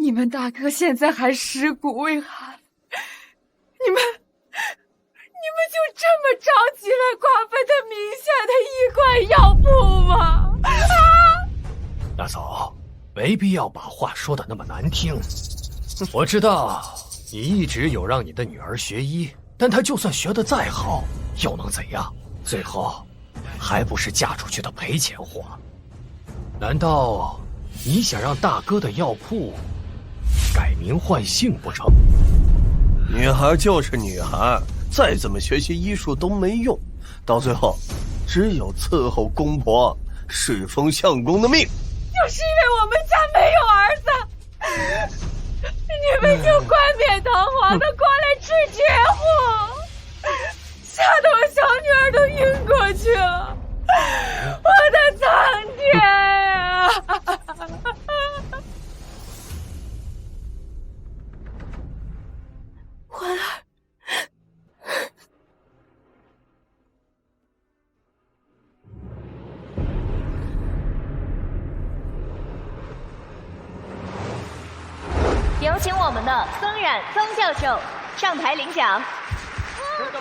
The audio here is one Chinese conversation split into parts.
你们大哥现在还尸骨未寒，你们就这么着急了寡妇的名下的一块药铺吗？大嫂，没必要把话说得那么难听。我知道你一直有让你的女儿学医，但她就算学得再好，又能怎样？最后还不是嫁出去的赔钱货。难道你想让大哥的药铺改名换姓不成？女孩就是女孩，再怎么学习医术都没用，到最后只有伺候公婆、侍奉相公的命。就是因为我们家没有儿子，你们就冠冕堂皇的过来吃绝户，吓得我小女儿都晕过去了，我的苍天啊！欢儿，有请我们的曾冉曾教授上台领奖。曾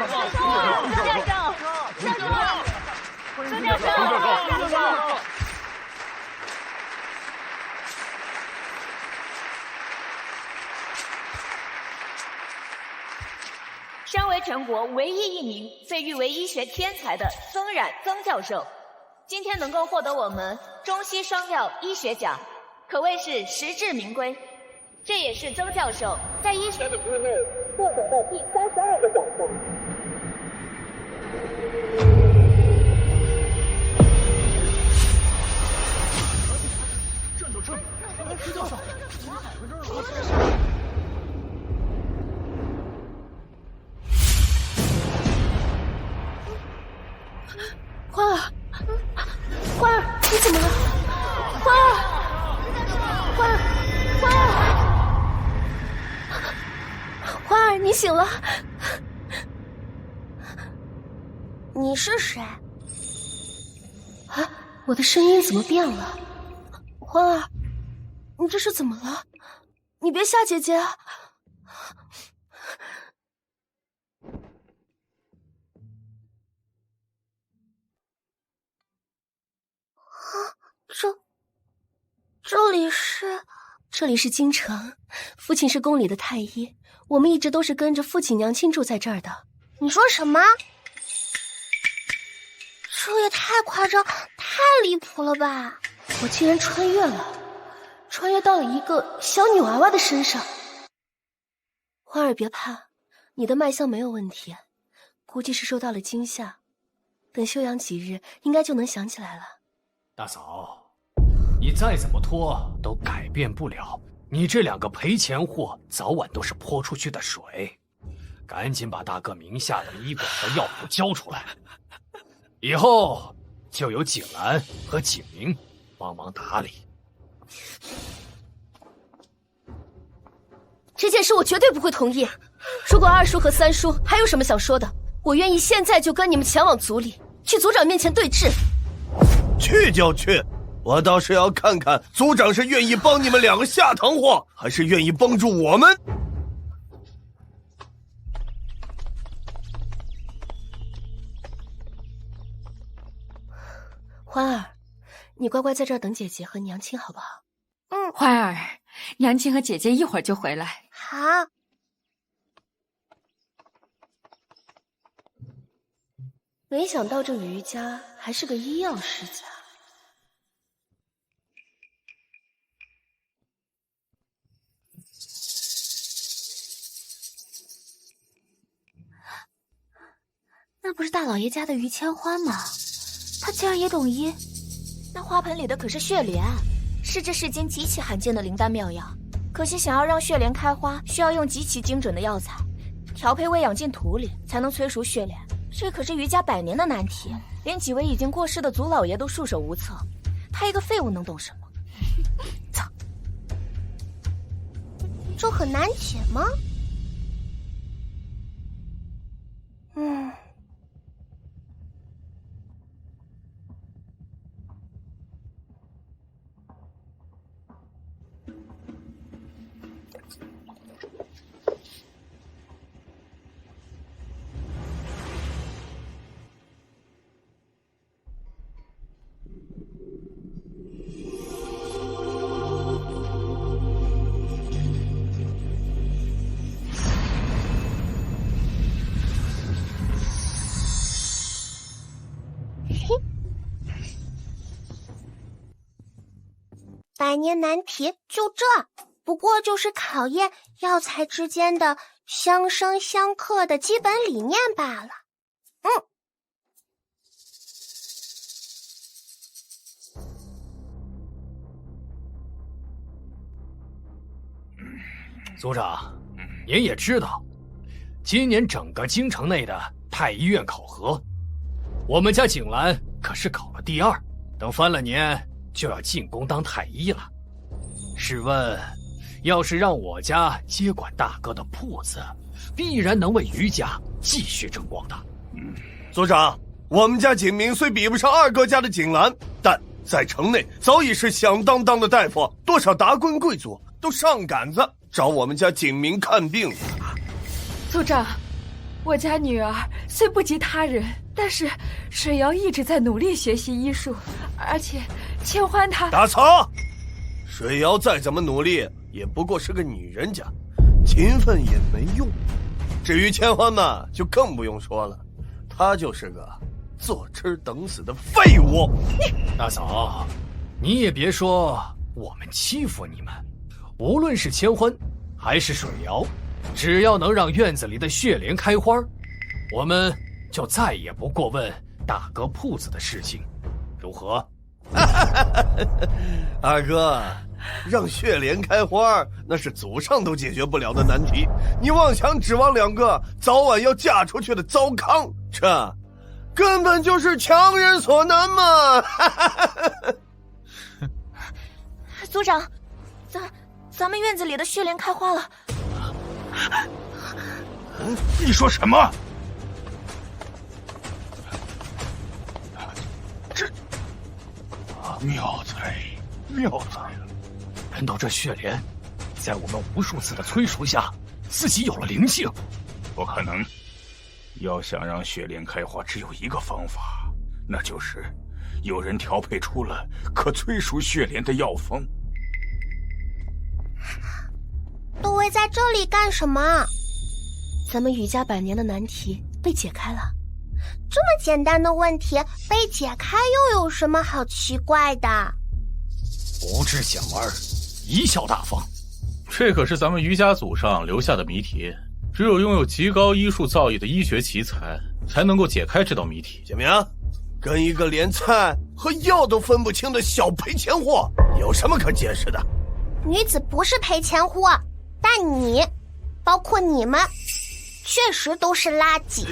教授，身为全国唯一一名被誉为医学天才的曾冉曾教授，今天能够获得我们中西双药医学奖，可谓是实至名归。这也是曾教授在医学领域内获得的第32个奖项。站住！徐教授，怎么回事啊？欢儿，欢儿，你怎么了？欢儿，欢儿，欢儿，欢儿，你醒了。你是谁？啊，我的声音怎么变了？欢儿，你这是怎么了？你别吓姐姐啊！这里是京城，父亲是宫里的太医，我们一直都是跟着父亲娘亲住在这儿的。你说什么？这也太夸张、太离谱了吧！我竟然穿越了，穿越到了一个小女娃娃的身上。欢儿别怕，你的脉象没有问题，估计是受到了惊吓，等休养几日，应该就能想起来了。大嫂，你再怎么拖都改变不了，你这两个赔钱货早晚都是泼出去的水。赶紧把大哥名下的医馆和药铺交出来，以后就由景兰和景明帮忙打理。这件事我绝对不会同意。如果二叔和三叔还有什么想说的，我愿意现在就跟你们前往族里，去族长面前对质。去就去，我倒是要看看族长是愿意帮你们两个下堂货，还是愿意帮助我们。欢儿，你乖乖在这儿等姐姐和娘亲好不好？嗯，欢儿，娘亲和姐姐一会儿就回来。好。没想到这余家还是个医药世家。那不是大老爷家的于千欢吗？他竟然也懂医。那花盆里的可是血莲，是这世间极其罕见的灵丹妙药。可惜想要让血莲开花，需要用极其精准的药材，调配喂养进土里，才能催熟血莲。这可是余家100年的难题，连几位已经过世的族老爷都束手无策。他一个废物能懂什么？走。这很难解吗？百年难题就这，不过就是考验药材之间的相生相克的基本理念罢了。组长，您也知道，今年整个京城内的太医院考核，我们家景兰可是考了第2，等翻了年就要进宫当太医了。试问，要是让我家接管大哥的铺子，必然能为余家继续争光的。组长，我们家景明虽比不上二哥家的景兰，但在城内早已是响当当的大夫，多少达官贵族都上杆子找我们家景明看病。组长，我家女儿虽不及他人，但是水瑶一直在努力学习医术，而且千欢她……打草！水瑶再怎么努力，也不过是个女人家，勤奋也没用。至于千欢嘛，就更不用说了，她就是个坐吃等死的废物。大嫂，你也别说我们欺负你们，无论是千欢还是水瑶，只要能让院子里的血莲开花，我们就再也不过问大哥铺子的事情，如何？二哥，让血莲开花那是祖上都解决不了的难题，你妄想指望2个早晚要嫁出去的糟糠，这根本就是强人所难嘛！组长，咱们院子里的血莲开花了。你说什么？这妙哉，妙哉了！难道这血莲在我们无数次的催熟下，自己有了灵性？不可能！要想让血莲开花，只有一个方法，那就是有人调配出了可催熟血莲的药方。都围在这里干什么？咱们余家百年的难题被解开了。这么简单的问题被解开又有什么好奇怪的？不知小儿贻笑大方。这可是咱们余家祖上留下的谜题，只有拥有极高医术造诣的医学奇才才能够解开这道谜题。怎么样？跟一个连菜和药都分不清的小赔钱货有什么可解释的？女子不是赔钱货，但你，包括你们，确实都是垃圾。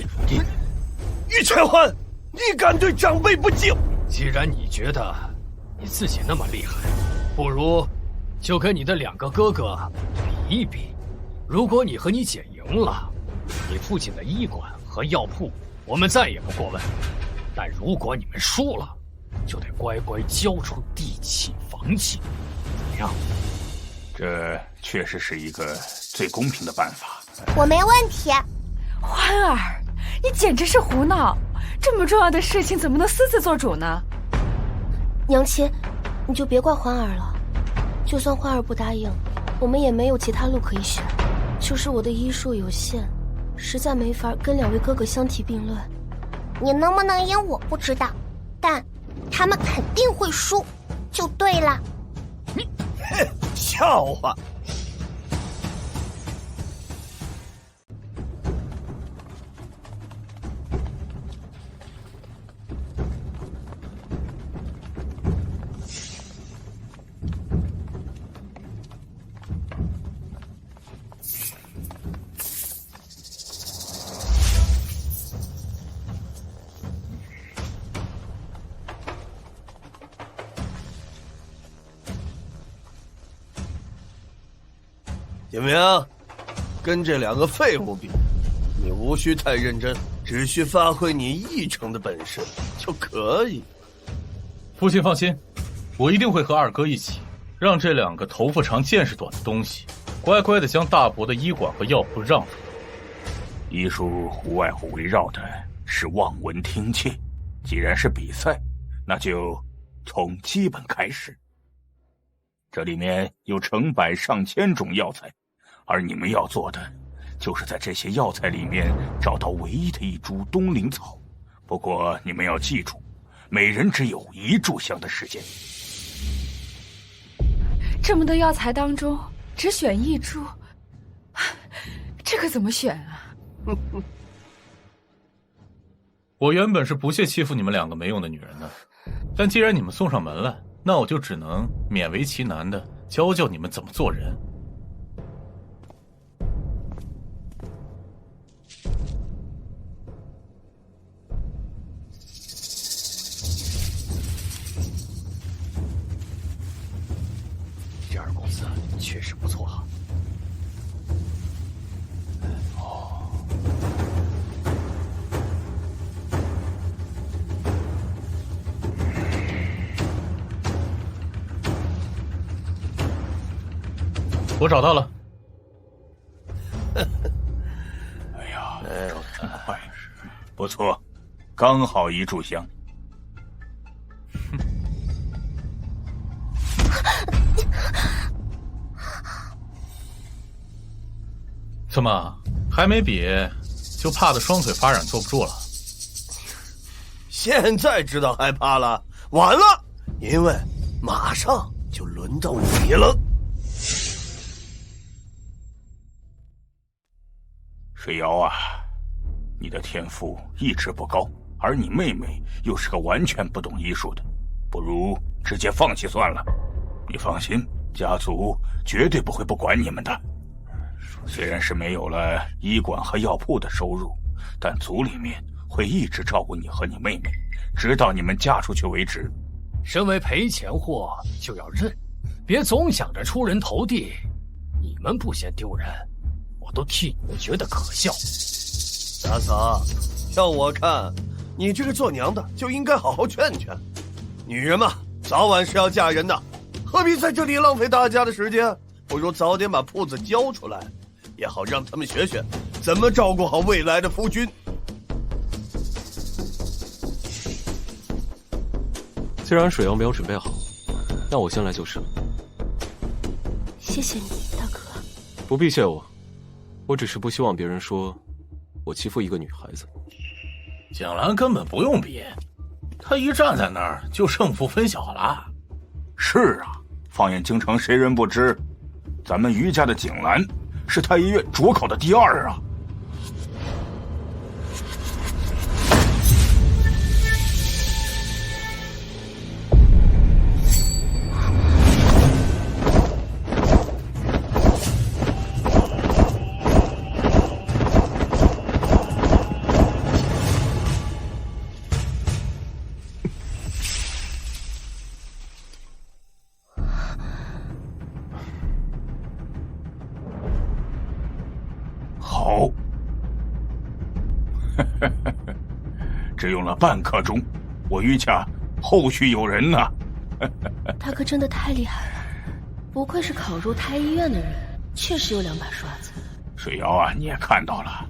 于千欢，你敢对长辈不敬？既然你觉得你自己那么厉害，不如就跟你的2个哥哥比一比。如果你和你姐赢了，你父亲的医馆和药铺我们再也不过问；但如果你们输了，就得乖乖交出地契房契，怎么样？这确实是一个最公平的办法。我没问题。欢儿，你简直是胡闹！这么重要的事情怎么能私自做主呢？娘亲，你就别怪欢儿了。就算欢儿不答应，我们也没有其他路可以选。就是我的医术有限，实在没法跟2位哥哥相提并论。你能不能赢我不知道，但他们肯定会输，就对了。你，笑话！怎么样？跟这2个废物比，你无需太认真，只需发挥你1成的本事就可以。父亲放心，我一定会和2哥一起，让这2个头发长见识短的东西乖乖地将大伯的医馆和药铺让出来。医术无外乎围绕的是望闻听切，既然是比赛，那就从基本开始。这里面有成百上千种药材，而你们要做的就是在这些药材里面找到唯一的一株冬灵草。不过你们要记住，每人只有1炷香的时间。这么多药材当中，只选1株，这可怎么选啊？我原本是不屑欺负你们2个没用的女人的，但既然你们送上门来，那我就只能勉为其难的教教你们怎么做人。这2公子确实不错啊。我找到了。哎呀，找得真快，不错，刚好1炷香。怎么还没比，就怕的双腿发软坐不住了？现在知道害怕了，晚了，因为马上就轮到你了。水瑶啊，你的天赋一直不高，而你妹妹又是个完全不懂医术的，不如直接放弃算了。你放心，家族绝对不会不管你们的。虽然是没有了医馆和药铺的收入，但族里面会一直照顾你和你妹妹，直到你们嫁出去为止。身为赔钱货就要认，别总想着出人头地。你们不嫌丢人，我都替你们觉得可笑。大嫂，要我看，你这个做娘的就应该好好劝劝。女人嘛，早晚是要嫁人的，何必在这里浪费大家的时间？不如早点把铺子交出来，也好让他们学学怎么照顾好未来的夫君。既然水瑶没有准备好，那我先来就是了。谢谢你，大哥。不必谢我，我只是不希望别人说我欺负一个女孩子。景兰根本不用比，她一站在那儿就胜负分晓了。是啊，放眼京城，谁人不知？咱们余家的景兰是太医院主考的第2啊！好，只用了半刻钟，我余家后续有人呢。大哥真的太厉害了，不愧是考入太医院的人，确实有2把刷子。水瑶啊，你也看到了，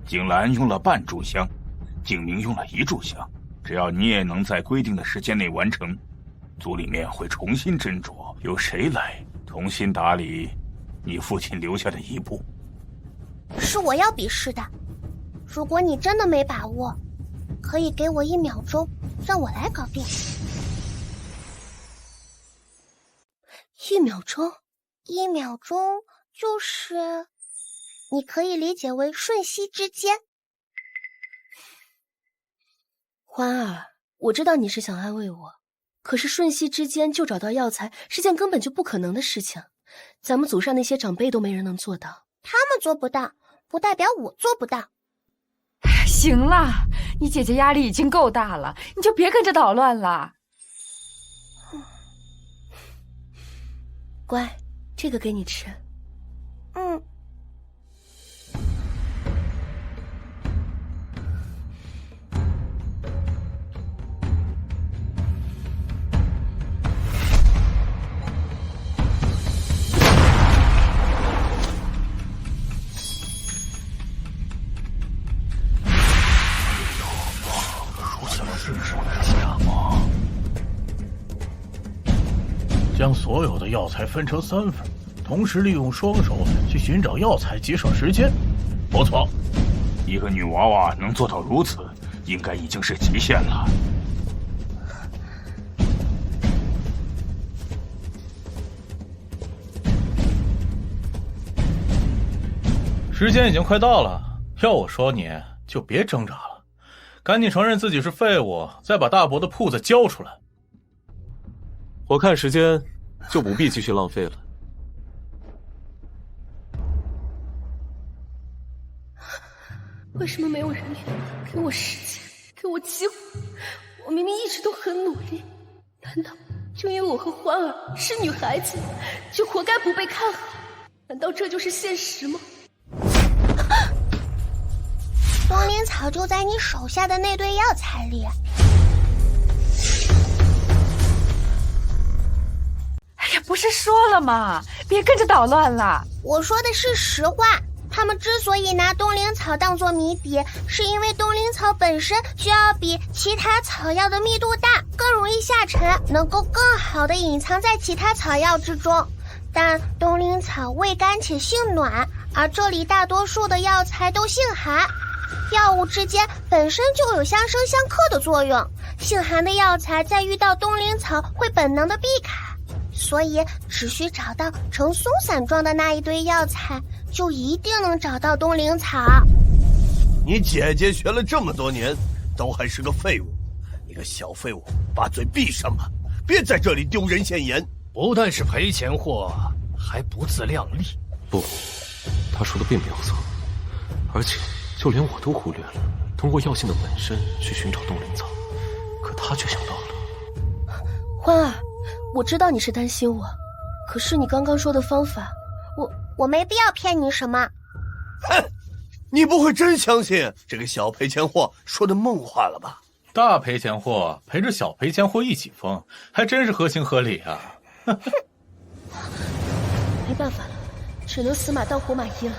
景兰用了半炷香，景明用了1炷香。只要你也能在规定的时间内完成，族里面会重新斟酌，由谁来重新打理你父亲留下的衣钵。是我要比试的，如果你真的没把握，可以给我1秒钟，让我来搞定。1秒钟？1秒钟就是，你可以理解为瞬息之间。欢儿，我知道你是想安慰我，可是瞬息之间就找到药材是件根本就不可能的事情，咱们祖上那些长辈都没人能做到。他们做不到，不代表我做不到。行了，你姐姐压力已经够大了，你就别跟着捣乱了。乖，这个给你吃。嗯。将所有的药材分成3份，同时利用双手去寻找药材，节省时间。不错，一个女娃娃能做到如此，应该已经是极限了。时间已经快到了，要我说你就别挣扎了，赶紧承认自己是废物，再把大伯的铺子交出来。我看时间就不必继续浪费了。为什么没有人给我时间，给我机会？我明明一直都很努力，难道就因为我和欢儿是女孩子，就活该不被看好？难道这就是现实吗？东陵草就在你手下的那堆药材里。哎呀，不是说了吗？别跟着捣乱了。我说的是实话。他们之所以拿东陵草当作谜底，是因为东陵草本身就要比其他草药的密度大，更容易下沉，能够更好地隐藏在其他草药之中。但东陵草味甘且性暖，而这里大多数的药材都性寒，药物之间本身就有相生相克的作用，性寒的药材在遇到东陵草会本能地避开，所以只需找到呈松散状的那一堆药材，就一定能找到东陵草。你姐姐学了这么多年，都还是个废物。你个小废物，把嘴闭上吧，别在这里丢人现眼。不但是赔钱货，还不自量力。不，他说的并没有错，而且就连我都忽略了通过药性的本身去寻找东陵草，可他却想到了。欢儿，我知道你是担心我，可是你刚刚说的方法，我没必要骗你什么。哼，你不会真相信这个小赔钱货说的梦话了吧？大赔钱货陪着小赔钱货一起疯，还真是合情合理啊。没办法了，只能死马当活马医了。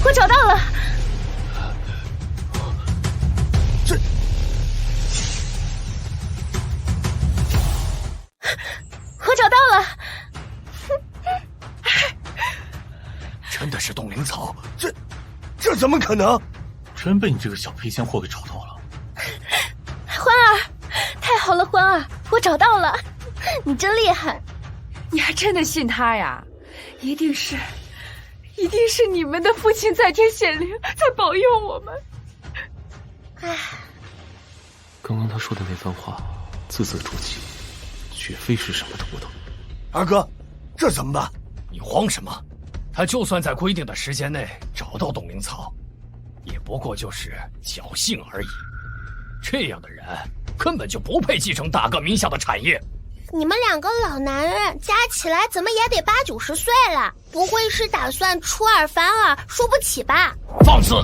我找到了。我找到了。真的是冻灵草？这怎么可能？真被你这个小赔钱货给找到了。欢儿，太好了，欢儿，我找到了，你真厉害。你还真的信他呀？一定是你们的父亲在天显灵，在保佑我们。唉，刚刚他说的那番话，字字珠玑，绝非是什么图腾。二哥，这怎么办？你慌什么？他就算在规定的时间内找到冻灵草，也不过就是侥幸而已。这样的人根本就不配继承大哥名下的产业。你们两个老男人加起来怎么也得80、90岁了，不会是打算出尔反尔输不起吧？放肆！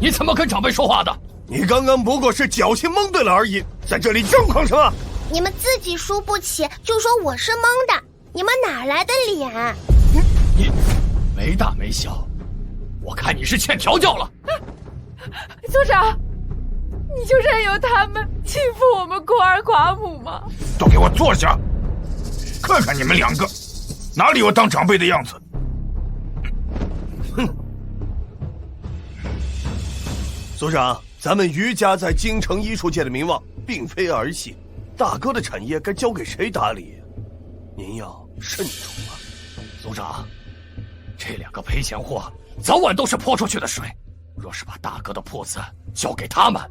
你怎么跟长辈说话的？你刚刚不过是侥幸蒙对了而已，在这里张狂什么？你们自己输不起就说我是蒙的，你们哪来的脸？你没大没小，我看你是欠调教了。组长，你就任由他们欺负我们孤儿寡母吗？都给我坐下！看看你们两个，哪里有当长辈的样子？哼！组长，咱们余家在京城医术界的名望并非儿戏，大哥的产业该交给谁打理？您要慎重啊！组长，这两个赔钱货早晚都是泼出去的水。若是把大哥的铺子交给他们，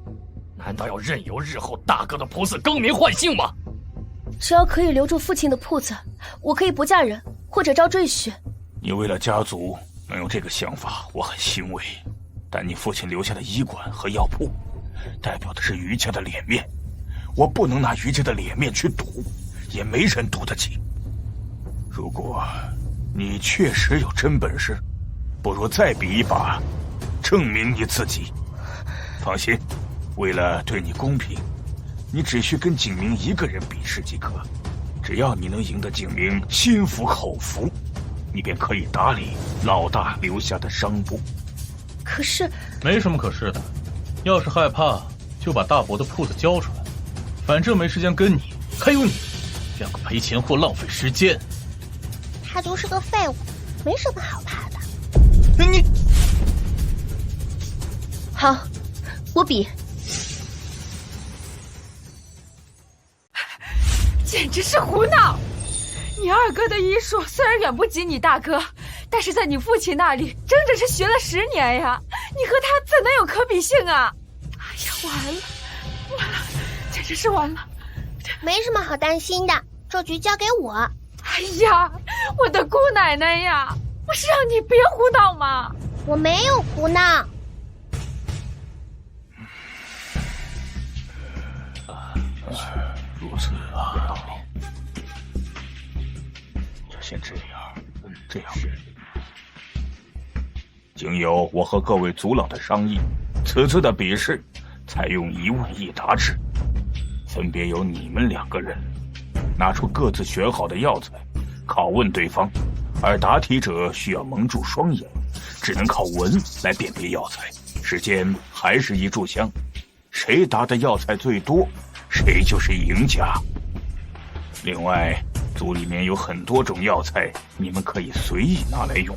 难道要任由日后大哥的铺子更名换姓吗？只要可以留住父亲的铺子，我可以不嫁人或者招赘婿。你为了家族能有这个想法，我很欣慰。但你父亲留下的医馆和药铺，代表的是余家的脸面，我不能拿余家的脸面去赌，也没人赌得起。如果你确实有真本事，不如再比一把，证明你自己。放心，为了对你公平，你只需跟景明一个人比试即可。只要你能赢得景明心服口服，你便可以打理老大留下的伤部。可是没什么可是的，要是害怕，就把大伯的铺子交出来。反正没时间跟你，还有你，两个赔钱货浪费时间。他就是个废物，没什么好怕的。你好，我比。简直是胡闹！你二哥的医术虽然远不及你大哥，但是在你父亲那里整整是学了10年呀！你和他怎能有可比性啊？哎呀，完了，简直是完了！没什么好担心的，这局交给我。哎呀，我的姑奶奶呀！不是让你别胡闹吗？我没有胡闹。如此有道理。就先这样。经由我和各位族老的商议，此次的比试采用1问1答制，分别由你们2个人拿出各自选好的药材，拷问对方，而答题者需要蒙住双眼，只能靠闻来辨别药材。时间还是1炷香，谁答的药材最多，谁就是赢家。另外，组里面有很多种药材，你们可以随意拿来用。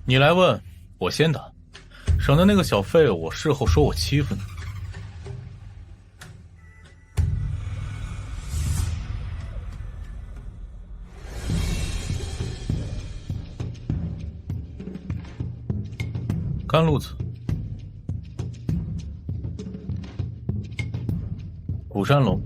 你来问，我先答，省得那个小废物事后说我欺负你。甘露子、古山龙。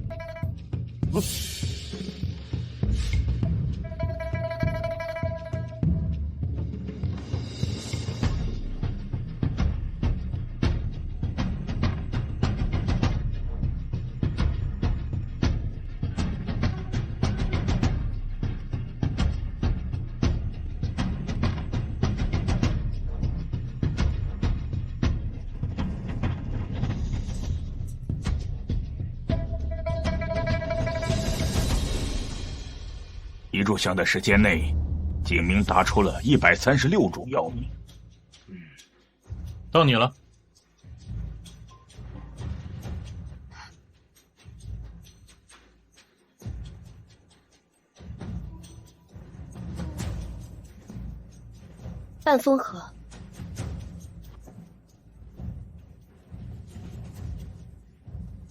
1炷香的时间内，景明答出了136种药名。到你了。半风河，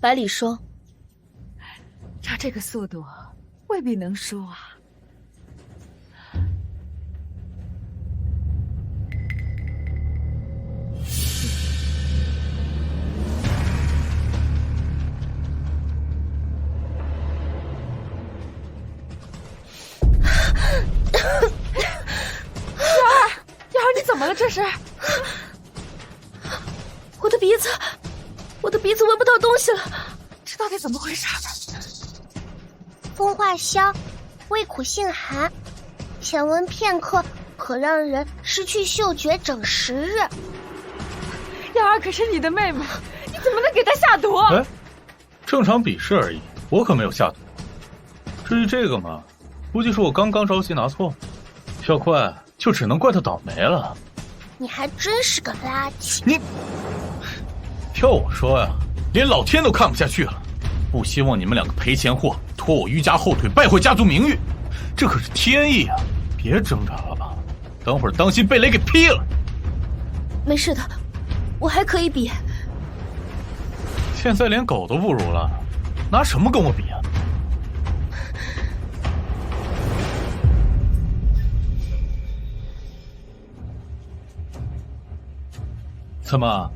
百里霜。照这个速度，未必能输啊。瑶儿，你怎么了？这是？我的鼻子闻不到东西了，这到底怎么回事？风化消，味苦性寒，浅闻片刻，可让人失去嗅觉整10日。瑶儿可是你的妹妹，你怎么能给她下毒？哎，正常比试而已，我可没有下毒。至于这个嘛，估计是我刚着急拿错，要怪就只能怪他倒霉了。你还真是个垃圾！你要我说呀，连老天都看不下去了，不希望你们2个赔钱货拖我余家后腿，败坏家族名誉，这可是天意啊！别挣扎了吧，等会儿当心被雷给劈了。没事的，我还可以比。现在连狗都不如了，拿什么跟我比啊？怎么，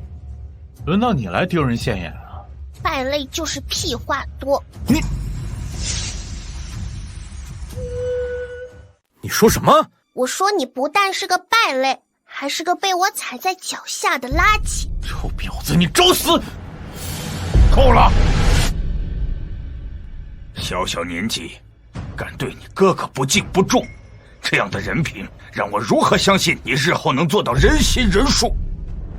轮到你来丢人现眼了？败类就是屁话多。你说什么？我说你不但是个败类，还是个被我踩在脚下的垃圾。臭婊子，你找死！够了！小小年纪，敢对你哥哥不敬不重，这样的人品，让我如何相信你日后能做到人心人术？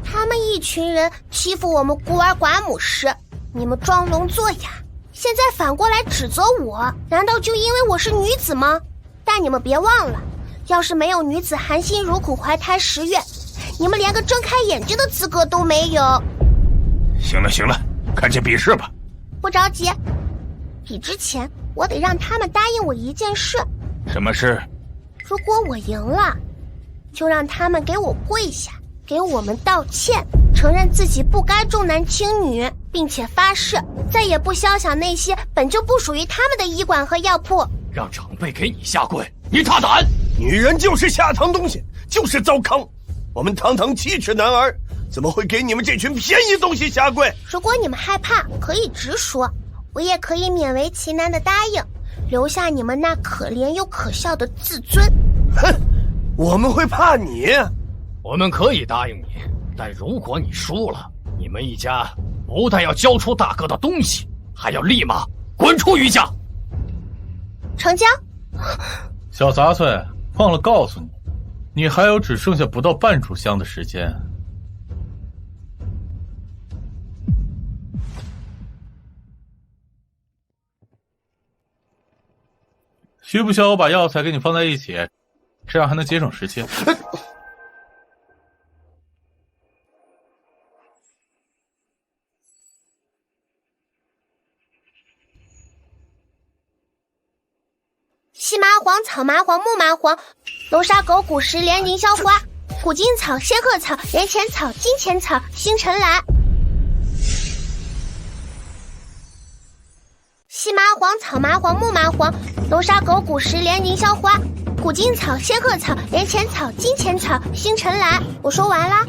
他们一群人欺负我们孤儿寡母时，你们装聋作哑，现在反过来指责我，难道就因为我是女子吗？但你们别忘了，要是没有女子含辛茹苦怀胎10月，你们连个睁开眼睛的资格都没有。行了行了，看见比试吧。不着急，比之前我得让他们答应我一件事。什么事？如果我赢了，就让他们给我跪下，给我们道歉，承认自己不该重男轻女，并且发誓再也不肖想那些本就不属于他们的医馆和药铺。让长辈给你下跪，你大胆！女人就是下堂东西，就是糟糠。我们堂堂7尺男儿，怎么会给你们这群便宜东西下跪？如果你们害怕，可以直说，我也可以勉为其难的答应，留下你们那可怜又可笑的自尊。哼，我们会怕你？我们可以答应你，但如果你输了，你们一家不但要交出大哥的东西，还要立马滚出余家。成交。小杂碎，忘了告诉你，你还有只剩下不到半炷香的时间。需不需要我把药材给你放在一起，这样还能节省时间？细麻黄、草麻黄、木麻黄、龙沙狗、古石莲、凌霄花、古今草、仙鹤草、人前草、金钱草、星辰兰。细麻黄、草麻黄、木麻黄、龙沙狗、古石莲、凌霄花、古今草、仙鹤草、人前草、金钱草、星辰兰。我说完啦。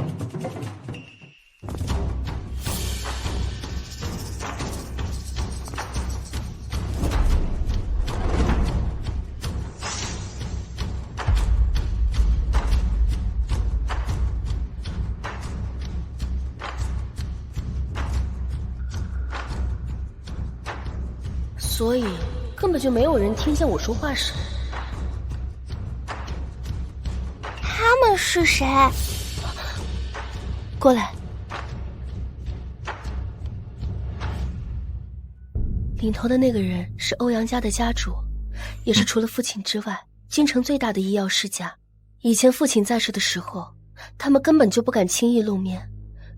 所以根本就没有人听见我说话时。他们是谁？过来。领头的那个人是欧阳家的家主，也是除了父亲之外，京城最大的医药世家。以前父亲在世的时候，他们根本就不敢轻易露面，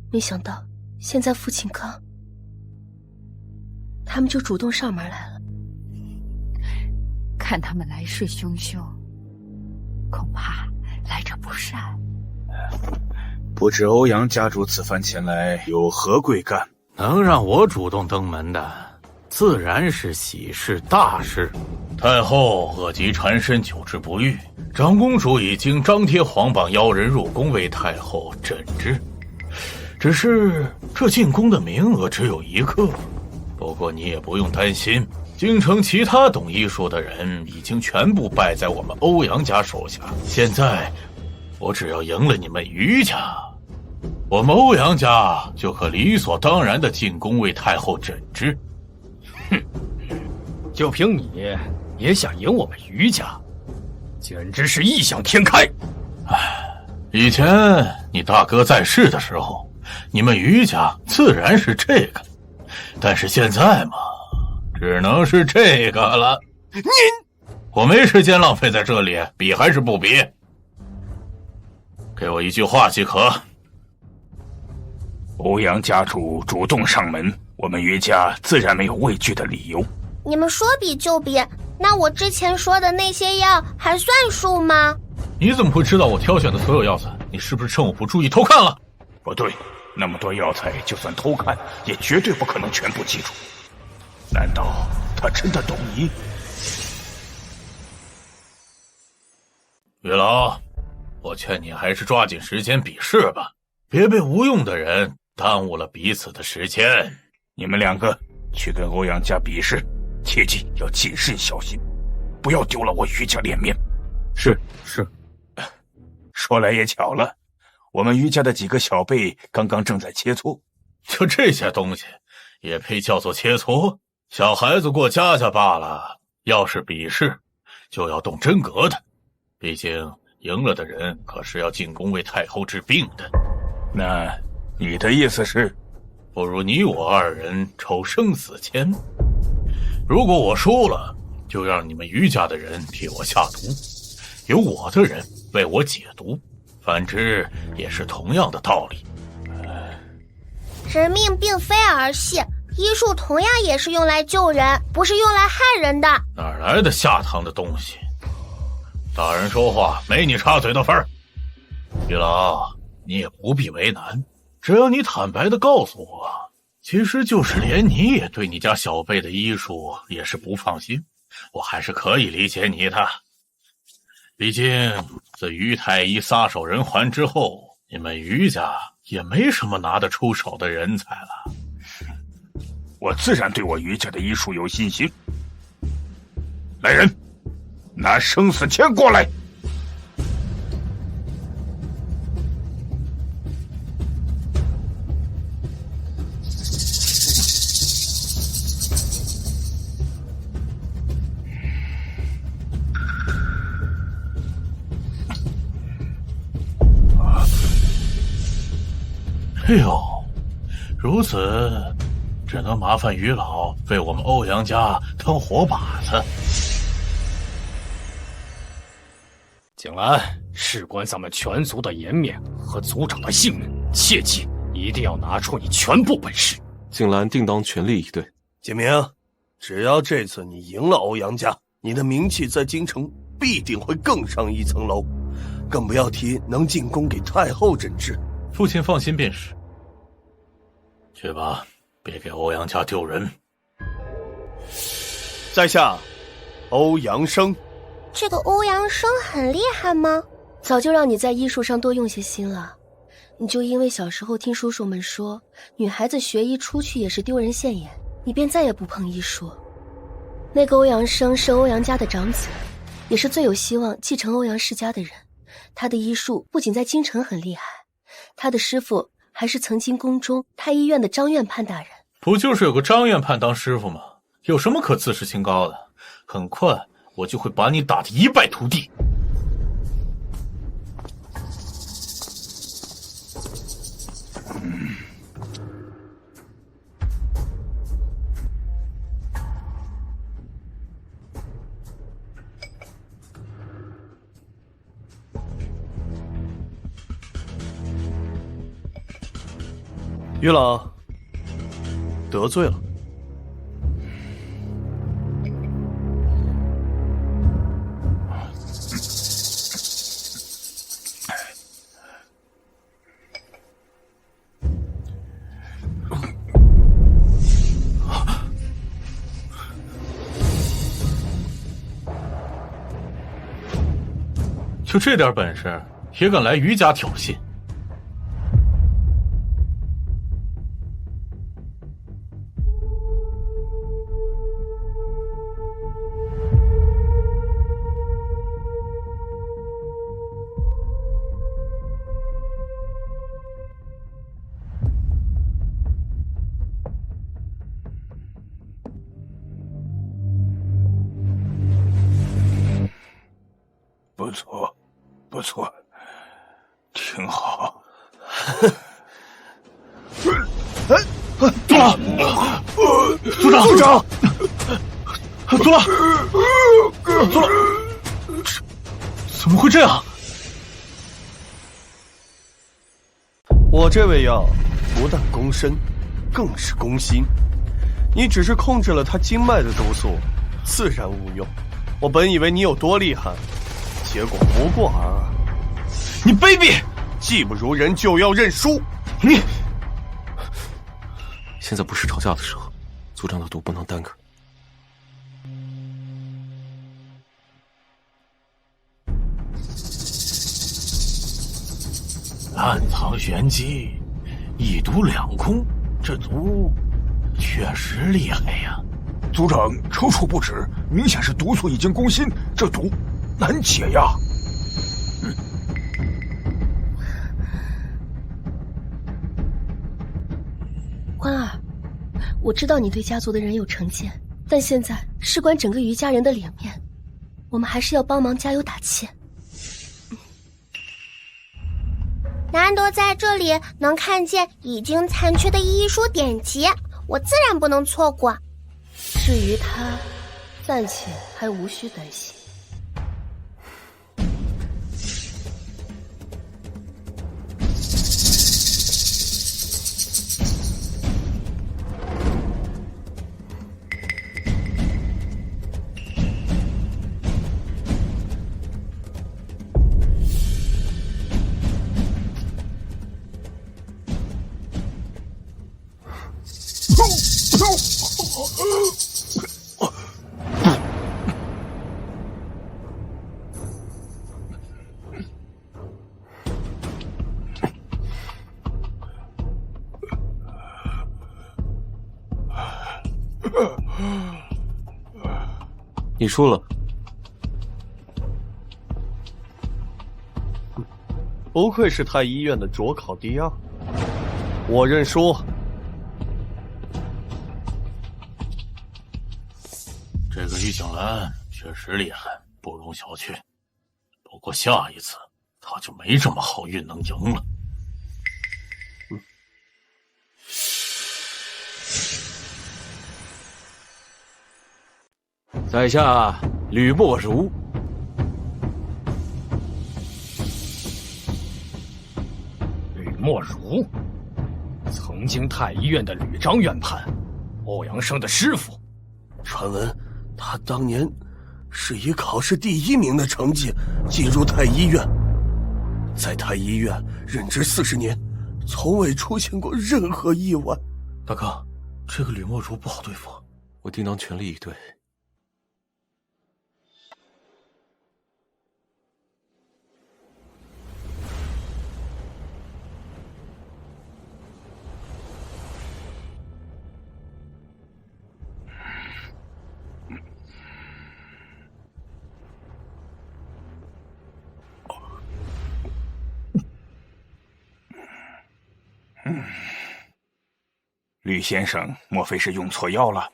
没想到现在父亲刚，他们就主动上门来了。看他们来势汹汹，恐怕来者不善。不知欧阳家主此番前来有何贵干？能让我主动登门的，自然是喜事大事。太后恶疾缠身，久治不愈，长公主已经张贴皇榜，邀人入宫为太后诊治。只是这进宫的名额只有1个，不过你也不用担心。京城其他懂医术的人已经全部败在我们欧阳家手下，现在我只要赢了你们余家，我们欧阳家就可理所当然的进宫为太后诊治。哼，就凭你也想赢我们余家，简直是异想天开。以前你大哥在世的时候，你们余家自然是这个，但是现在嘛，只能是这个了。我没时间浪费在这里，比还是不比？给我一句话即可。欧阳家主主动上门，我们余家自然没有畏惧的理由。你们说比就比，那我之前说的那些药还算数吗？你怎么会知道我挑选的所有药材？你是不是趁我不注意偷看了？不对，那么多药材，就算偷看，也绝对不可能全部记住。难道他真的懂医？于老，我劝你还是抓紧时间比试吧，别被无用的人耽误了彼此的时间。你们2个去跟欧阳家比试，切记要谨慎小心，不要丢了我余家脸面。是。说来也巧了，我们余家的几个小辈刚刚正在切磋。就这些东西也配叫做切磋？小孩子过家家罢了，要是比试就要动真格的，毕竟赢了的人可是要进宫为太后治病的。那你的意思是，不如你我2人抽生死签，如果我输了，就让你们余家的人替我下毒，由我的人为我解毒，反之也是同样的道理。人命并非儿戏，医术同样也是用来救人，不是用来害人的。哪来的下堂的东西？大人说话没你插嘴的份儿。于老，你也不必为难，只要你坦白的告诉我，其实就是连你也对你家小辈的医术也是不放心，我还是可以理解你的。毕竟自于太医撒手人寰之后，你们于家也没什么拿得出手的人才了。我自然对我于家的医术有信心。来人，拿生死签过来。哎呦，如此，只能麻烦于老为我们欧阳家当活靶子。景兰，事关咱们全族的颜面和族长的性命，切记一定要拿出你全部本事。景兰定当全力以对。锦明，只要这次你赢了欧阳家，你的名气在京城必定会更上一层楼，更不要提能进宫给太后诊治。父亲放心便是。去吧，别给欧阳家丢人。在下，欧阳生。这个欧阳生很厉害吗？早就让你在医术上多用些心了，你就因为小时候听叔叔们说，女孩子学医出去也是丢人现眼，你便再也不碰医术。那个欧阳生是欧阳家的长子，也是最有希望继承欧阳世家的人。他的医术不仅在京城很厉害，他的师傅还是曾经宫中太医院的张院判大人。不就是有个张院判当师傅吗？有什么可自视清高的？很快我就会把你打得一败涂地。于老，得罪了。就这点本事，也敢来于家挑衅？不错，不错，挺好。族长，族长，族长，族长，族长，怎么会这样？我这味药不但攻身，更是攻心。你只是控制了他经脉的毒素，自然无用。我本以为你有多厉害，结果不过尔。你卑鄙！技不如人就要认输。你现在不是吵架的时候，族长的毒不能耽搁。暗藏玄机，一毒两空，这毒确实厉害呀！族长抽搐不止，明显是毒素已经攻心，这毒难解呀。欢儿，我知道你对家族的人有成见，但现在事关整个于家人的脸面，我们还是要帮忙加油打气。难得在这里能看见已经残缺的医书典籍，我自然不能错过。至于他，暂且还无需担心。你输了。不愧是太医院的卓考第二，我认输。这个玉景兰确实厉害，不容小觑。不过下一次他就没这么好运能赢了。在下吕莫如。吕莫如，曾经太医院的吕章院判，欧阳生的师傅。传闻他当年是以考试第1名的成绩进入太医院，在太医院任职40年，从未出现过任何意外。大哥，这个吕莫如不好对付，我定当全力以对。吕先生，莫非是用错药了？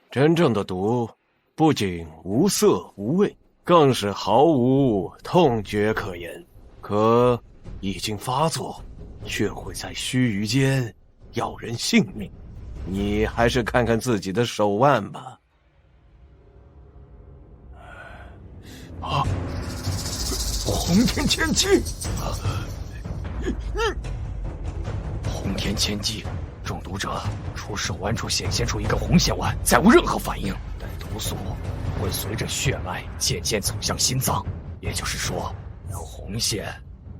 真正的毒，不仅无色无味，更是毫无痛觉可言。可已经发作，却会在须臾间要人性命。你还是看看自己的手腕吧。啊！红天千机！红天千机，中毒者除手腕处显现出一个红线腕，再无任何反应，但毒素会随着血脉渐渐走向心脏，也就是说，有红线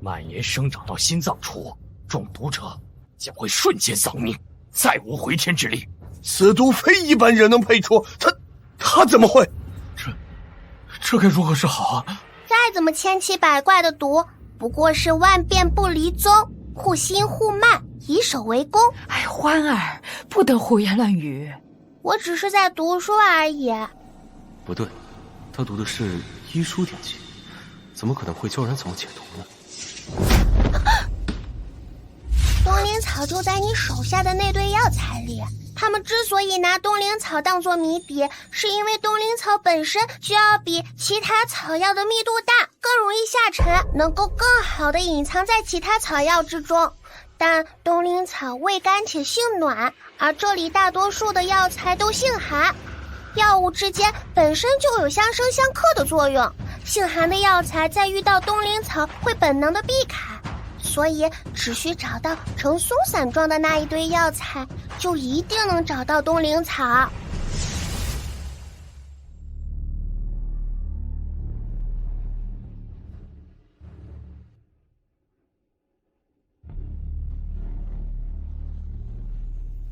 蔓延生长到心脏处，中毒者将会瞬间丧命，再无回天之力。此毒非一般人能配出，他怎么会？这该如何是好啊？再怎么千奇百怪的毒，不过是万变不离宗，互心互慢，以守为攻。哎，欢儿，不得胡言乱语。我只是在读书而已。不对，他读的是医书典籍，怎么可能会教人怎么解毒呢？东陵草就在你手下的那堆药材里。他们之所以拿东陵草当作谜底，是因为东陵草本身需要比其他草药的密度大，更容易下沉，能够更好的隐藏在其他草药之中。但东陵草味甘且性暖，而这里大多数的药材都性寒，药物之间本身就有相生相克的作用，性寒的药材在遇到东陵草会本能的避开。所以只需找到呈松散状的那一堆药材，就一定能找到东陵草。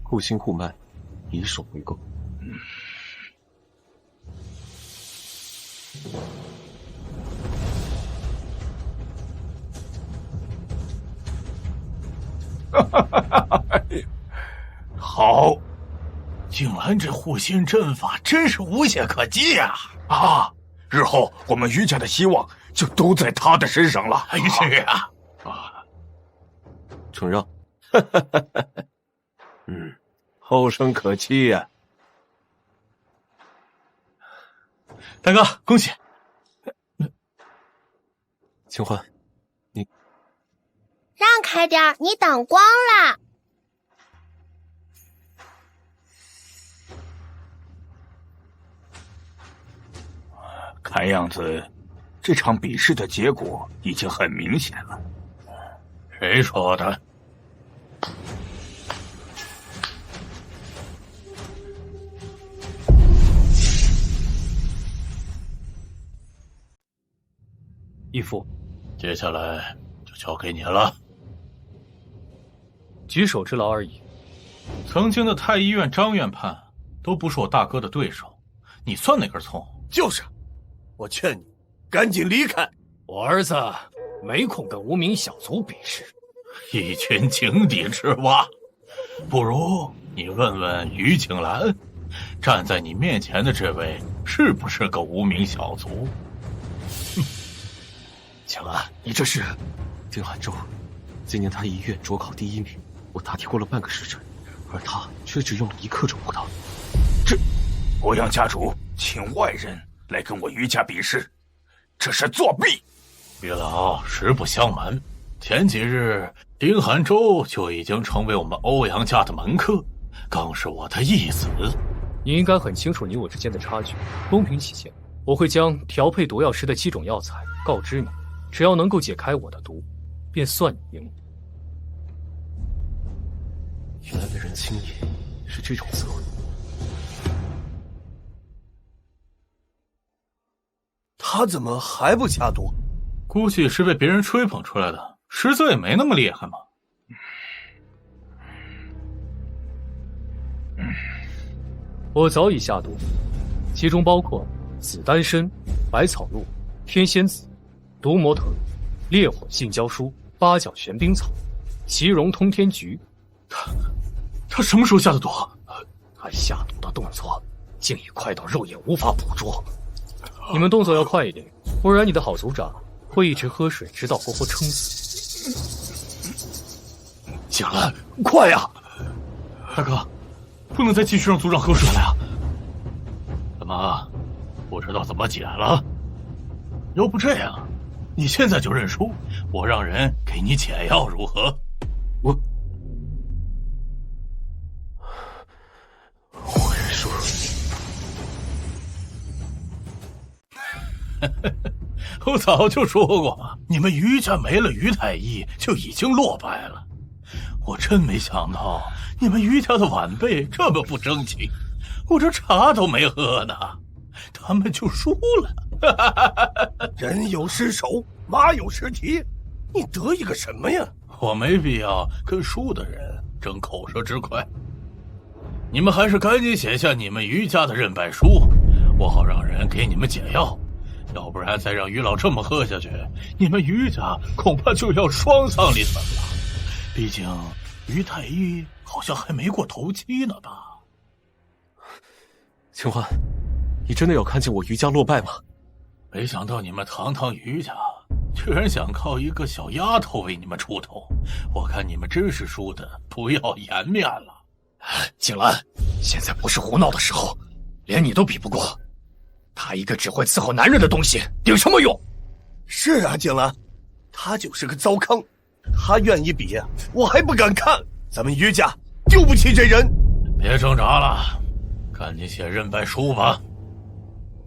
互心互慢，以守为攻。好，景兰这护心阵法真是无懈可击呀！啊，日后我们余家的希望就都在他的身上了。是啊，承让。后生可期呀！大哥，恭喜！清欢，让开点儿，你挡光了。看样子，这场比试的结果已经很明显了。谁说的？义父，接下来就交给你了。举手之劳而已。曾经的太医院张院判都不是我大哥的对手，你算哪根葱？就是，我劝你赶紧离开。我儿子没空跟无名小卒比试，一群井底之蛙。不如你问问于景兰，站在你面前的这位是不是个无名小卒？江安，你这是？丁寒州，今年他医院卓考第1名，我打听过了半个时辰，而他却只用了1刻钟不到。这，欧阳家主请外人来跟我于家比试，这是作弊。于老，实不相瞒，前几日丁寒州就已经成为我们欧阳家的门客，更是我的义子。你应该很清楚你我之间的差距。公平起见，我会将调配毒药师的7种药材告知你，只要能够解开我的毒，便算你赢。原来任青野是这种滋味。他怎么还不下毒？估计是被别人吹捧出来的，实则也没那么厉害嘛。我早已下毒，其中包括紫丹参、百草露、天仙子、毒魔藤、烈火性胶书、八角玄冰草、奇荣通天菊。他什么时候下的毒？他下毒的动作竟已快到肉眼无法捕捉。你们动作要快一点，不然你的好族长会一直喝水，直到活活撑死。景兰，快呀！大哥，不能再继续让族长喝水了呀！怎么，不知道怎么解了？要不这样，你现在就认输，我让人给你解药，如何？我认输。我早就说过嘛，你们于家没了于太医就已经落败了。我真没想到你们于家的晚辈这么不争气，我这茶都没喝呢，他们就输了。人有失手，马有失蹄，你得意个什么呀？我没必要跟输的人争口舌之快。你们还是赶紧写下你们于家的认败书，我好让人给你们解药。要不然再让于老这么喝下去，你们于家恐怕就要双丧临门了。毕竟于太医好像还没过头七呢吧？清欢，你真的要看见我于家落败吗？没想到你们堂堂于家居然想靠一个小丫头为你们出头，我看你们真是输的不要颜面了。景兰，现在不是胡闹的时候，连你都比不过。他一个只会伺候男人的东西，顶什么用？是啊，景兰，他就是个糟糠。他愿意比，我还不敢看。咱们于家丢不起这人。别挣扎了，赶紧写认败书吧。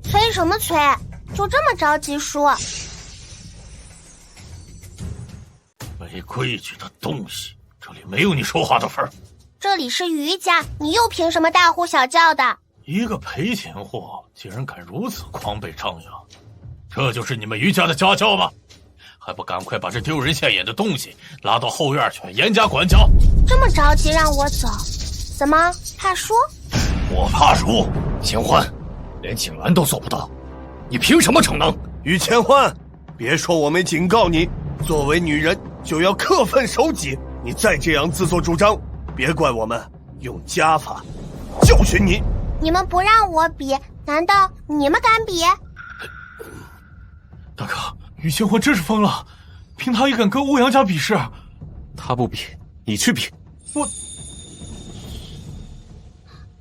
催什么催？就这么着急说？没规矩的东西，这里没有你说话的份儿。这里是于家，你又凭什么大呼小叫的？一个赔钱货竟然敢如此狂悖张扬，这就是你们于家的家教吗？还不赶快把这丢人现眼的东西拉到后院去严加管教！这么着急让我走，怎么怕输？我怕输？秦欢，连景兰都做不到，你凭什么逞能？于千欢，别说我没警告你，作为女人就要恪奋守己。你再这样自作主张，别怪我们用家法教训你。你们不让我比，难道你们敢比？大哥，于千欢真是疯了，凭他也敢跟欧阳家比试？他不比，你去比。我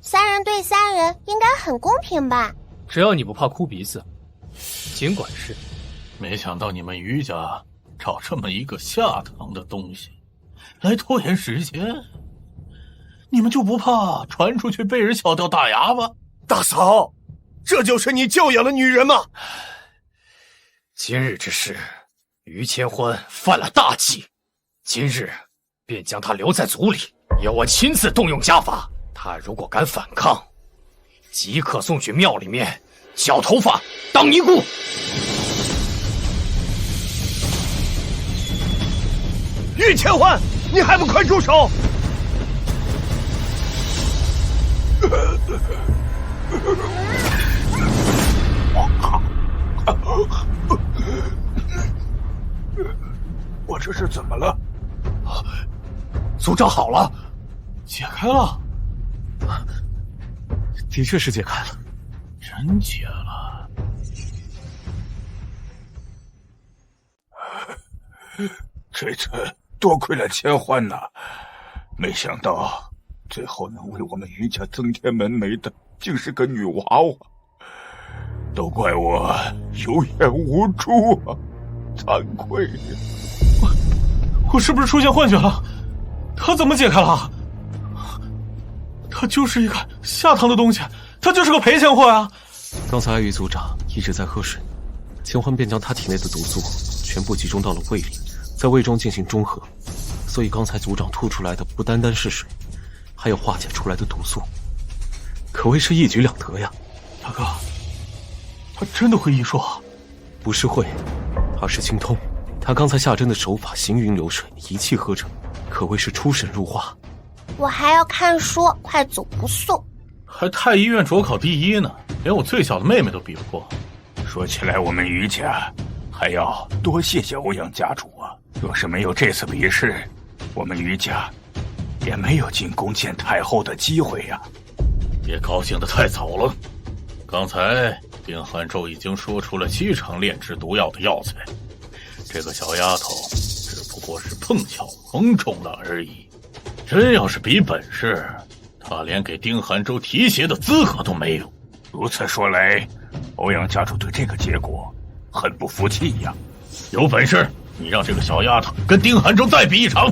3人对3人，应该很公平吧？只要你不怕哭鼻子，尽管是。没想到你们于家找这么一个下堂的东西来拖延时间，你们就不怕传出去被人笑掉大牙吗？大嫂，这就是你教养的女人吗？今日之事，于千欢犯了大忌，今日便将他留在族里，由我亲自动用家法。他如果敢反抗，即刻送去庙里面绞头发当尼姑。于千欢，你还不快住手！我这是怎么了？族长好了，解开了，的确是解开了。这真结了。这次多亏了千欢呐，没想到最后能为我们余家增添门楣的，竟是个女娃娃。都怪我有眼无珠啊，惭愧。我是不是出现幻觉了？他怎么解开了？他就是一个下堂的东西，他就是个赔钱货啊！刚才爱玉组长一直在喝水，千欢便将他体内的毒素全部集中到了胃里，在胃中进行中和，所以刚才组长吐出来的不单单是水，还有化解出来的毒素，可谓是一举两得呀。大哥，他真的会医术？不是会，而是精通。他刚才下针的手法行云流水，一气呵成，可谓是出神入化。我还要看书，快走不送。还太医院卓考第一呢，连我最小的妹妹都比不过。说起来，我们余家还要多谢谢欧阳家主啊！若是没有这次比试，我们余家也没有进宫见太后的机会呀。别高兴得太早了，刚才丁寒舟已经说出了7成炼制毒药的药材，这个小丫头只不过是碰巧蒙中了而已。真要是比本事，她连给丁寒舟提鞋的资格都没有。如此说来，欧阳家主对这个结果很不服气呀。有本事你让这个小丫头跟丁寒舟再比一场。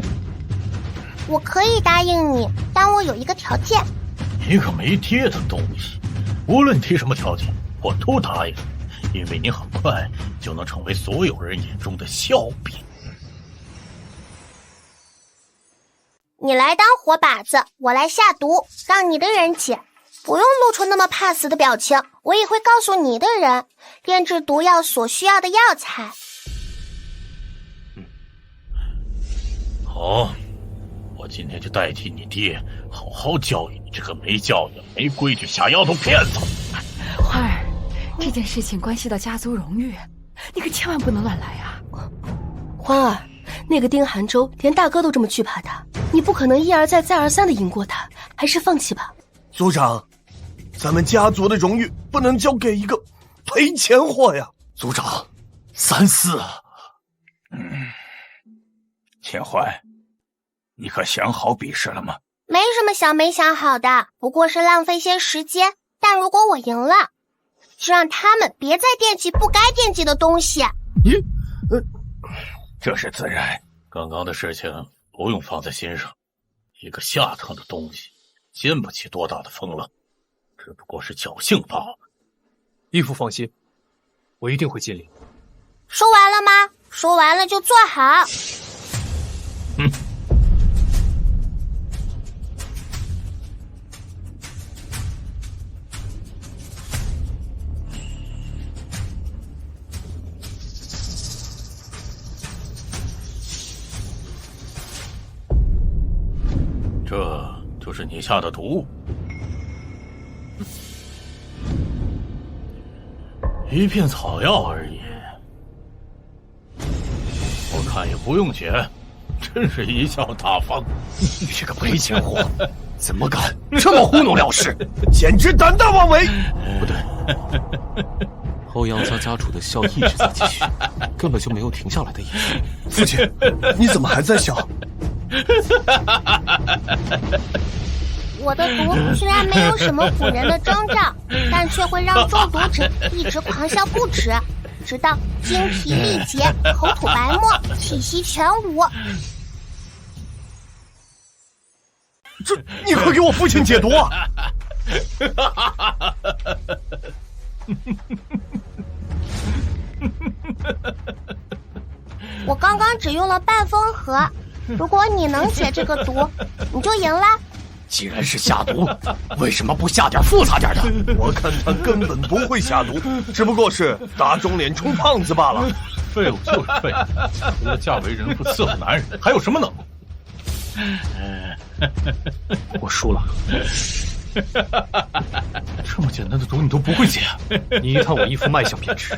我可以答应你，但我有一个条件。一个没爹的东西，无论提什么条件，我都答应，因为你很快就能成为所有人眼中的笑柄。你来当活靶子，我来下毒，让你的人解。不用露出那么怕死的表情，我也会告诉你的人炼制毒药所需要的药材。好，我今天就代替你爹，好好教育你这个没教养、没规矩、下丫头骗子。花儿，这件事情关系到家族荣誉，你可千万不能乱来啊！欢儿，那个丁寒舟连大哥都这么惧怕他，你不可能一而再再而三的赢过他，还是放弃吧。族长，咱们家族的荣誉不能交给一个赔钱货呀！族长，三思啊！千欢，你可想好比试了吗？没什么想没想好的，不过是浪费些时间。但如果我赢了，就让他们别再惦记不该惦记的东西。这是自然。刚刚的事情不用放在心上，一个下堂的东西掀不起多大的风浪，只不过是侥幸罢了。义父放心，我一定会尽力。说完了吗？说完了就坐好。这就是你下的毒？一片草药而已，我看也不用解，真是贻笑大方。你这个赔钱货，怎么敢这么糊弄了事？简直胆大妄为！不对，欧阳家家主的笑一直在继续，根本就没有停下来的意思。父亲，你怎么还在笑？我的毒虽然没有什么唬人的征兆，但却会让中毒者一直狂笑不止，直到精疲力竭、口吐白沫、气息全无。这，你快给我父亲解毒啊！我刚刚只用了半封盒，如果你能解这个毒，你就赢了。既然是下毒，为什么不下点复杂点的？我看他根本不会下毒，只不过是打肿脸充胖子罢了。废物就是废物，除了嫁为人妇伺候男人，还有什么能力？我输了。这么简单的毒你都不会解？你一探我义父脉象便知。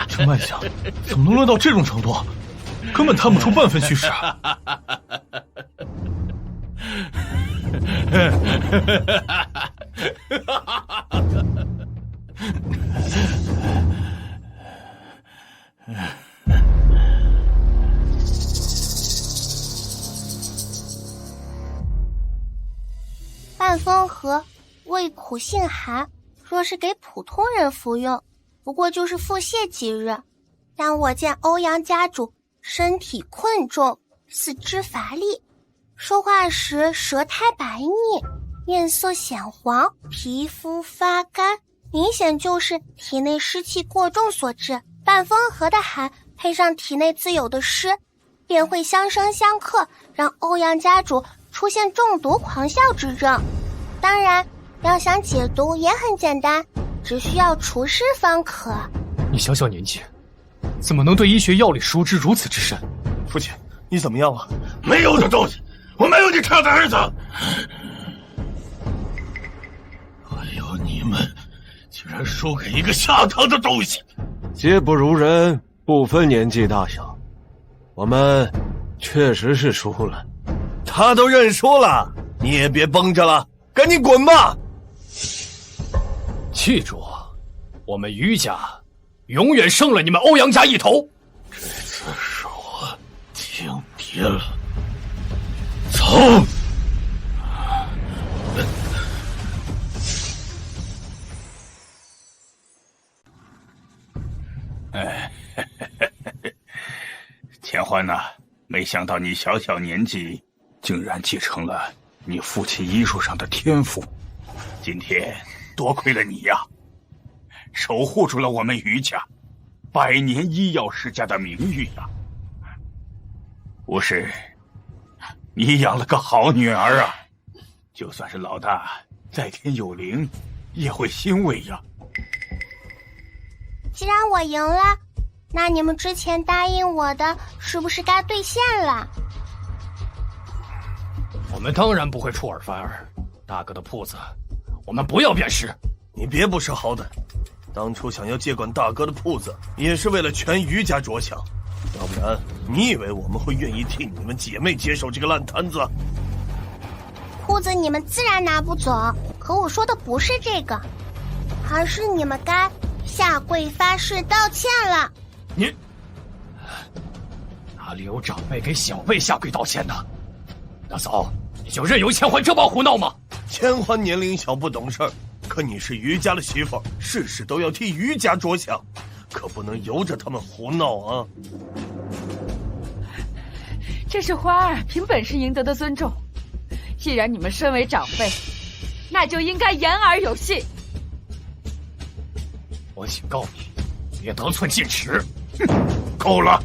这脉象怎么能乱到这种程度？根本探不出半分虚实。半风荷味苦性寒，若是给普通人服用，不过就是腹泻几日。但我见欧阳家主身体困重，四肢乏力，说话时舌苔白腻，面色显黄，皮肤发干，明显就是体内湿气过重所致。半风荷的寒配上体内自有的湿，便会相生相克，让欧阳家主出现中毒狂笑之症。当然，要想解毒也很简单，只需要除湿方可。你小小年纪，怎么能对医学药理熟知如此之深？父亲，你怎么样了？没有这东西，我没有你这样的儿子。还有你们，竟然输给一个下堂的东西！技不如人，不分年纪大小，我们确实是输了。他都认输了，你也别绷着了，赶紧滚吧！记住，我们于家永远胜了你们欧阳家一头。这次是我听爹了，走！千欢呐，没想到你小小年纪，竟然继承了你父亲医术上的天赋。今天多亏了你呀，守护住了我们于家100年医药世家的名誉呀。吴氏，你养了个好女儿啊，就算是老大在天有灵，也会欣慰呀。既然我赢了，那你们之前答应我的是不是该兑现了？我们当然不会出尔反尔，大哥的铺子我们不要便是。你别不识好歹，当初想要接管大哥的铺子，也是为了全于家着想，要不然你以为我们会愿意替你们姐妹接手这个烂摊子？铺子你们自然拿不走，可我说的不是这个，而是你们该下跪发誓道歉了。你哪里有长辈给小辈下跪道歉的？大嫂，你就任由千欢这般胡闹吗？千欢年龄小不懂事儿，可你是于家的媳妇儿，事事都要替于家着想，可不能由着他们胡闹啊！这是花儿凭本事赢得的尊重，既然你们身为长辈，那就应该言而有信。我警告你，别得寸进尺。够了！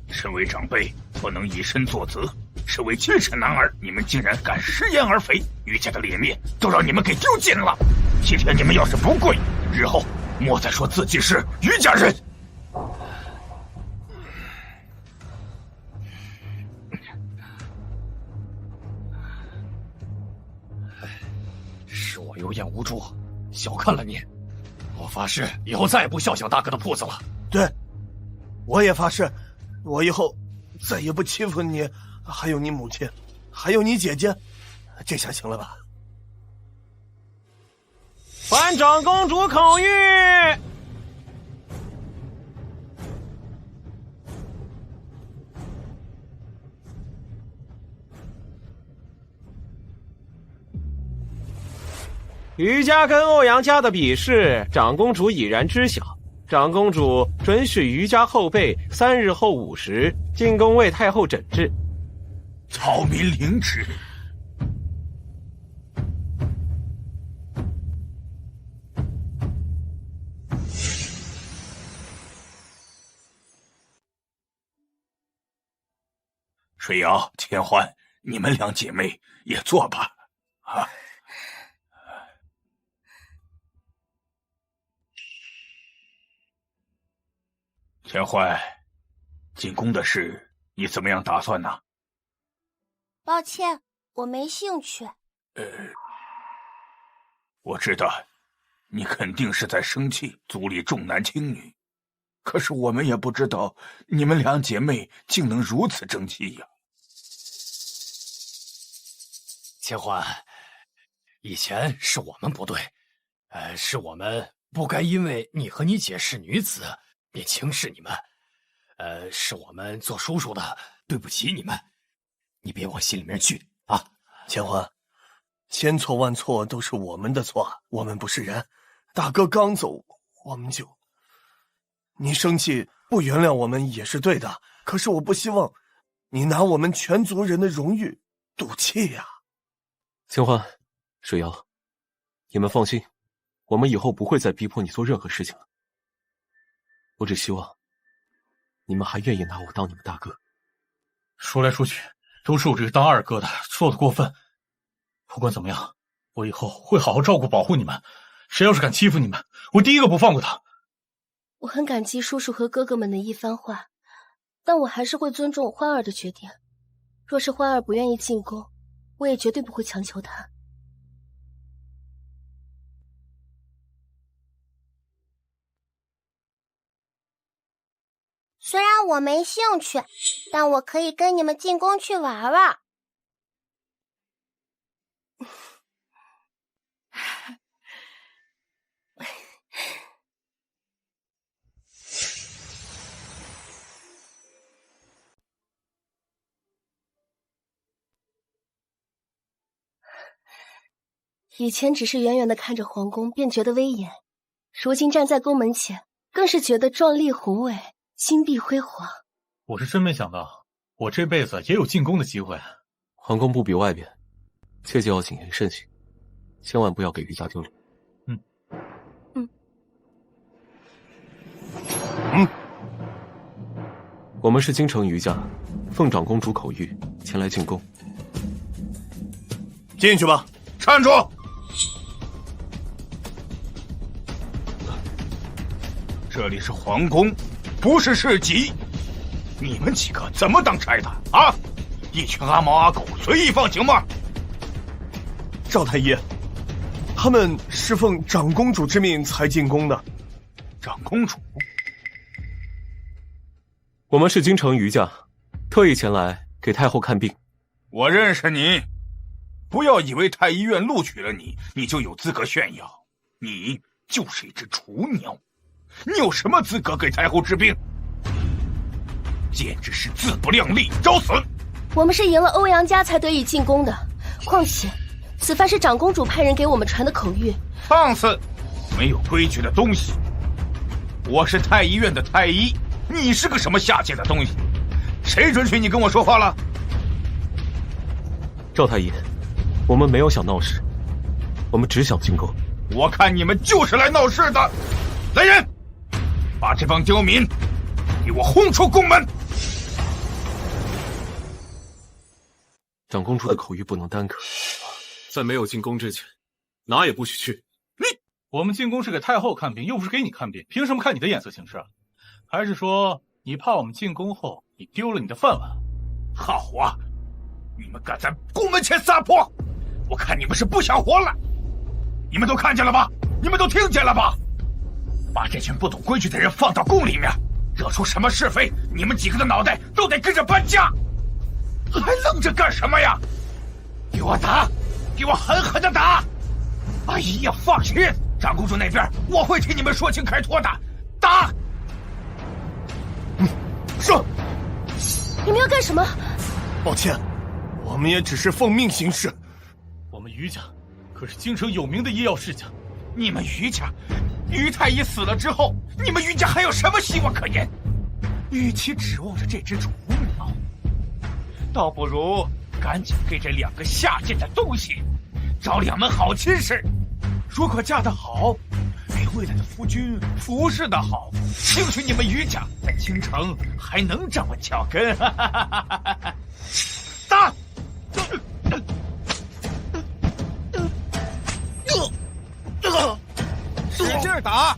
身为长辈，不能以身作则。身为奸臣男儿，你们竟然敢食言而肥，于家的脸面都让你们给丢尽了。今天你们要是不跪，日后莫再说自己是于家人。是我有眼无珠，小看了你。我发誓，以后再也不笑想大哥的铺子了。对，我也发誓，我以后再也不欺负你，还有你母亲，还有你姐姐。这下行了吧？还长公主口谕。于家跟欧阳家的比试，长公主已然知晓。长公主准许于家后辈3日后午时进宫为太后诊治。草民领旨。水瑶、千欢，你们两姐妹也坐吧。啊。千欢，进宫的事你怎么样打算呢？抱歉，我没兴趣。我知道，你肯定是在生气，族里重男轻女。可是我们也不知道你们两姐妹竟能如此争气呀。千欢，以前是我们不对，是我们不该因为你和你姐是女子便轻视你们，是我们做叔叔的对不起你们，你别往心里面去啊。千欢，千错万错都是我们的错，我们不是人。大哥刚走，我们就……你生气不原谅我们也是对的，可是我不希望你拿我们全族人的荣誉赌气呀。千欢、水瑶，你们放心，我们以后不会再逼迫你做任何事情了。我只希望你们还愿意拿我当你们大哥。说来说去，都是我这个当二哥的做的过分。不管怎么样，我以后会好好照顾保护你们。谁要是敢欺负你们，我第一个不放过他。我很感激叔叔和哥哥们的一番话，但我还是会尊重欢儿的决定。若是欢儿不愿意进宫，我也绝对不会强求她。虽然我没兴趣，但我可以跟你们进宫去玩玩。以前只是远远的看着皇宫便觉得威严，如今站在宫门前，更是觉得壮丽宏伟，金碧辉煌。我是真没想到，我这辈子也有进宫的机会。皇宫不比外边，切记要谨言慎行，千万不要给余家丢脸。我们是京城余家，奉长公主口谕前来进宫。进去吧。站住！这里是皇宫，不是市集。你们几个怎么当差的啊？一群阿猫阿狗随意放行吗？赵太医，他们是奉长公主之命才进宫的。长公主，我们是京城余家，特意前来给太后看病。我认识你，不要以为太医院录取了你，你就有资格炫耀。你就是一只雏鸟，你有什么资格给太后治病？简直是自不量力，找死！我们是赢了欧阳家才得以进宫的，况且此番是长公主派人给我们传的口谕。放肆！没有规矩的东西！我是太医院的太医，你是个什么下贱的东西？谁准许你跟我说话了？赵太医，我们没有想闹事，我们只想进宫。我看你们就是来闹事的！来人，把这帮刁民给我轰出宫门！长公主的口谕不能耽搁，在没有进宫之前，哪也不许去。我们进宫是给太后看病，又不是给你看病，凭什么看你的眼色行事？还是说你怕我们进宫后你丢了你的饭碗？好啊，你们敢在宫门前撒泼，我看你们是不想活了！你们都看见了吧？你们都听见了吧？把这群不懂规矩的人放到宫里面，惹出什么是非，你们几个的脑袋都得跟着搬家！还愣着干什么呀？给我打，给我狠狠的打！哎呀，放心，长公主那边我会替你们说清开脱的。打！是。你们要干什么？抱歉，我们也只是奉命行事。我们余家可是京城有名的医药世家，你们余家，余太医死了之后，你们余家还有什么希望可言？与其指望着这只雏鸟，倒不如赶紧给这两个下贱的东西找两门好亲事。如果嫁得好，给未来的夫君服侍得好，兴许你们余家在京城还能站稳脚跟。打！使劲打！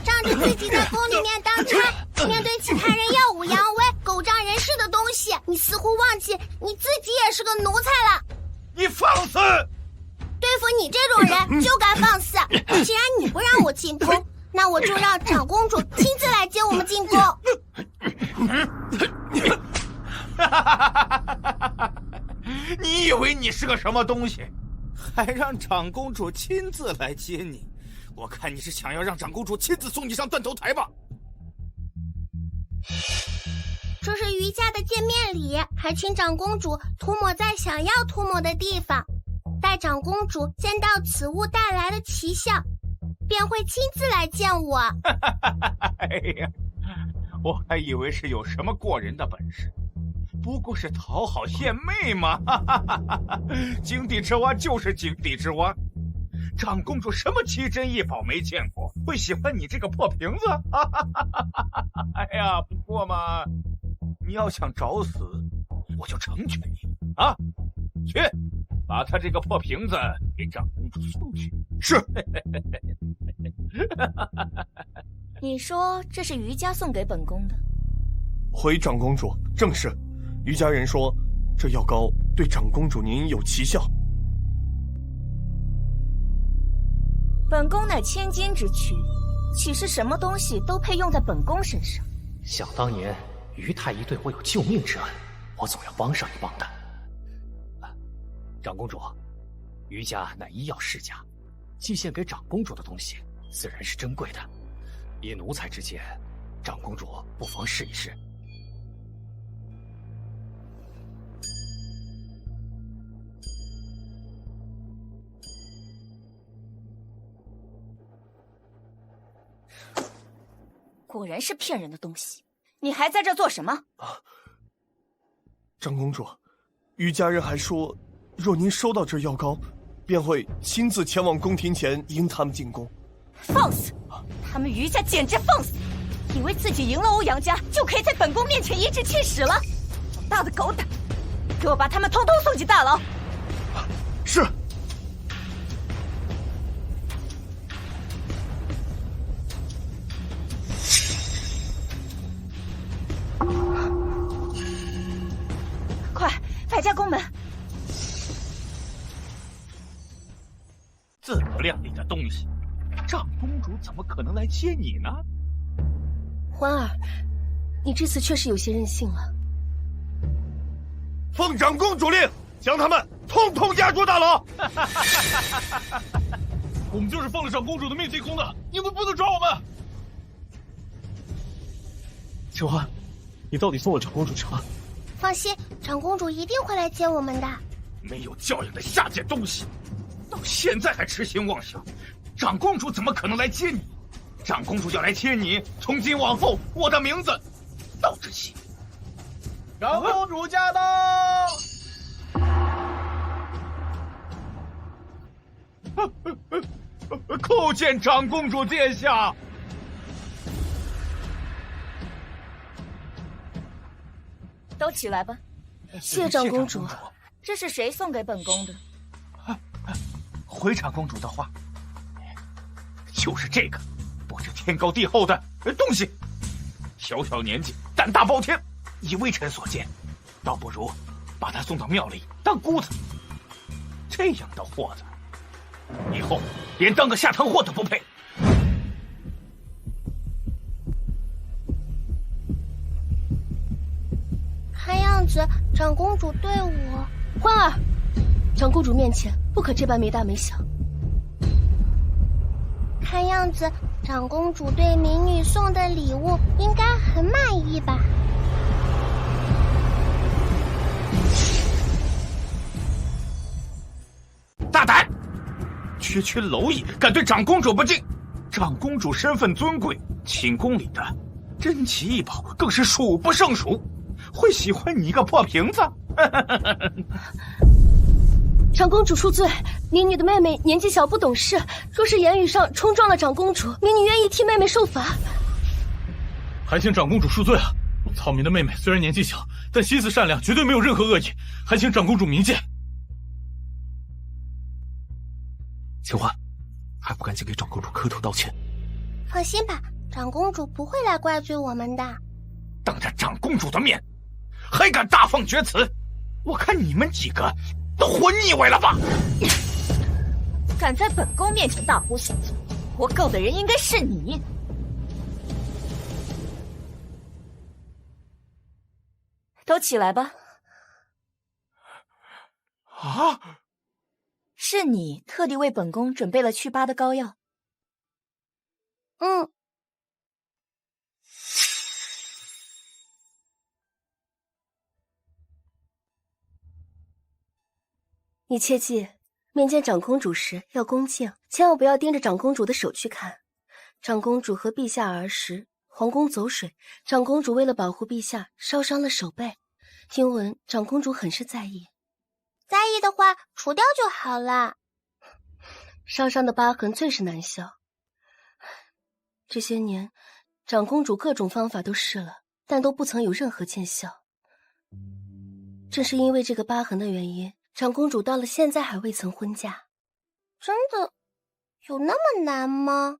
仗着自己在宫里面当差，面对其他人耀武扬威、狗仗人势的东西，你似乎忘记你自己也是个奴才了。你放肆！对付你这种人就该放肆。既然你不让我进宫，那我就让长公主亲自来接我们进宫。你以为你是个什么东西？还让长公主亲自来接你？我看你是想要让长公主亲自送你上断头台吧？这是瑜伽的见面礼，还请长公主涂抹在想要涂抹的地方。待长公主见到此物带来的奇效，便会亲自来见我。哎呀，我还以为是有什么过人的本事，不过是讨好献媚嘛。井底之蛙就是井底之蛙。长公主什么奇珍异宝没见过，会喜欢你这个破瓶子？哎呀，不过嘛，你要想找死，我就成全你啊！去，把他这个破瓶子给长公主送去。是。你说这是瑜伽送给本宫的？回长公主，正是。瑜伽人说，这药膏对长公主您有奇效。本宫乃千金之躯，岂是什么东西都配用在本宫身上？想当年，于太医对我有救命之恩，我总要帮上一帮的。长公主，瑜伽乃医药世家，寄献给长公主的东西自然是珍贵的。以奴才之见，长公主不妨试一试。果然是骗人的东西！你还在这做什么？长公主，瑜伽人还说，若您收到这药膏，便会亲自前往宫廷前迎他们进宫。放肆！他们瑜伽简直放肆！以为自己赢了欧阳家，就可以在本宫面前颐指气使了？长大的狗胆！给我把他们通通送进大牢！是。快，摆家宫门！自不量力的东西，长公主怎么可能来接你呢？欢儿，你这次确实有些任性了。奉长公主令，将他们通通押入大牢。我们就是奉了长公主的命进宫的，你们不能抓我们。秋欢，你到底送了长公主什么？放心，长公主一定会来接我们的。没有教养的下贱东西，到现在还痴心妄想，长公主怎么可能来接你？长公主要来接你，从今往后，我的名字道之熙。长公主驾到！叩见长公主殿下。都起来吧。谢长公主。这是谁送给本宫的？回长公主的话，就是这个不知天高地厚的东西。小小年纪，胆大包天，以微臣所见，倒不如把他送到庙里当姑子。这样的货子，以后连当个下堂货都不配。看样子，长公主对我……欢儿，长公主面前不可这般没大没小。看样子，长公主对民女送的礼物应该很满意吧？大胆！区区蝼蚁敢对长公主不敬！长公主身份尊贵，寝宫里的珍奇异宝更是数不胜数，会喜欢你一个破瓶子？长公主恕罪，民女的妹妹年纪小不懂事，若是言语上冲撞了长公主，民女愿意替妹妹受罚。还请长公主恕罪啊！草民的妹妹虽然年纪小，但心思善良，绝对没有任何恶意，还请长公主明鉴。秋欢，还不赶紧给长公主磕头道歉？放心吧，长公主不会来怪罪我们的。当着长公主的面，还敢大放厥词！我看你们几个都活腻歪了吧！敢在本宫面前大呼小叫，活够的人应该是你。都起来吧。啊！是你特地为本宫准备了祛疤的膏药。嗯。你切记，面见长公主时要恭敬，千万不要盯着长公主的手去看。长公主和陛下儿时，皇宫走水，长公主为了保护陛下，烧伤了手背。听闻长公主很是在意。在意的话，除掉就好了。烧伤的疤痕最是难消。这些年，长公主各种方法都试了，但都不曾有任何见效。正是因为这个疤痕的原因，长公主到了现在还未曾婚嫁。真的有那么难吗？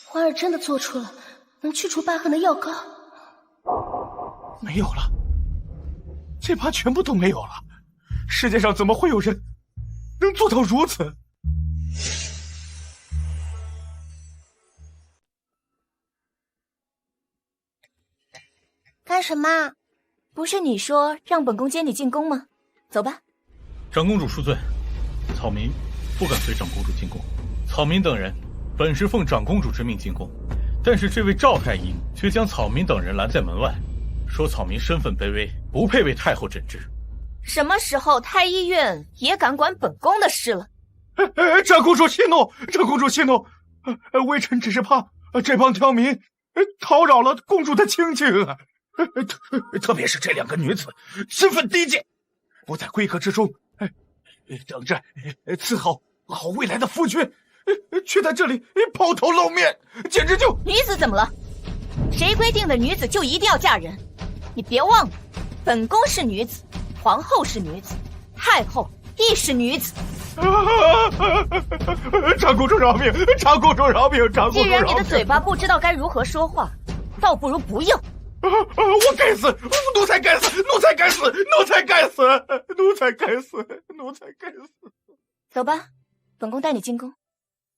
花儿真的做出了能去除疤痕的药膏。没有了，这疤全部都没有了。世界上怎么会有人能做到如此？干什么？不是你说让本宫接你进宫吗？走吧。长公主恕罪，草民不敢随长公主进宫。草民等人本是奉长公主之命进宫，但是这位赵太医却将草民等人拦在门外，说草民身份卑微，不配为太后诊治。什么时候太医院也敢管本宫的事了？长公主息怒，长公主息怒。微臣只是怕这帮刁民叨扰了公主的清静啊。特别是这两个女子身份低贱，不在闺阁之中，等着伺候好未来的夫君，却在这里抛头露面，简直就……女子怎么了？谁规定的女子就一定要嫁人？你别忘了，本宫是女子，皇后是女子，太后亦是女子。长公主饶命！长公主饶命！长公主饶命！既然你的嘴巴不知道该如何说话，倒不如不用。我该死！奴才该死！奴才该死！奴才该死！奴才该死！奴才该死！走吧，本宫带你进宫。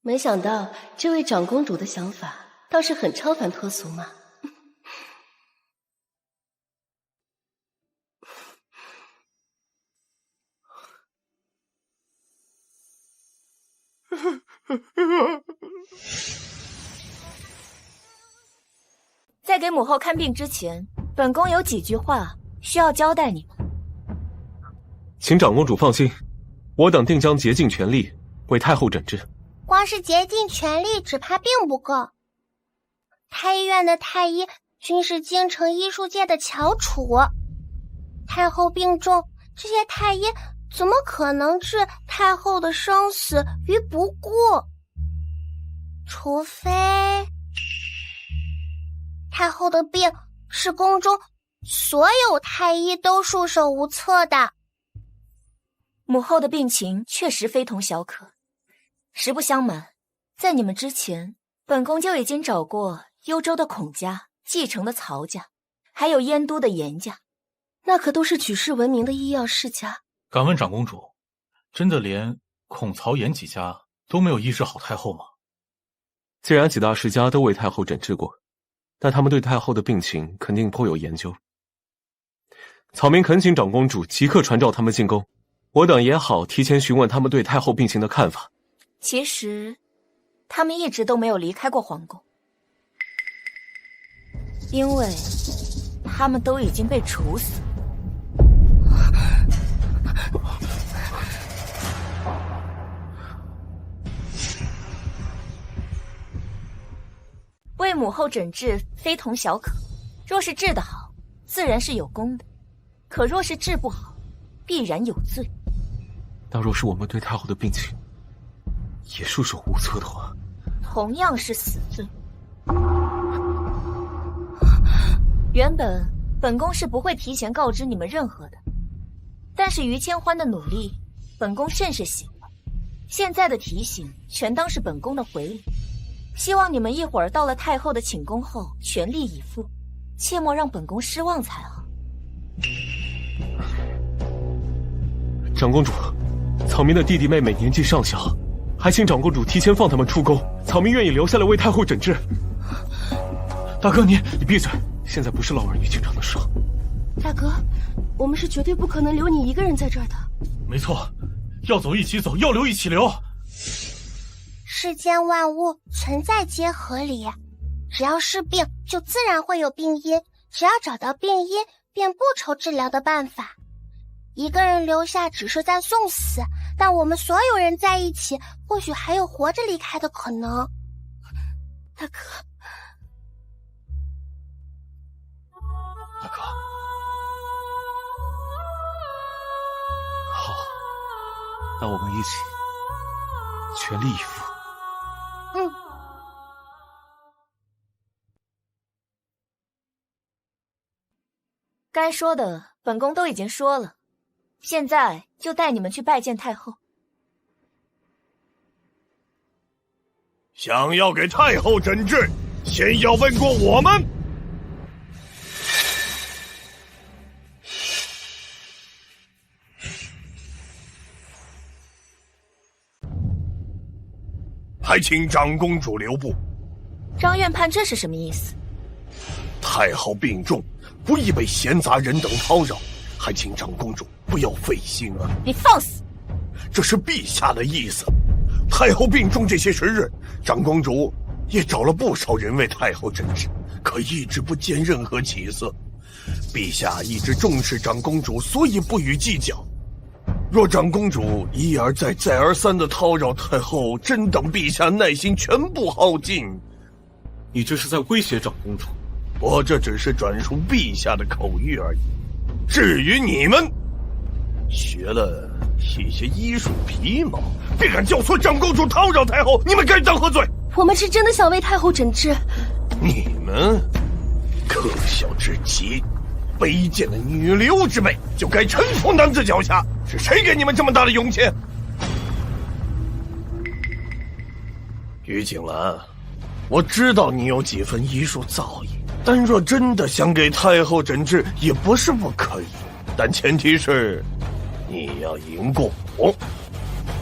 没想到这位长公主的想法倒是很超凡脱俗嘛。在给母后看病之前，本宫有几句话需要交代你们。请长公主放心，我等定将竭尽全力为太后诊治。光是竭尽全力只怕并不够。太医院的太医均是京城医术界的翘楚，太后病重，这些太医怎么可能置太后的生死于不顾？除非太后的病是宫中所有太医都束手无策的。母后的病情确实非同小可。实不相瞒，在你们之前，本宫就已经找过幽州的孔家、蓟城的曹家，还有燕都的严家，那可都是举世闻名的医药世家。敢问长公主，真的连孔曹严几家都没有医治好太后吗？既然几大世家都为太后诊治过，但他们对太后的病情肯定颇有研究。草民恳请长公主即刻传召他们进宫，我等也好提前询问他们对太后病情的看法。其实他们一直都没有离开过皇宫，因为他们都已经被处死。为母后诊治非同小可，若是治得好，自然是有功的；可若是治不好，必然有罪。那若是我们对太后的病情也束手无策的话，同样是死罪。原本本宫是不会提前告知你们任何的，但是于千欢的努力，本宫甚是喜欢。现在的提醒全当是本宫的回礼，希望你们一会儿到了太后的寝宫后全力以赴，切莫让本宫失望才好。长公主，草民的弟弟妹妹年纪尚小，还请长公主提前放他们出宫。草民愿意留下来为太后诊治。大哥，你闭嘴！现在不是老儿女情长的时候。大哥，我们是绝对不可能留你一个人在这儿的。没错，要走一起走，要留一起留。世间万物存在皆合理，只要是病，就自然会有病因，只要找到病因，便不愁治疗的办法。一个人留下只是在送死，但我们所有人在一起，或许还有活着离开的可能。大哥，大哥，好，那我们一起全力以赴。该说的本宫都已经说了，现在就带你们去拜见太后。想要给太后诊治，先要问过我们。还请长公主留步。张院判这是什么意思？太后病重，不宜被闲杂人等叨扰，还请长公主不要费心啊！你放肆！这是陛下的意思。太后病重这些时日，长公主也找了不少人为太后诊治，可一直不见任何起色。陛下一直重视长公主，所以不予计较。若长公主一而再再而三的叨扰太后，真等陛下耐心全部耗尽。你这是在威胁长公主？我这只是转述陛下的口谕而已。至于你们，学了一些医术皮毛，便敢教唆长公主叨扰太后，你们该当何罪？我们是真的想为太后诊治。你们可笑至极，卑贱的女流之辈，就该臣服男子脚下。是谁给你们这么大的勇气？于景兰，我知道你有几分医术造诣，但若真的想给太后诊治，也不是不可以。但前提是你要赢过我。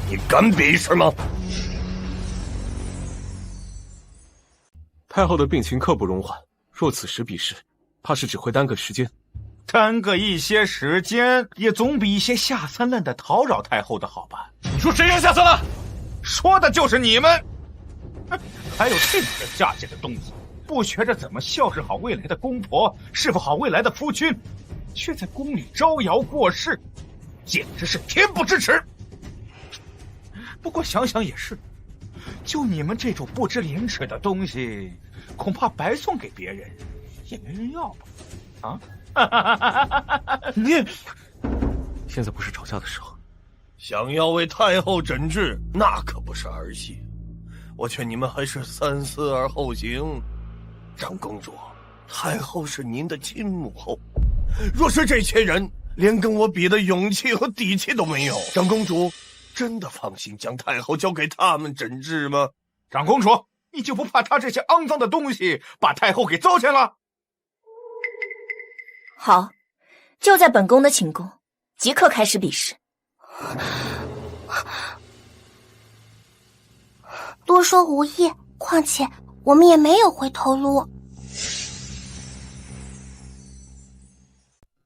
你敢比试吗？太后的病情刻不容缓，若此时比试，怕是只会耽搁时间。耽搁一些时间，也总比一些下三滥的讨扰太后的好吧？你说谁人下三滥？说的就是你们！还有这么个下贱的东西，不学着怎么孝顺好未来的公婆，侍奉好未来的夫君，却在宫里招摇过市，简直是恬不知耻。不过想想也是，就你们这种不知廉耻的东西，恐怕白送给别人也没人要吧？啊？你现在不是吵架的时候。想要为太后诊治，那可不是儿戏。我劝你们还是三思而后行。长公主，太后是您的亲母后，若是这些人连跟我比的勇气和底气都没有，长公主真的放心将太后交给他们诊治吗？长公主，你就不怕他这些肮脏的东西把太后给糟践了？好，就在本宫的寝宫，即刻开始比试。多说无益，况且我们也没有回头路。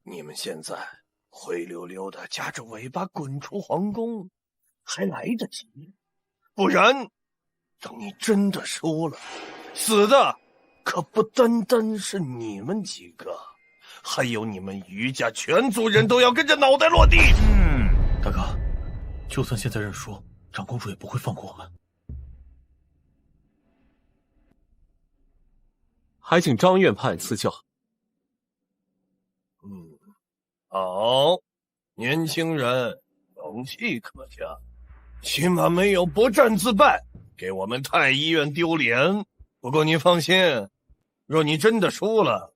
你们现在灰溜溜的夹着尾巴滚出皇宫，还来得及，不然等你真的输了，死的可不单单是你们几个，还有你们余家全族人都要跟着脑袋落地。大哥，就算现在认输，长公主也不会放过我们。还请张院判赐教。好，年轻人勇气可嘉，起码没有不战自败，给我们太医院丢脸。不过你放心，若你真的输了，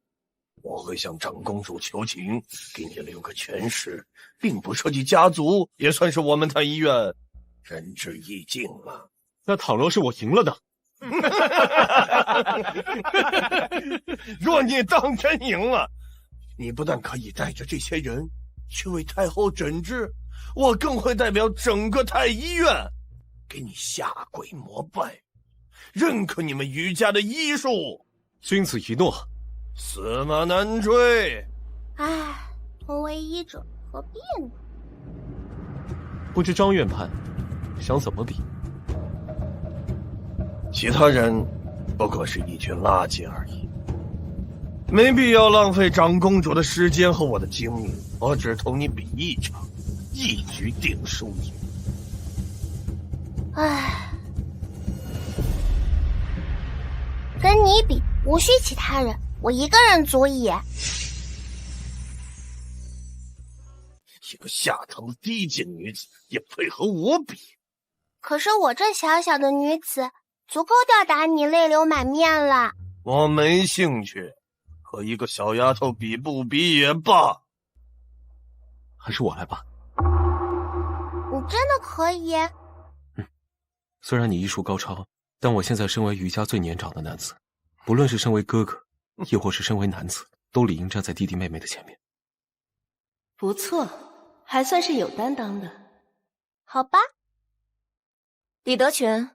我会向长公主求情，给你留个全尸，并不涉及家族，也算是我们太医院仁至义尽了。那倘若是我赢了呢？若你当真赢了，你不但可以带着这些人去为太后诊治，我更会代表整个太医院，给你下跪膜拜，认可你们余家的医术。君子一诺，驷马难追。唉，同为医者，何必呢？不知张院判想怎么比？其他人不过是一群垃圾而已，没必要浪费长公主的时间和我的精力。我只同你比一场，一局定输赢。唉，跟你比，无需其他人，我一个人足矣。一个下堂的低贱女子也配和我比？可是我这小小的女子，足够吊打你泪流满面了。我没兴趣，和一个小丫头比不比也罢。还是我来吧。你真的可以？虽然你医术高超，但我现在身为余家最年长的男子，不论是身为哥哥，亦或是身为男子，都理应站在弟弟妹妹的前面。不错，还算是有担当的。好吧。李德全，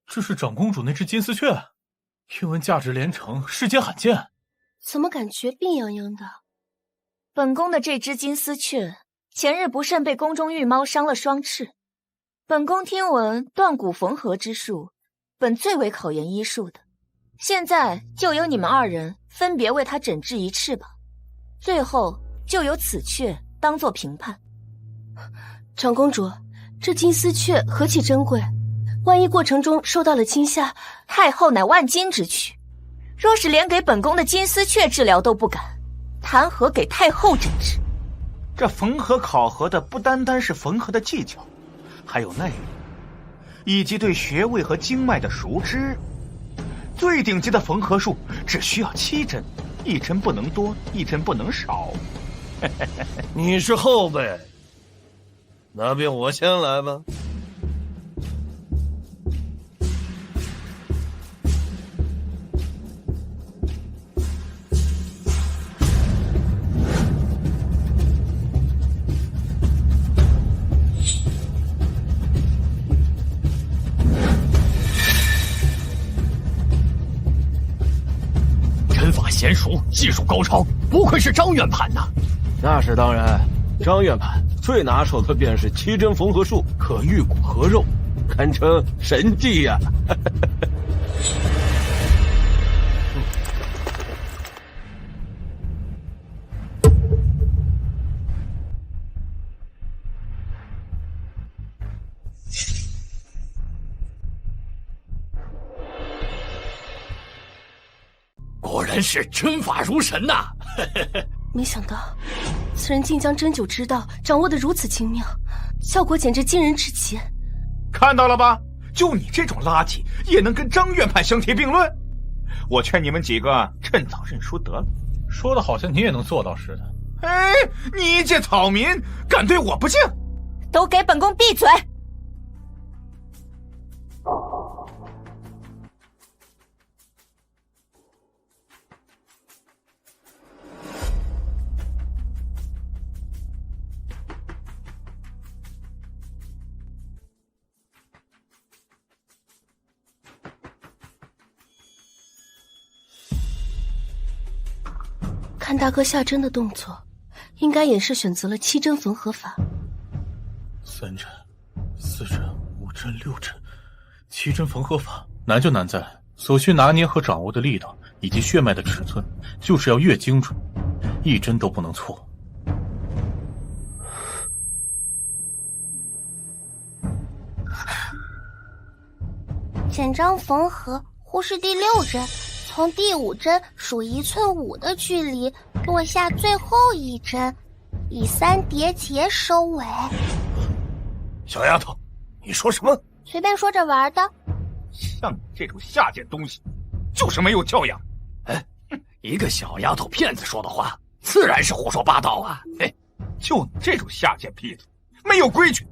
这是长公主那只金丝雀，听闻价值连城，世间罕见。怎么感觉病怏怏的？本宫的这只金丝雀，前日不慎被宫中御猫伤了双翅。本宫听闻断骨缝合之术，本最为考验医术的。现在就由你们二人分别为它诊治一翅膀，最后就由此雀当作评判。长公主，这金丝雀何其珍贵，万一过程中受到了惊吓，太后乃万金之躯，若是连给本宫的金丝雀治疗都不敢，谈何给太后诊治？这缝合考核的不单单是缝合的技巧，还有耐力，以及对穴位和经脉的熟知。最顶级的缝合术只需要7针，1针不能多，1针不能少。你是后辈，那便我先来吧。针法娴熟，技术高超，不愧是张院判呐。那是当然，张院判最拿手的便是7针缝合术，可愈骨合肉，堪称神技呀。果然是针法如神呐！没想到此人竟将针灸之道掌握得如此精妙，效果简直惊人至极。看到了吧？就你这种垃圾也能跟张院判相提并论？我劝你们几个趁早认输得了。说的好像你也能做到似的。哎，你一介草民敢对我不敬？都给本宫闭嘴！看大哥下针的动作，应该也是选择了7针缝合法。3针、4针、5针、6针，7针缝合法难就难在所需拿捏和掌握的力道以及血脉的尺寸，就是要越精准，1针都不能错。简章缝合，忽视第6针，从第5针数1寸5的距离落下最后1针，以3叠结收尾。小丫头，你说什么？随便说着玩的。像你这种下贱东西，就是没有教养。哎，一个小丫头片子说的话，自然是胡说八道啊！哎，就你这种下贱坯子，没有规矩。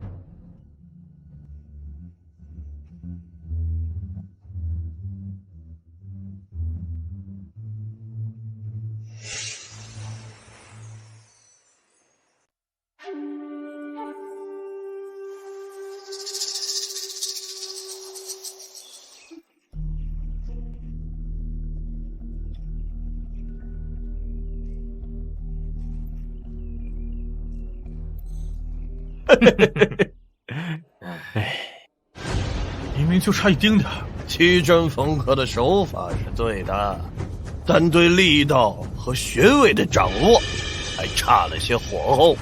明明就差一丁点儿。奇珍缝合的手法是对的，但对力道和穴位的掌握还差了些火候。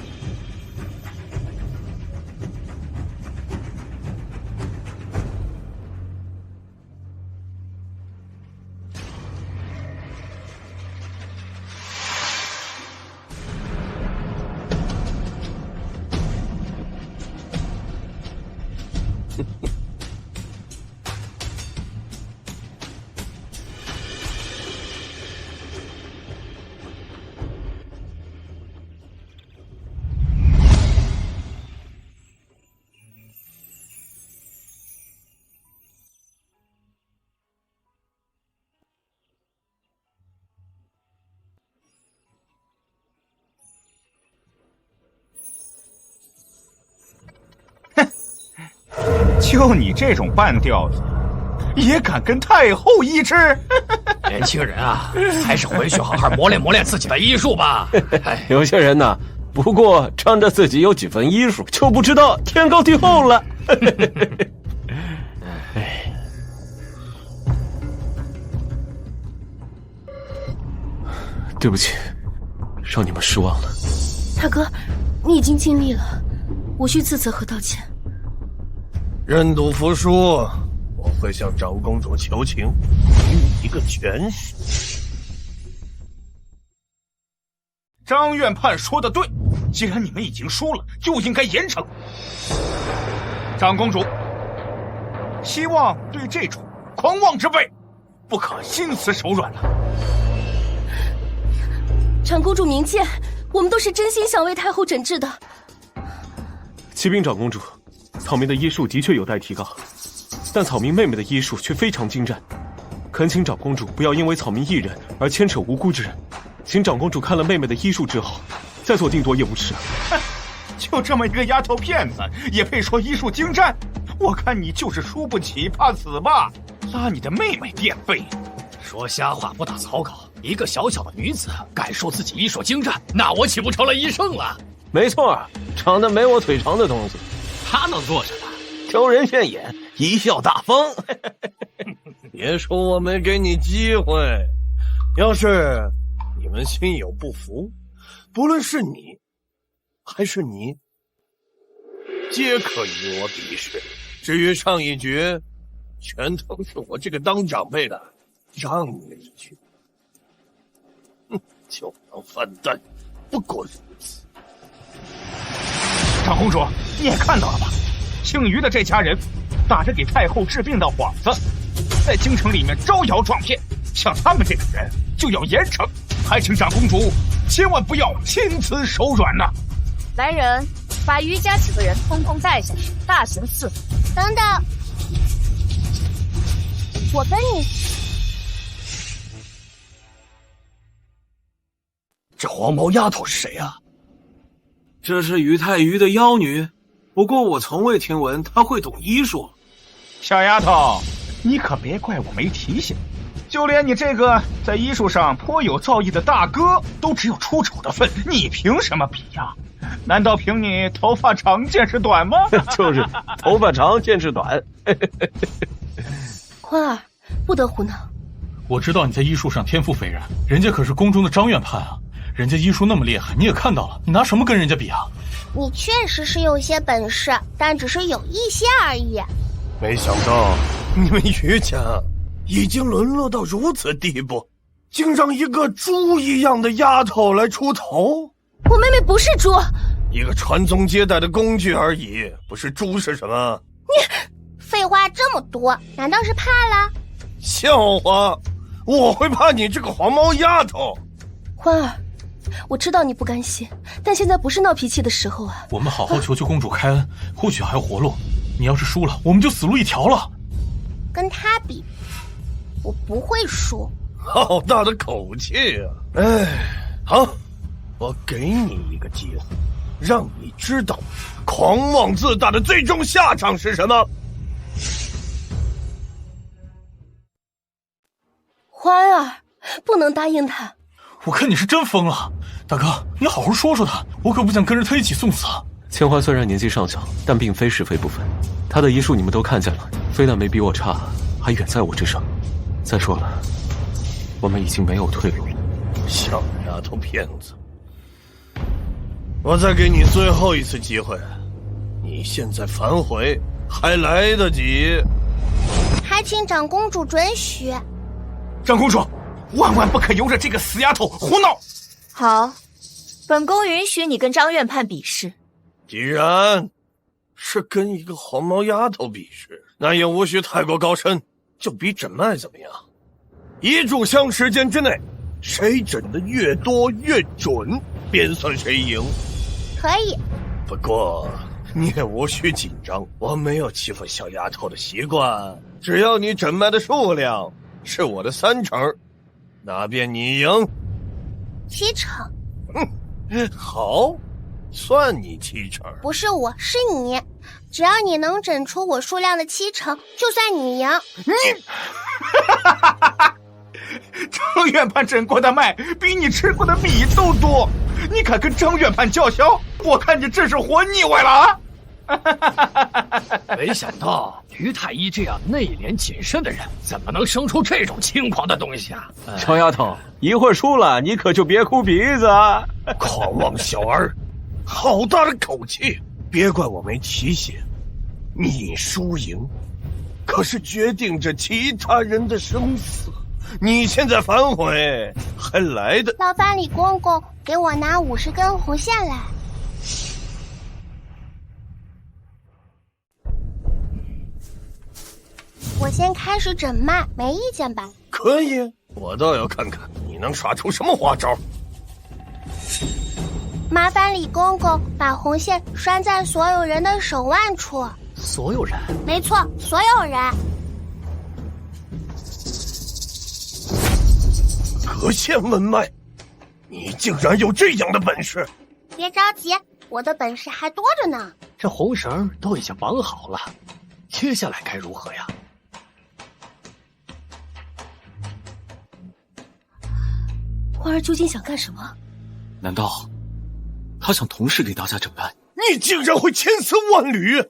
就你这种半吊子，也敢跟太后一致？年轻人啊，还是回去好好磨练磨练自己的医术吧。有些人呢，不过仗着自己有几分医术，就不知道天高地厚了。对不起，让你们失望了。大哥，你已经尽力了，无需自责和道歉。认赌服输，我会向长公主求情，给你一个全尸。张院判说的对，既然你们已经输了，就应该严惩。长公主，希望对这种狂妄之辈，不可心慈手软了。长公主明鉴，我们都是真心想为太后诊治的。启禀长公主，草民的医术的确有待提高，但草民妹妹的医术却非常精湛，恳请长公主不要因为草民一人而牵扯无辜之人。请长公主看了妹妹的医术之后，再做定夺也无迟。就这么一个丫头片子，也配说医术精湛？我看你就是输不起，怕死吧？拉你的妹妹垫背，说瞎话不打草稿。一个小小的女子敢说自己医术精湛，那我岂不成了医圣了？没错，长得没我腿长的东西，他能做什么？挑人现眼，贻笑大方。别说我没给你机会，要是你们心有不服，不论是你还是你，皆可与我比试。至于上一局，全都是我这个当长辈的让你一局。就当饭蛋，不过如此。长公主，你也看到了吧？姓于的这家人打着给太后治病的幌子，在京城里面招摇撞骗，像他们这种人就要严惩，还请长公主千万不要心慈手软呐！来人，把于家几个人通通带下去，大刑伺候。等等，我跟你。这黄毛丫头是谁啊？这是于太于的妖女，不过我从未听闻她会懂医术。小丫头，你可别怪我没提醒，就连你这个在医术上颇有造诣的大哥，都只有出丑的份，你凭什么比呀？难道凭你头发长见识短吗？就是头发长见识短。欢儿，不得胡闹。我知道你在医术上天赋斐然，人家可是宫中的张院判啊，人家医术那么厉害，你也看到了，你拿什么跟人家比啊？你确实是有些本事，但只是有一些而已。没想到你们于家已经沦落到如此地步，竟让一个猪一样的丫头来出头。我妹妹不是猪，一个传宗接代的工具而已，不是猪是什么？你废话这么多，难道是怕了？笑话，我会怕你这个黄毛丫头？欢儿，我知道你不甘心，但现在不是闹脾气的时候啊。我们好好求求公主开恩，或许还有活路。你要是输了，我们就死路一条了。跟他比，我不会输。好大的口气啊！哎，好，我给你一个机会，让你知道狂妄自大的最终下场是什么。欢儿，不能答应他。我看你是真疯了，大哥，你好好说说他，我可不想跟着他一起送死。千欢虽然年纪尚小，但并非是非不分。他的医术你们都看见了，非但没比我差，还远在我之上。再说了，我们已经没有退路了。小丫头片子，我再给你最后一次机会，你现在反悔还来得及。还请长公主准许。长公主，万万不可由着这个死丫头胡闹。好，本宫允许你跟张院判比试。既然是跟一个黄毛丫头比试，那也无需太过高深，就比诊脉怎么样？1炷香时间之内，谁诊的越多越准，便算谁赢。可以。不过你也无需紧张，我没有欺负小丫头的习惯。只要你诊脉的数量是我的3成，那便你赢。7成。好，算你7成。不是我，是你。只要你能诊出我数量的7成，就算你赢。张院判诊过的脉比你吃过的米都多，你敢跟张院判叫嚣？我看你真是活腻歪了啊！没想到于太医这样内敛谨慎的人，怎么能生出这种轻狂的东西啊！小丫头，一会儿出来，你可就别哭鼻子啊！狂妄小儿，好大的口气！别怪我没提醒，你输赢可是决定着其他人的生死。你现在反悔还来得。劳烦李公公给我拿50根红线来。我先开始诊脉，没意见吧？可以，我倒要看看你能耍出什么花招。麻烦李公公把红线拴在所有人的手腕处。所有人？没错，所有人。隔线问脉，你竟然有这样的本事！别着急，我的本事还多着呢。这红绳都已经绑好了，接下来该如何呀？欢儿究竟想干什么？难道他想同时给大家诊脉？你竟然会千丝万缕！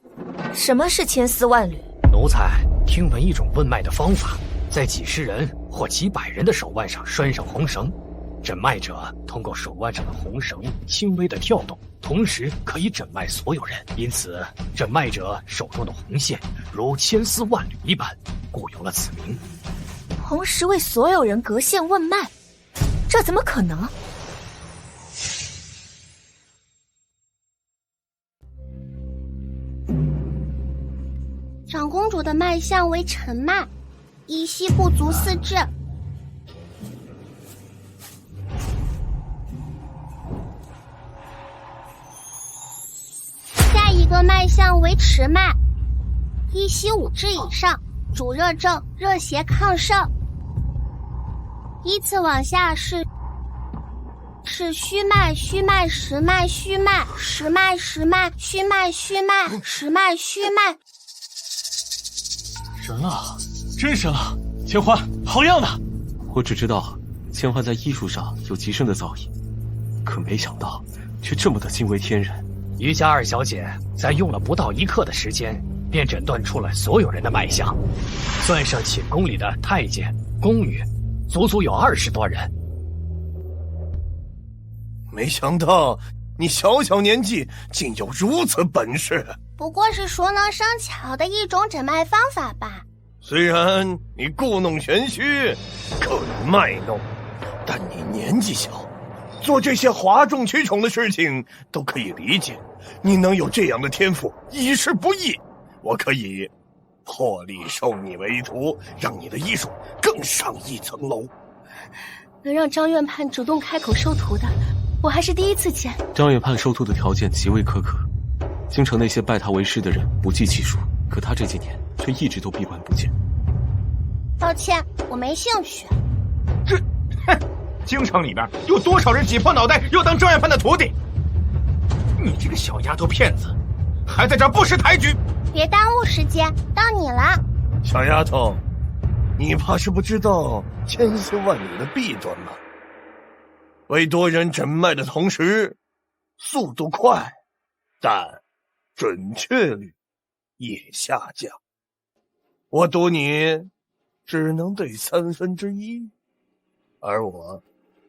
什么是千丝万缕？奴才听闻一种问脉的方法，在几十人或几百人的手腕上拴上红绳，诊脉者通过手腕上的红绳轻微的跳动，同时可以诊脉所有人，因此诊脉者手中的红线如千丝万缕一般，故有了此名。同时为所有人隔线问脉，这怎么可能？长公主的脉象为沉脉，依稀不足4至。下一个脉象为迟脉，依稀5至以上，主热症、热邪亢盛。依次往下是虚脉、虚脉、实脉、虚脉、实脉、实脉、虚脉、虚脉、实脉、虚脉。神了，真神了！千欢，好样的！我只知道千欢在医术上有极深的造诣，可没想到却这么的惊为天人。于家二小姐在用了不到1刻的时间，便诊断出了所有人的脉象，算上寝宫里的太监、宫女，足足有20多人。没想到你小小年纪竟有如此本事，不过是熟能生巧的一种诊脉方法吧。虽然你故弄玄虚，刻意卖弄，但你年纪小，做这些哗众取宠的事情都可以理解。你能有这样的天赋，已是不易。我可以破例收你为徒，让你的医术更上一层楼。能让张院判主动开口收徒的，我还是第一次见。张院判收徒的条件极为苛刻，京城那些拜他为师的人不计其数，可他这几年却一直都闭关不见。抱歉，我没兴趣。京城里边有多少人挤破脑袋要当张院判的徒弟？你这个小丫头片子，还在这儿不识抬举！别耽误时间，到你了。小丫头，你怕是不知道千丝万缕的弊端吗？为多人诊脉的同时，速度快，但准确率也下降。我赌你只能对1/3，而我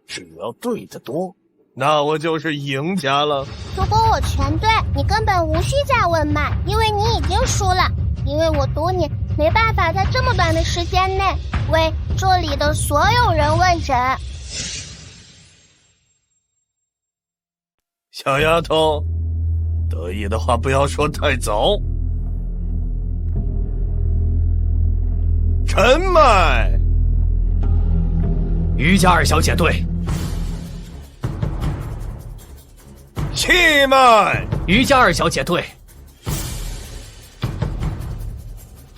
只要对得多，那我就是赢家了。如果我全对，你根本无需再问嘛，因为你已经输了。因为我赌你没办法在这么短的时间内为这里的所有人问诊。小丫头，得意的话不要说太早。陈麦，于家二小姐对。气脉，于家二小姐对。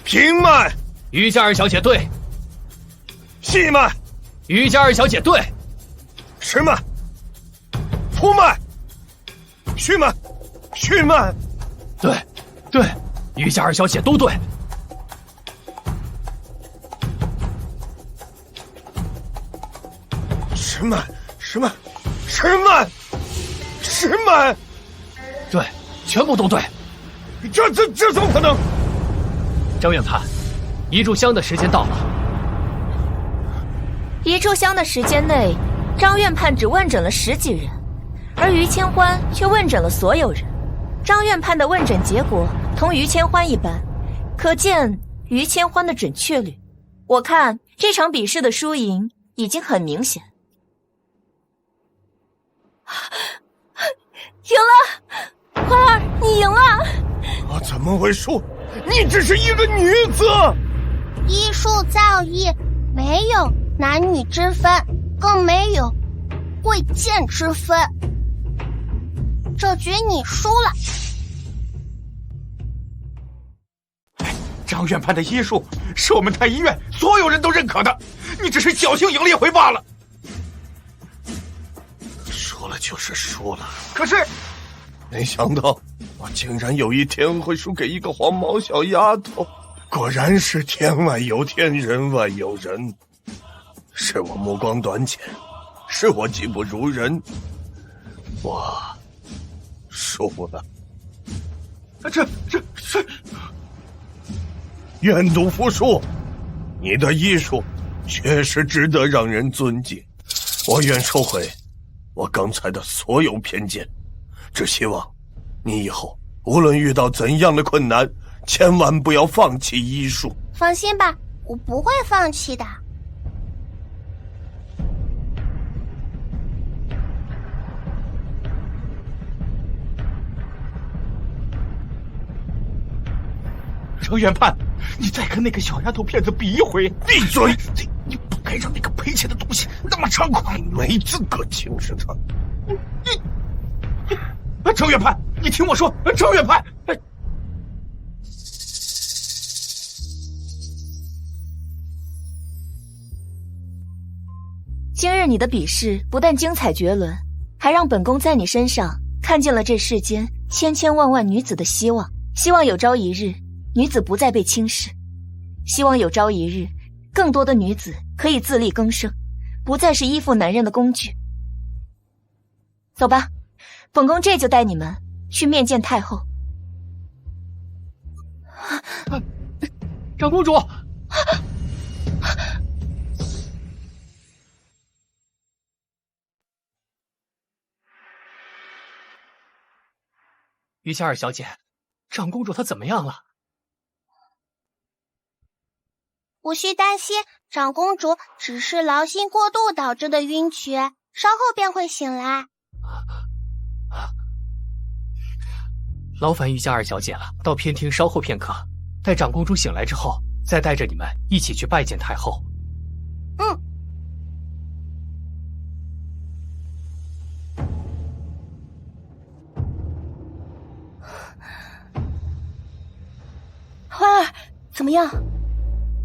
平脉，于家二小姐对。细脉，于家二小姐对。实脉，粗脉，虚脉，虚脉，对，对，于家二小姐都对。实脉，实脉，实脉，实脉，对，全部都对。这怎么可能？张院判，一炷香的时间到了。一炷香的时间内，张院判只问诊了10几人，而于千欢却问诊了所有人。张院判的问诊结果同于千欢一般，可见于千欢的准确率。我看这场比试的输赢已经很明显。赢了，欢儿，你赢了。我怎么会输？你只是一个女子。医术造诣没有男女之分，更没有贵贱之分。这局你输了。张院判的医术是我们太医院所有人都认可的，你只是侥幸赢了一回罢了。输了就是输了，可是没想到我竟然有一天会输给一个黄毛小丫头。果然是天外有天，人外有人。是我目光短浅，是我技不如人，我输了。这愿赌服输，你的医术确实值得让人尊敬，我愿收回我刚才的所有偏见，只希望你以后无论遇到怎样的困难，千万不要放弃医术。放心吧，我不会放弃的。张院判，你再跟那个小丫头片子比一回。闭嘴！你不该让那个赔钱的东西那么猖狂。你没资格轻视他。张院判，你听我说，张院判。今日你的比试不但精彩绝伦，还让本宫在你身上看见了这世间千千万万女子的希望。希望有朝一日女子不再被轻视，希望有朝一日更多的女子可以自力更生，不再是依附男人的工具。走吧，本宫这就带你们去面见太后。长公主，于仙儿小姐，长公主她怎么样了？无需担心，长公主只是劳心过度导致的晕厥，稍后便会醒来。劳烦于家二小姐了，到偏厅稍后片刻，待长公主醒来之后，再带着你们一起去拜见太后。嗯。欢儿，怎么样？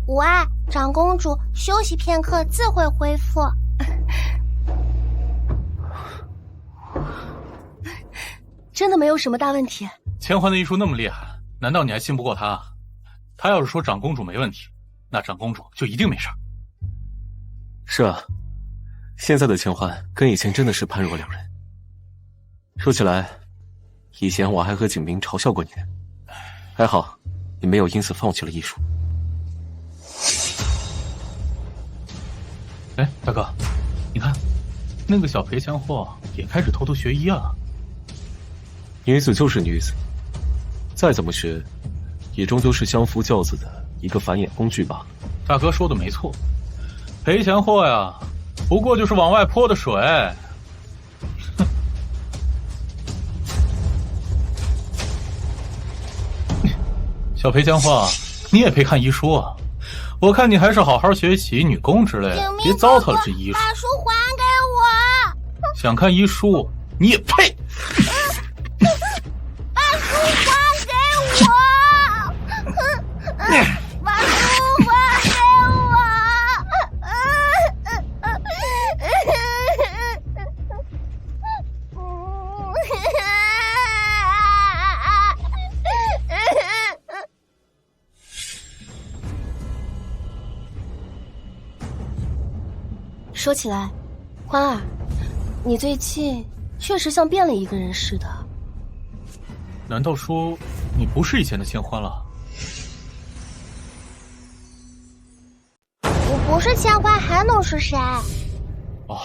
无碍，长公主休息片刻自会恢复。真的没有什么大问题。千欢的医术那么厉害，难道你还信不过他？他要是说长公主没问题，那长公主就一定没事。是啊，现在的千欢跟以前真的是判若两人。说起来，以前我还和景明嘲笑过你，还好你没有因此放弃了医术。哎，大哥，你看，那个小赔钱货也开始偷偷学医啊。女子就是女子，再怎么学，也终究是相夫教子的一个繁衍工具罢了。大哥说的没错，赔钱货呀，不过就是往外泼的水。小赔钱货，你也配看医书啊？我看你还是好好学习女工之类的，别糟蹋了这医术。把书还给我！想看医书，你也配？把书还给我！把书还给我！说起来，欢儿，你最近确实像变了一个人似的。难道说你不是以前的千欢了？我不是千欢，还能是谁？哦，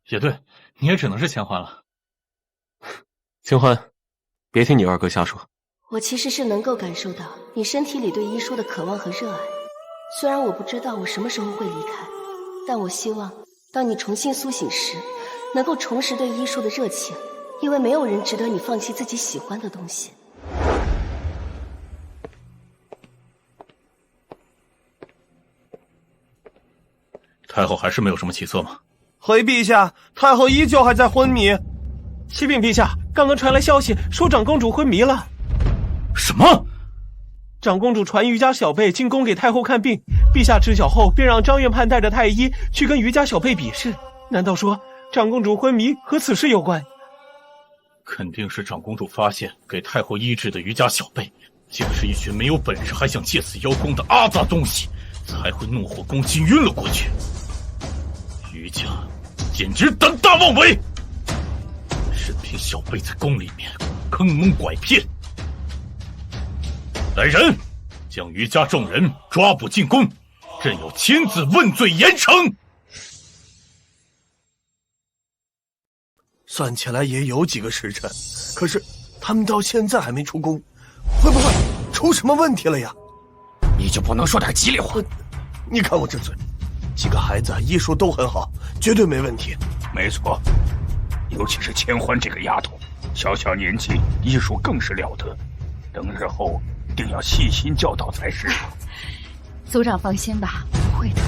也对，你也只能是千欢了。千欢，别听你二哥瞎说。我其实是能够感受到你身体里对医书的渴望和热爱。虽然我不知道我什么时候会离开，但我希望当你重新苏醒时，能够重拾对医术的热情，因为没有人值得你放弃自己喜欢的东西。太后还是没有什么起色吗？回陛下，太后依旧还在昏迷。启禀陛下，刚刚传来消息，说长公主昏迷了。什么？长公主传余家小辈进宫给太后看病，陛下知晓后便让张院判带着太医去跟余家小辈比试。难道说长公主昏迷和此事有关？肯定是长公主发现给太后医治的余家小辈竟是一群没有本事还想借此邀功的阿杂东西，才会怒火攻心晕了过去。余家简直胆大妄为，任凭小辈在宫里面坑蒙拐骗。来人，将余家众人抓捕进宫，朕要亲自问罪严惩。算起来也有几个时辰，可是他们到现在还没出宫，会不会出什么问题了呀？你就不能说点吉利话？你看我这嘴，几个孩子医术都很好，绝对没问题。没错，尤其是千欢这个丫头，小小年纪医术更是了得，等日后定要细心教导才是。族长放心吧，不会的。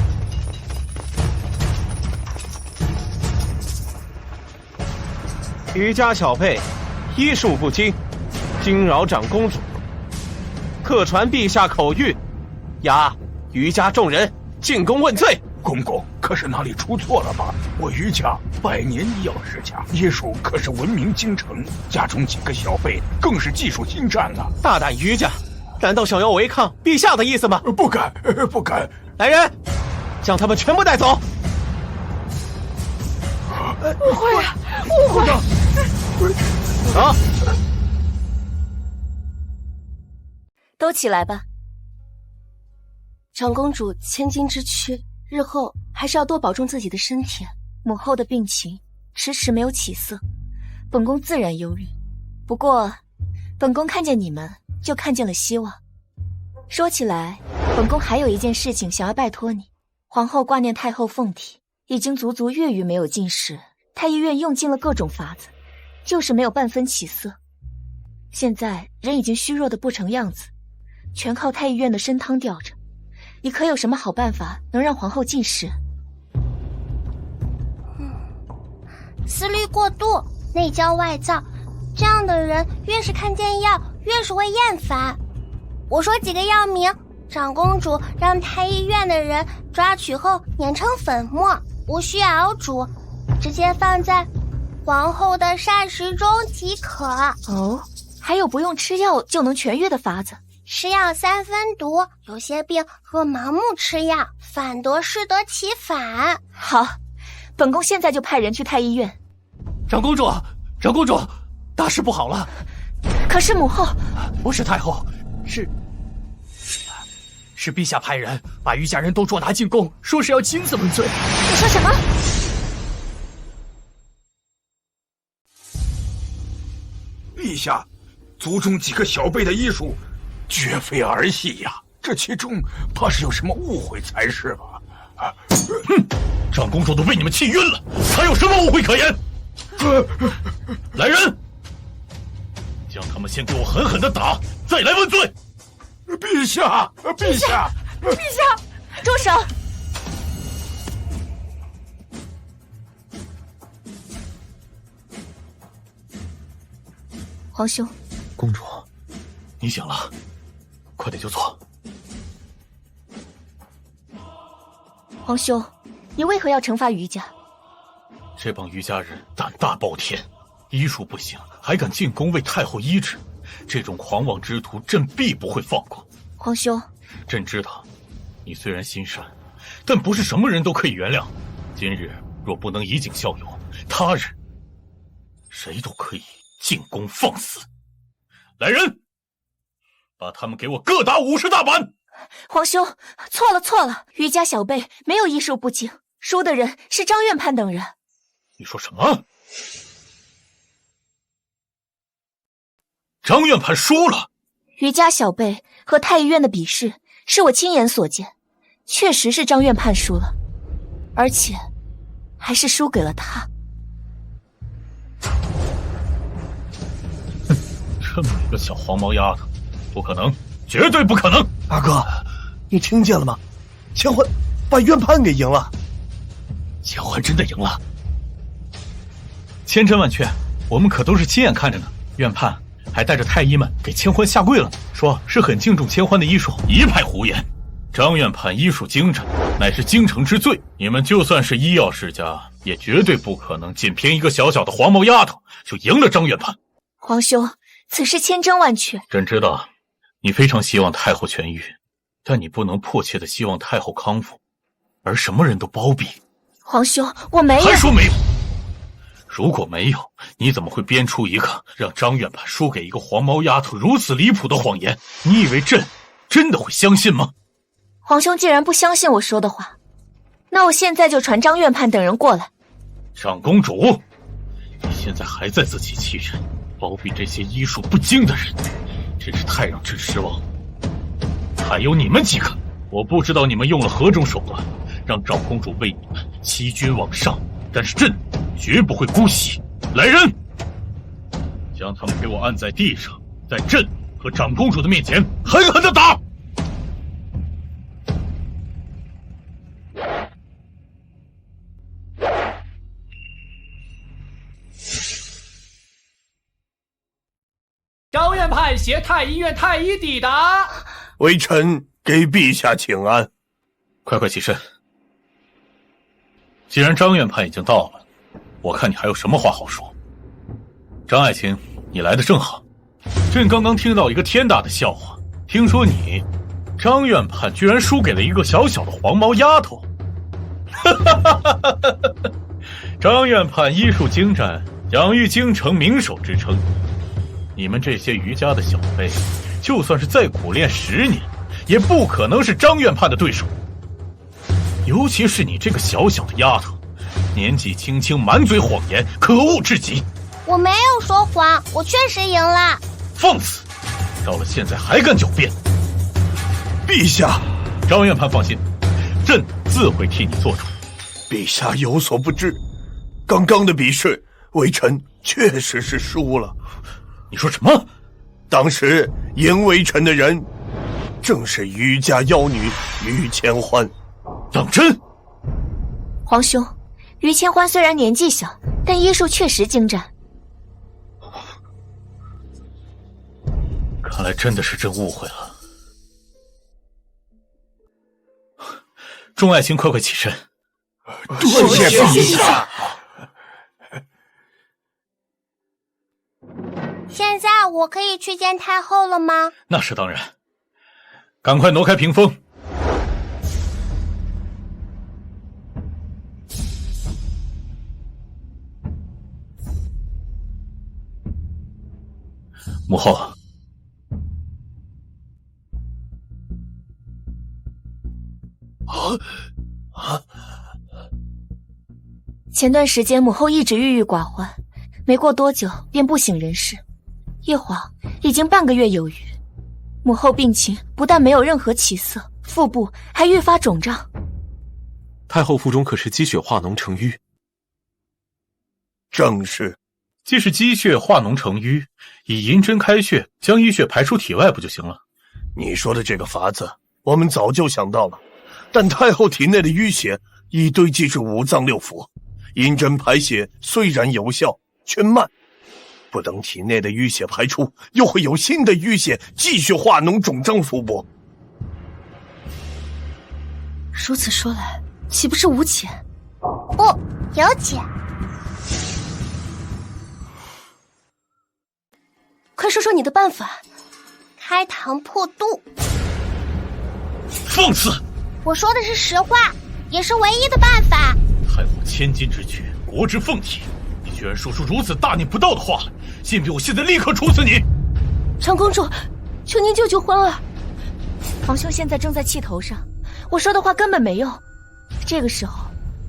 余家小辈医术不精，惊扰长公主，客传陛下口谕，押余家众人进宫问罪。公公可是哪里出错了吧？我余家100年医药世家，医术可是闻名京城，家中几个小辈更是技术精湛了。大胆余家，难道想要违抗陛下的意思吗？不敢，不敢。来人，将他们全部带走。误会啊，误会！啊！都起来吧。长公主千金之躯，日后还是要多保重自己的身体。母后的病情迟迟没有起色，本宫自然忧虑。不过，本宫看见你们，就看见了希望。说起来，本宫还有一件事情想要拜托你。皇后挂念太后凤体，已经足足月余没有进食，太医院用尽了各种法子，就是没有半分起色。现在人已经虚弱的不成样子，全靠太医院的参汤吊着。你可有什么好办法能让皇后进食？思虑过度，内焦外燥，这样的人越是看见药，越是会厌烦。我说几个药名，长公主让太医院的人抓取后碾成粉末，无需熬煮，直接放在皇后的膳食中即可。哦，还有不用吃药就能痊愈的法子？吃药3分毒，有些病若盲目吃药，反得适得其反。好，本宫现在就派人去太医院。长公主，长公主，大事不好了！可是母后，不是太后，是陛下派人把于家人都捉拿进宫，说是要亲自问罪。你说什么？陛下，族中几个小辈的医术，绝非儿戏呀！这其中怕是有什么误会才是吧？哼，长公主都被你们气晕了，还有什么误会可言？来人，将他们先给我狠狠的打，再来问罪。陛下，陛下，陛下，住手！皇兄，公主，你醒了，快点就坐。皇兄，你为何要惩罚于家？这帮于家人胆大包天，医术不行，还敢进宫为太后医治，这种狂妄之徒，朕必不会放过。皇兄，朕知道，你虽然心善，但不是什么人都可以原谅。今日若不能以儆效尤，他日谁都可以进宫放肆。来人，把他们给我各打50大板！皇兄，错了，于家小辈没有医术不精，输的人是张院判等人。你说什么？张院判输了？于家小辈和太医院的比试是我亲眼所见，确实是张院判输了，而且还是输给了他。这么一个小黄毛丫头，不可能，绝对不可能！二哥，你听见了吗？千欢把院判给赢了。千欢真的赢了？千真万确，我们可都是亲眼看着呢。院判还带着太医们给千欢下跪了呢，说是很敬重千欢的医术。一派胡言！张院判医术精湛，乃是京城之最。你们就算是医药世家，也绝对不可能仅凭一个小小的黄毛丫头就赢了张院判。皇兄，此事千真万确。朕知道你非常希望太后痊愈，但你不能迫切的希望太后康复，而什么人都包庇。皇兄，我没有。还说没有？如果没有，你怎么会编出一个让张院判输给一个黄毛丫头如此离谱的谎言？你以为朕真的会相信吗？皇兄既然不相信我说的话，那我现在就传张院判等人过来。长公主，你现在还在自欺欺人，包庇这些医术不精的人，真是太让朕失望。还有你们几个，我不知道你们用了何种手段，让长公主为你们欺君罔上，但是朕绝不会姑息。来人，将他们给我按在地上，在朕和长公主的面前狠狠地打！张院判携太医院太医抵达，微臣给陛下请安。快起身！既然张院判已经到了，我看你还有什么话好说。张爱卿，你来的正好。朕刚刚听到一个天大的笑话，听说你张院判居然输给了一个小小的黄毛丫头。张院判医术精湛，享誉京城名手之称。你们这些余家的小辈，就算是再苦练10年，也不可能是张院判的对手。尤其是你这个小小的丫头，年纪轻轻，满嘴谎言，可恶至极。我没有说谎，我确实赢了。放肆！到了现在还敢狡辩！陛下，张院判放心，朕自会替你做主。陛下有所不知，刚刚的比试，微臣确实是输了。你说什么？当时赢微臣的人，正是于家妖女于千欢。当真？皇兄，于千欢虽然年纪小，但医术确实精湛。看来真的是朕误会了。众爱卿，快起身！多谢陛下。现在我可以去见太后了吗？那是当然。赶快挪开屏风。母后，前段时间母后一直郁郁寡欢，没过多久便不省人事，一晃已经半个月有余。母后病情不但没有任何起色，腹部还愈发肿胀。太后腹中可是积血化脓成瘀？正是。既是积血化脓成瘀，以银针开血，将淤血排出体外不就行了？你说的这个法子，我们早就想到了，但太后体内的淤血已堆积至五脏六腑，银针排血虽然有效，却慢。不等体内的淤血排出，又会有新的淤血继续化脓肿胀腹部。如此说来，岂不是无解？不，有解。快说说你的办法。开膛破肚。放肆！我说的是实话，也是唯一的办法。太后千金之躯，国之凤体，你居然说出如此大逆不道的话来！信不信我现在立刻处死你！长公主，求您救救欢儿。皇兄现在正在气头上，我说的话根本没用。这个时候，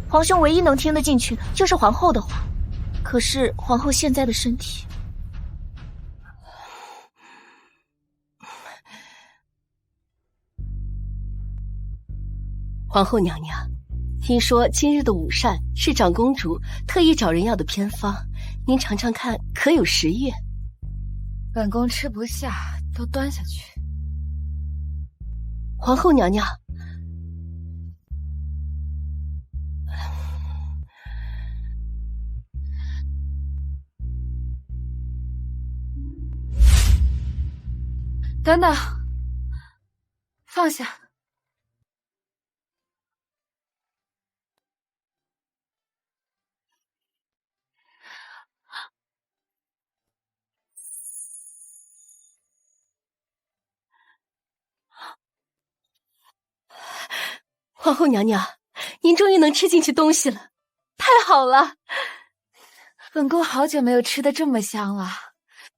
皇兄唯一能听得进去的就是皇后的话。可是皇后现在的身体……皇后娘娘，听说今日的午膳是长公主特意找人要的偏方，您尝尝看，可有食欲？本宫吃不下，都端下去。皇后娘娘，等等，放下。皇后娘娘，您终于能吃进去东西了，太好了！本宫好久没有吃得这么香了，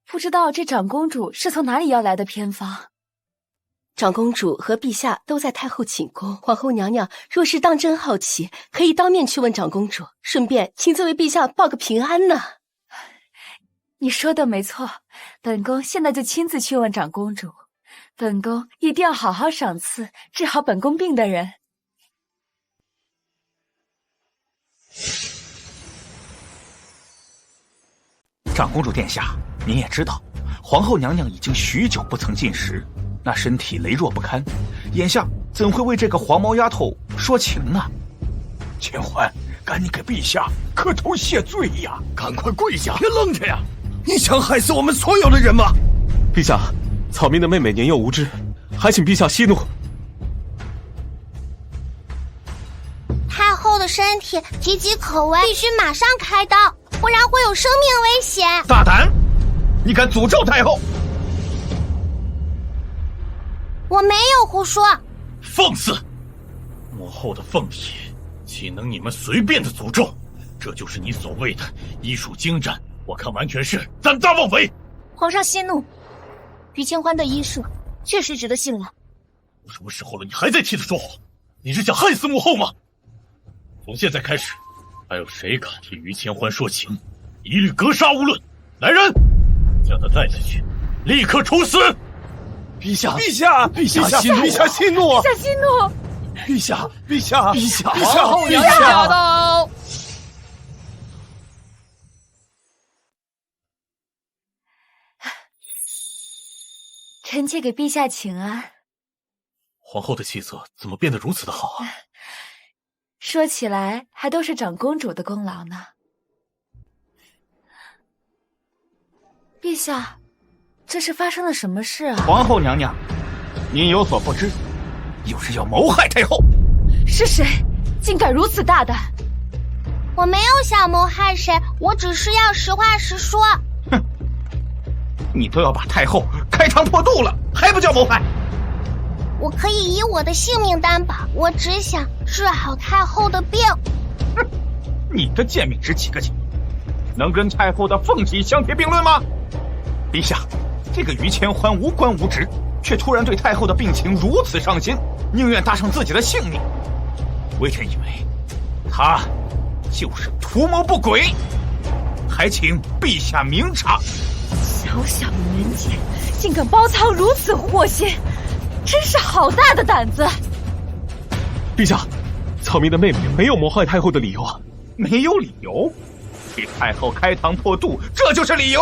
不知道这长公主是从哪里要来的偏方。长公主和陛下都在太后寝宫，皇后娘娘若是当真好奇，可以当面去问长公主，顺便亲自为陛下报个平安呢。你说的没错，本宫现在就亲自去问长公主，本宫一定要好好赏赐治好本宫病的人。长公主殿下，您也知道，皇后娘娘已经许久不曾进食，那身体羸弱不堪，眼下怎会为这个黄毛丫头说情呢？千欢，赶紧给陛下磕头谢罪呀！赶快跪下，别愣着呀！你想害死我们所有的人吗？陛下，草民的妹妹年幼无知，还请陛下息怒。太后的身体岌岌可危，必须马上开刀，不然会有生命危险。大胆！你敢诅咒太后？我没有胡说。放肆！母后的凤体，岂能你们随便的诅咒？这就是你所谓的医术精湛，我看完全是胆大妄为。皇上息怒，于千欢的医术确实值得信赖。都什么时候了，你还在替他说谎？你是想害死母后吗？从现在开始，还有谁敢替于千欢说情，一律格杀无论。来人，将他带下去，立刻处死！陛下，陛下，陛下息怒，陛下息怒，陛下息怒！陛下，陛下，陛下，皇后娘娘驾到！臣妾给陛下请安。皇后的气色怎么变得如此的好啊？说起来，还都是长公主的功劳呢。陛下，这是发生了什么事啊？皇后娘娘，您有所不知，有人要谋害太后。是谁？竟敢如此大胆！我没有想谋害谁，我只是要实话实说。哼，你都要把太后开膛破肚了，还不叫谋害？我可以以我的性命担保，我只想治好太后的病。哼，你的贱命值几个钱？能跟太后的凤体相提并论吗？陛下，这个于千欢无官无职，却突然对太后的病情如此上心，宁愿搭上自己的性命。微臣以为，他就是图谋不轨，还请陛下明察。小小的年纪，竟敢包藏如此祸心，真是好大的胆子！陛下，草民的妹妹没有谋害太后的理由啊！没有理由？替太后开膛破肚，这就是理由？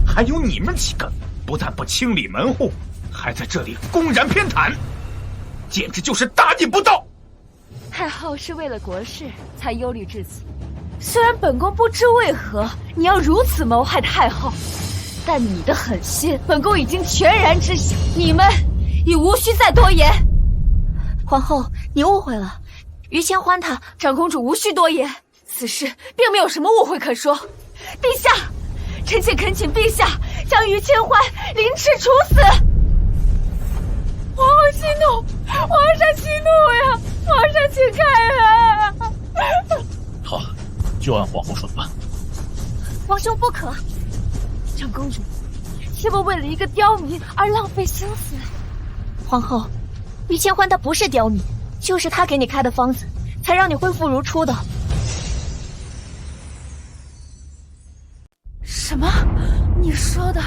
还有你们几个，不但不清理门户，还在这里公然偏袒，简直就是大逆不道！太后是为了国事才忧虑至此，虽然本宫不知为何你要如此谋害太后，但你的狠心，本宫已经全然知晓，你们已无需再多言。皇后，你误会了，于千欢他……长公主无需多言，此事并没有什么误会可说。陛下，臣妾恳请陛下将于千欢凌迟处死。皇后息怒，皇上息怒呀！皇上请开恩。好，就按皇后说的办。皇兄不可，长公主，切莫为了一个刁民而浪费心思。皇后，于千欢他不是刁民，就是他给你开的方子，才让你恢复如初的。什么？你说的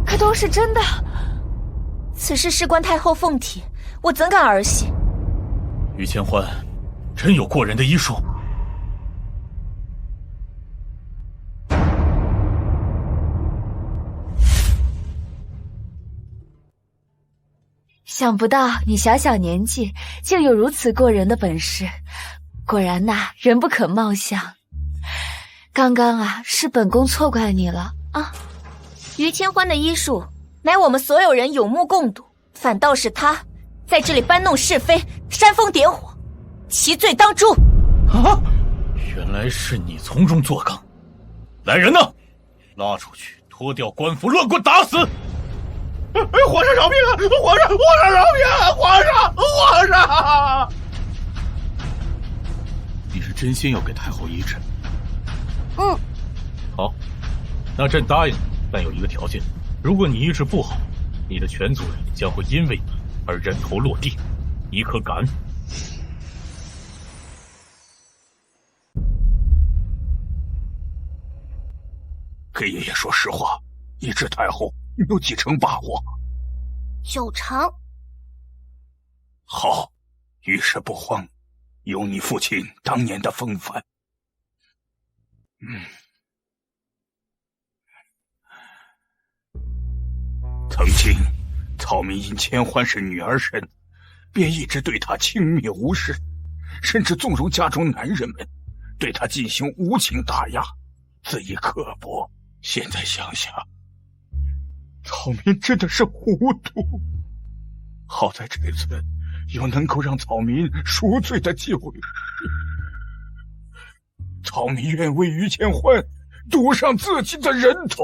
可都是真的？此事事关太后凤体，我怎敢儿戏？于千欢真有过人的医术。想不到你小小年纪竟有如此过人的本事，果然呐，人不可貌相。刚刚啊，是本宫错怪你了啊。于千欢的医术，乃我们所有人有目共睹，反倒是他在这里搬弄是非，煽风点火，其罪当诛。啊！原来是你从中作梗。来人呐，拉出去，脱掉官服，乱棍打死！皇上饶命啊！皇上饶命啊！皇上！你是真心要给太后医治？嗯。好，那朕答应你，但有一个条件：如果你医治不好，你的全族人将会因为你而人头落地。你可敢？给爷爷说实话，医治太后有几成把握？9成。好，遇事不慌，有你父亲当年的风范。曾经草民因千欢是女儿身，便一直对她轻蔑无视，甚至纵容家中男人们对她进行无情打压，恣意刻薄。现在想想，草民真的是糊涂。好在这次有能够让草民赎罪的机会，草民愿为于千欢赌上自己的人头。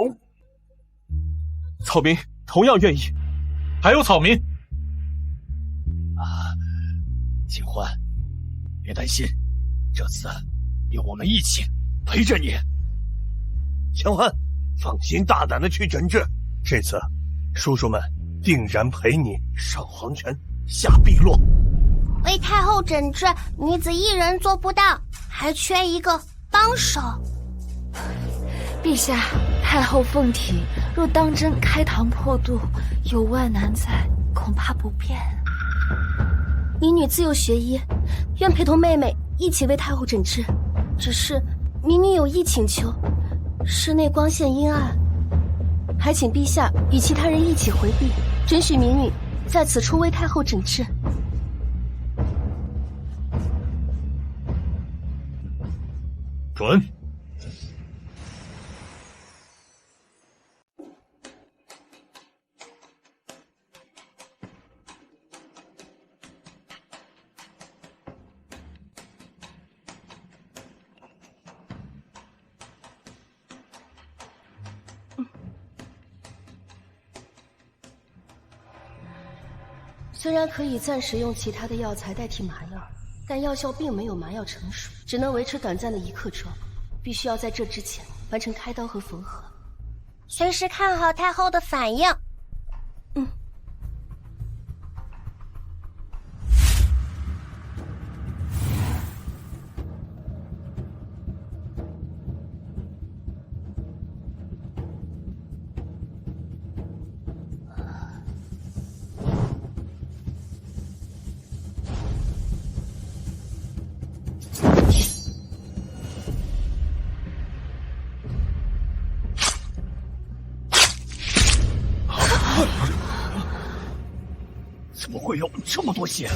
草民同样愿意。还有草民千欢，别担心，这次有我们一起陪着你。千欢，放心大胆的去诊治，这次叔叔们定然陪你上黄泉下碧落。为太后诊治，女子一人做不到，还缺一个帮手。陛下，太后凤体若当真开膛破肚，有万难在，恐怕不便。民女自幼学医，愿陪同妹妹一起为太后诊治。只是民女有一请求，室内光线阴暗，还请陛下与其他人一起回避，准许民女在此处为太后诊治。准。虽然可以暂时用其他的药材代替麻药，但药效并没有麻药成熟，只能维持短暂的1刻钟，必须要在这之前完成开刀和缝合。随时看好太后的反应。怎么会有这么多血？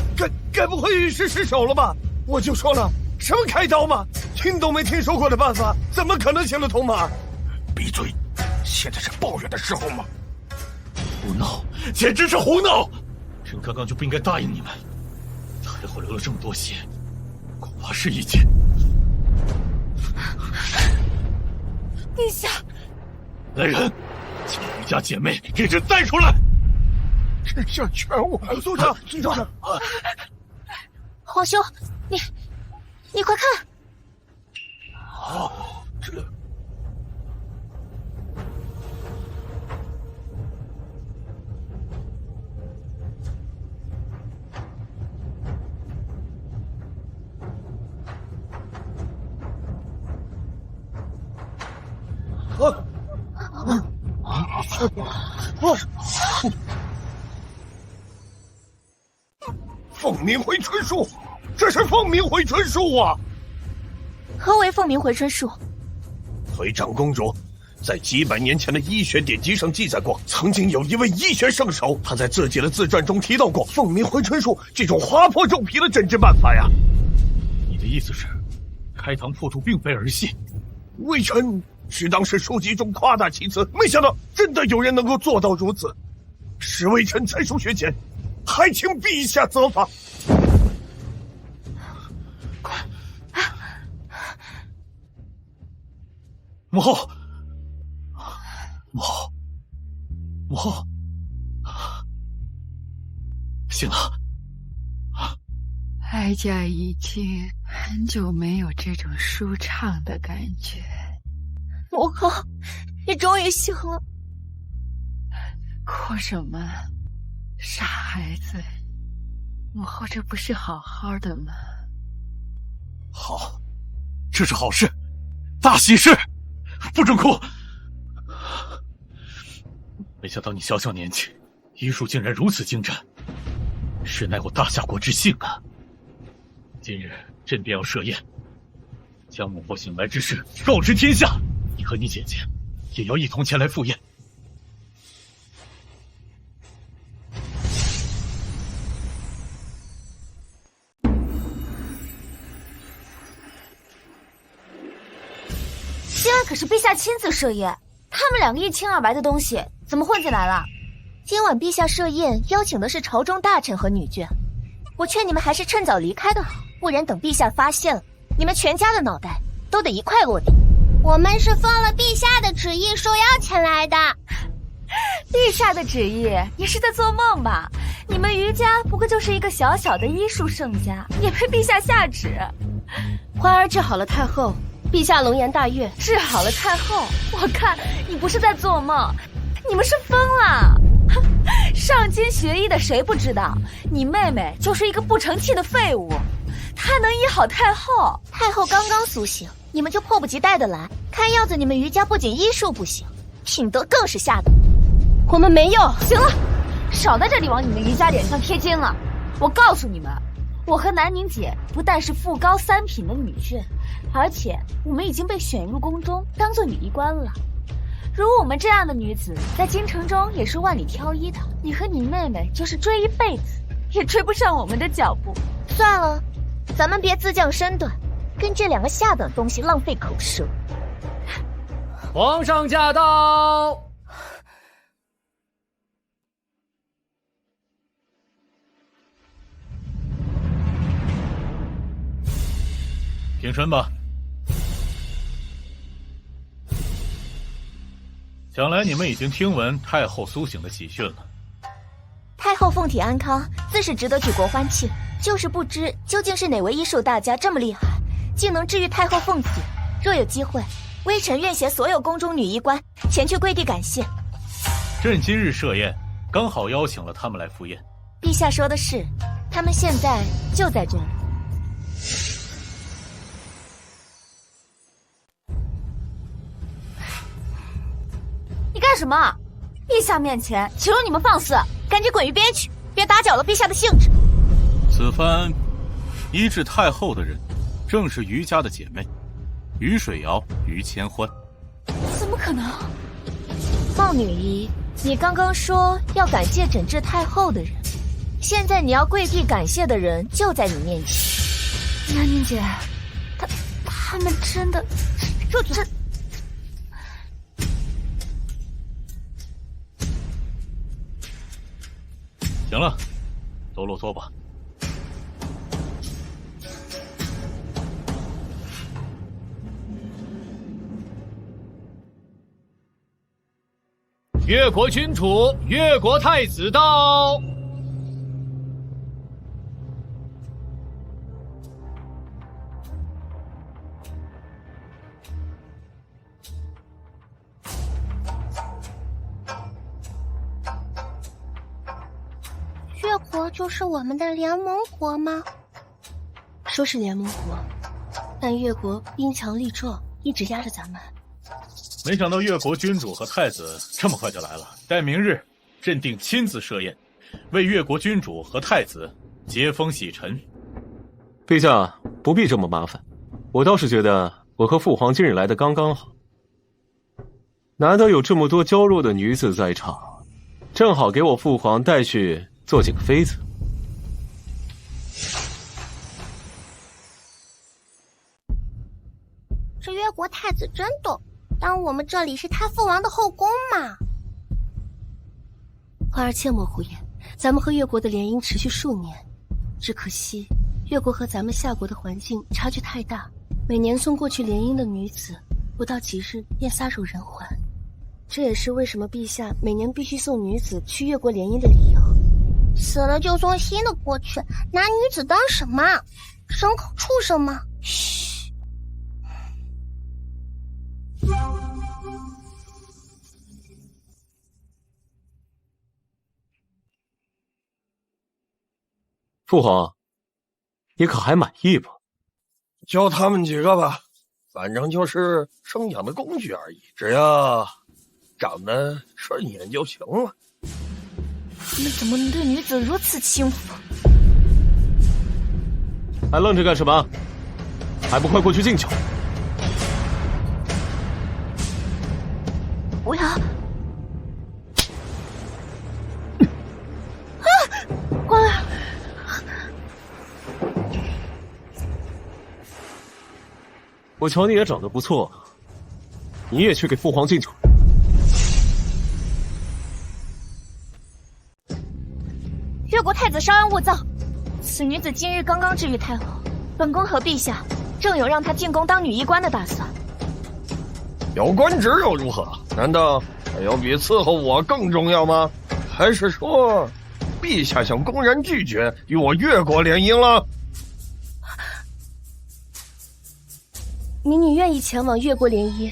该不会是失手了吧？我就说了，什么开刀嘛，听都没听说过的办法，怎么可能行得通嘛？闭嘴！现在是抱怨的时候吗？胡闹，简直是胡闹！朕刚刚就不应该答应你们。太后流了这么多血，恐怕是已经……陛下，来人，将余家姐妹给朕带出来！朕下全王，族长，皇兄，你快看！这凤鸣回春术，这是凤鸣回春术啊！何为凤鸣回春术？回长公主，在几百年前的医学典籍上记载过，曾经有一位医学圣手，他在自己的自传中提到过凤鸣回春术这种划破肉皮的诊治办法呀。你的意思是，开膛破肚并非儿戏？微臣只当是书籍中夸大其词，没想到真的有人能够做到如此，使微臣才疏学浅，还请陛下责罚。母后，母后，母后，醒了。哀家已经很久没有这种舒畅的感觉。母后，你终于醒了。哭什么？傻孩子，母后这不是好好的吗？好，这是好事，大喜事，不准哭。没想到你小小年纪，医术竟然如此精湛，实乃我大夏国之幸啊！今日朕便要设宴，将母后醒来之事告知天下，你和你姐姐也要一同前来赴宴。今晚可是陛下亲自设宴，他们两个一清二白的东西怎么混进来了？今晚陛下设宴邀请的是朝中大臣和女眷，我劝你们还是趁早离开的好，不然等陛下发现了，你们全家的脑袋都得一块落地。我们是奉了陛下的旨意受邀前来的。陛下的旨意？你是在做梦吧？你们余家不过就是一个小小的医术圣家，也被陛下下旨。欢儿治好了太后，陛下龙颜大悦。治好了太后？我看你不是在做梦，你们是疯了。上京学医的谁不知道？你妹妹就是一个不成器的废物，她能医好太后？太后刚刚苏醒，你们就迫不及待的来，看样子你们余家不仅医术不行，品德更是下等。我们没有。行了，少在这里往你们余家脸上贴金了。我告诉你们，我和南宁姐不但是副高3品的女眷，而且我们已经被选入宫中当做女医官了。如我们这样的女子，在京城中也是万里挑一的。你和你妹妹就是追一辈子，也追不上我们的脚步。算了，咱们别自降身段，跟这两个下等东西浪费口舌。皇上驾到！平身吧。想来你们已经听闻太后苏醒的喜讯了。太后凤体安康，自是值得举国欢庆。就是不知究竟是哪位医术大家这么厉害，竟能治愈太后凤体。若有机会，微臣愿携所有宫中女医官前去跪地感谢。朕今日设宴，刚好邀请了他们来赴宴。陛下说的是，他们现在就在这里。你干什么？陛下面前，岂容你们放肆？赶紧滚一边去，别打搅了陛下的兴致。此番医治太后的人，正是于家的姐妹，于水瑶、于千欢。怎么可能？茂女医，你刚刚说要感谢诊治太后的人，现在你要跪地感谢的人就在你面前。南宁姐，他们真的这。行了，都落座吧。越国君主、越国太子到。越国就是我们的联盟国吗？说是联盟国，但越国兵强力壮，一直压着咱们。没想到越国君主和太子这么快就来了，待明日，朕定亲自设宴，为越国君主和太子接风洗尘。陛下不必这么麻烦，我倒是觉得我和父皇今日来的刚刚好。难得有这么多娇弱的女子在场，正好给我父皇带去做几个妃子。这越国太子真逗，当我们这里是他父王的后宫嘛。花儿切莫胡言，咱们和越国的联姻持续数年，只可惜越国和咱们夏国的环境差距太大，每年送过去联姻的女子，不到几日便撒手人寰。这也是为什么陛下每年必须送女子去越国联姻的理由。死了就送新的过去，拿女子当什么？牲口畜生吗？嘘。父皇，你可还满意吧？就他们几个吧，反正就是生养的工具而已，只要长得顺眼就行了。你们怎么能对女子如此轻浮？还愣着干什么？还不快过去敬酒！不要！官儿，我瞧你也长得不错，你也去给父皇敬酒。越国太子稍安勿躁，此女子今日刚刚治愈太后，本宫和陛下正有让她进宫当女医官的打算。有官职又如何？难道还有比伺候我更重要吗？还是说，陛下想公然拒绝与我越国联姻了？民女愿意前往越国联姻。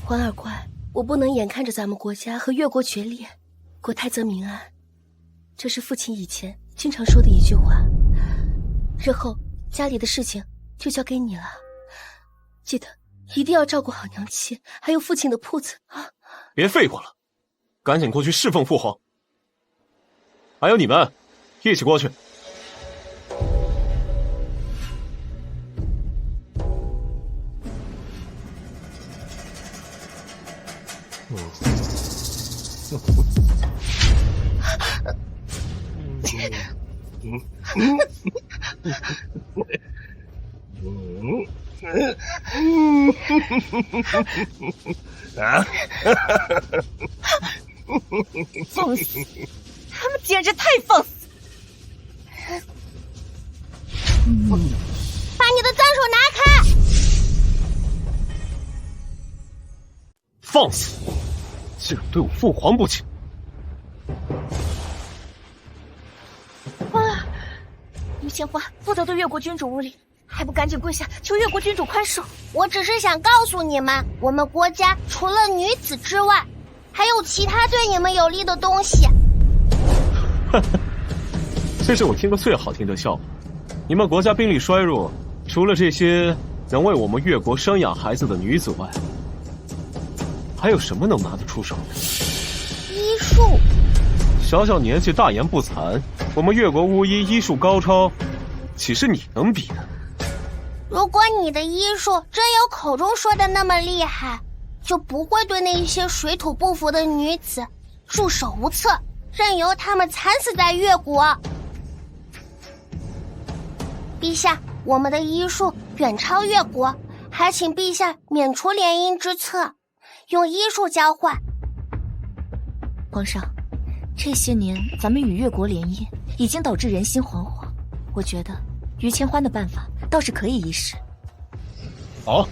环儿乖，我不能眼看着咱们国家和越国决裂，国泰则民安，这是父亲以前经常说的一句话。日后家里的事情就交给你了，记得一定要照顾好娘亲，还有父亲的铺子啊！别废话了，赶紧过去侍奉父皇。还有你们，一起过去。啊！放肆！他们简直太放肆！把你的脏手拿开！放肆！竟然对我父皇不敬！官儿，于千花不得对越国君主无礼，还不赶紧跪下求越国君主宽恕？我只是想告诉你们，我们国家除了女子之外，还有其他对你们有利的东西。这是我听过最好听的笑话。你们国家兵力衰弱，除了这些能为我们越国生养孩子的女子外，还有什么能拿得出手？医术。小小年纪大言不惭，我们越国巫医医术高超，岂是你能比的？如果你的医术真有口中说的那么厉害，就不会对那些水土不服的女子束手无策，任由她们惨死在越国。陛下，我们的医术远超越国，还请陛下免除联姻之策，用医术交换。皇上，这些年咱们与越国联姻，已经导致人心惶惶。我觉得于千欢的办法倒是可以一试。好，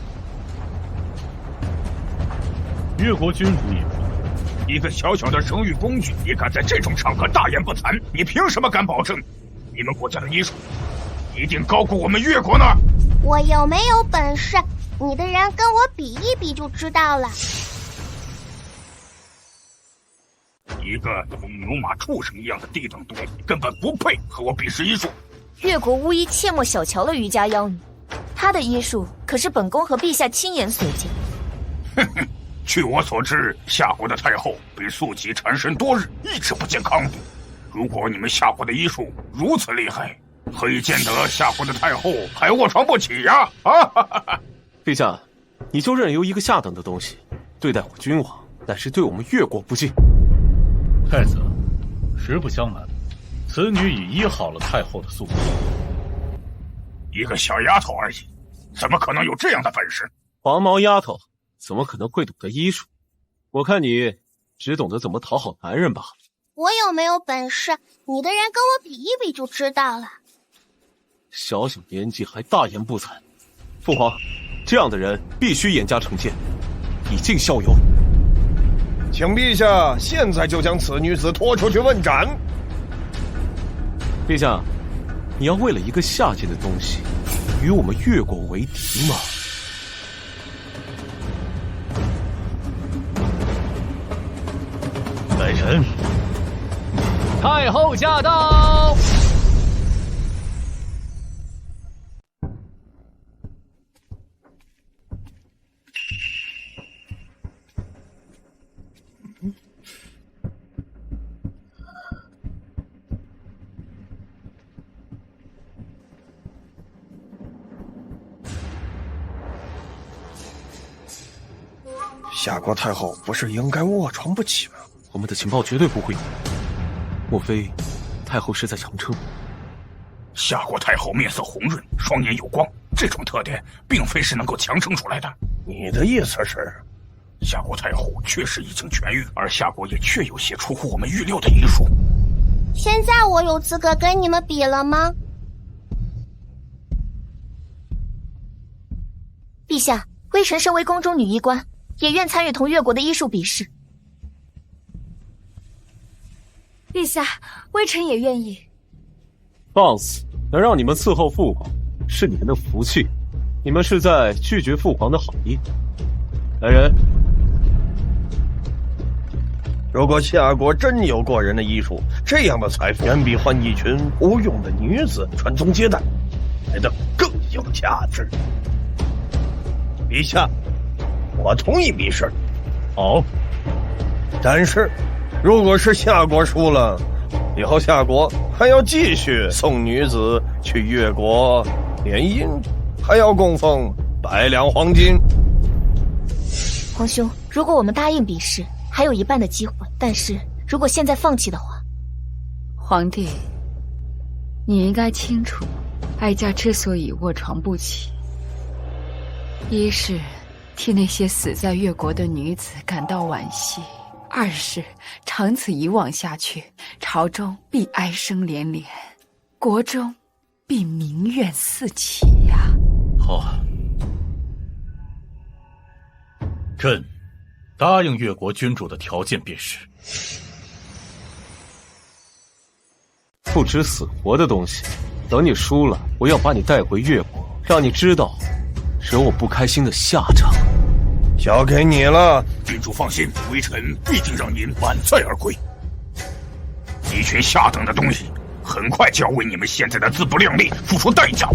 越国君主也说，一个小小的生育工具，也敢在这种场合大言不惭？你凭什么敢保证你们国家的医术一定高过我们越国呢？我有没有本事，你的人跟我比一比就知道了。一个同牛马畜生一样的低等东西，根本不配和我比试医术。越国巫医切莫小瞧了于家妖女，她的医术可是本宫和陛下亲眼所见。哼哼，据我所知，夏国的太后被宿疾缠身多日，一直不见康复。如果你们夏国的医术如此厉害，何以见得夏国的太后还卧床不起呀？陛下，你就任由一个下等的东西对待我君王，乃是对我们越国不敬。太子，实不相瞒，此女已医好了太后的宿疾。一个小丫头而已，怎么可能有这样的本事？黄毛丫头怎么可能会懂得医术？我看你只懂得怎么讨好男人吧。我有没有本事，你的人跟我比一比就知道了。小小年纪还大言不惭，父皇，这样的人必须严加惩戒，以儆效尤。请陛下现在就将此女子拖出去问斩。陛下，你要为了一个下贱的东西与我们越国为敌吗？来人，太后驾到！夏国太后不是应该卧床不起吗？我们的情报绝对不会有。莫非太后是在强撑？夏国太后面色红润，双眼有光，这种特点并非是能够强撑出来的。你的意思是，夏国太后确实已经痊愈，而夏国也确有些出乎我们预料的医术。现在我有资格跟你们比了吗？陛下，微臣身为宫中女医官，也愿参与同越国的医术比试。陛下，微臣也愿意。放肆！能让你们伺候父皇，是你们的福气。你们是在拒绝父皇的好意。来人，如果夏国真有过人的医术，这样的财富远比换一群无用的女子传宗接代来的更有价值。陛下，我同意比试。好，但是如果是夏国输了，以后夏国还要继续送女子去越国联姻，还要供奉100两黄金。皇兄，如果我们答应比试，还有一半的机会，但是如果现在放弃的话，皇帝，你应该清楚，哀家之所以卧床不起，一是替那些死在越国的女子感到惋惜，二是长此以往下去，朝中必哀声连连，国中必民怨四起呀。好，朕答应越国君主的条件便是。不知死活的东西，等你输了，我要把你带回越国，让你知道惹我不开心的下场。交给你了。郡主放心，微臣必定让您满载而归。一群下等的东西，很快就要为你们现在的自不量力付出代价。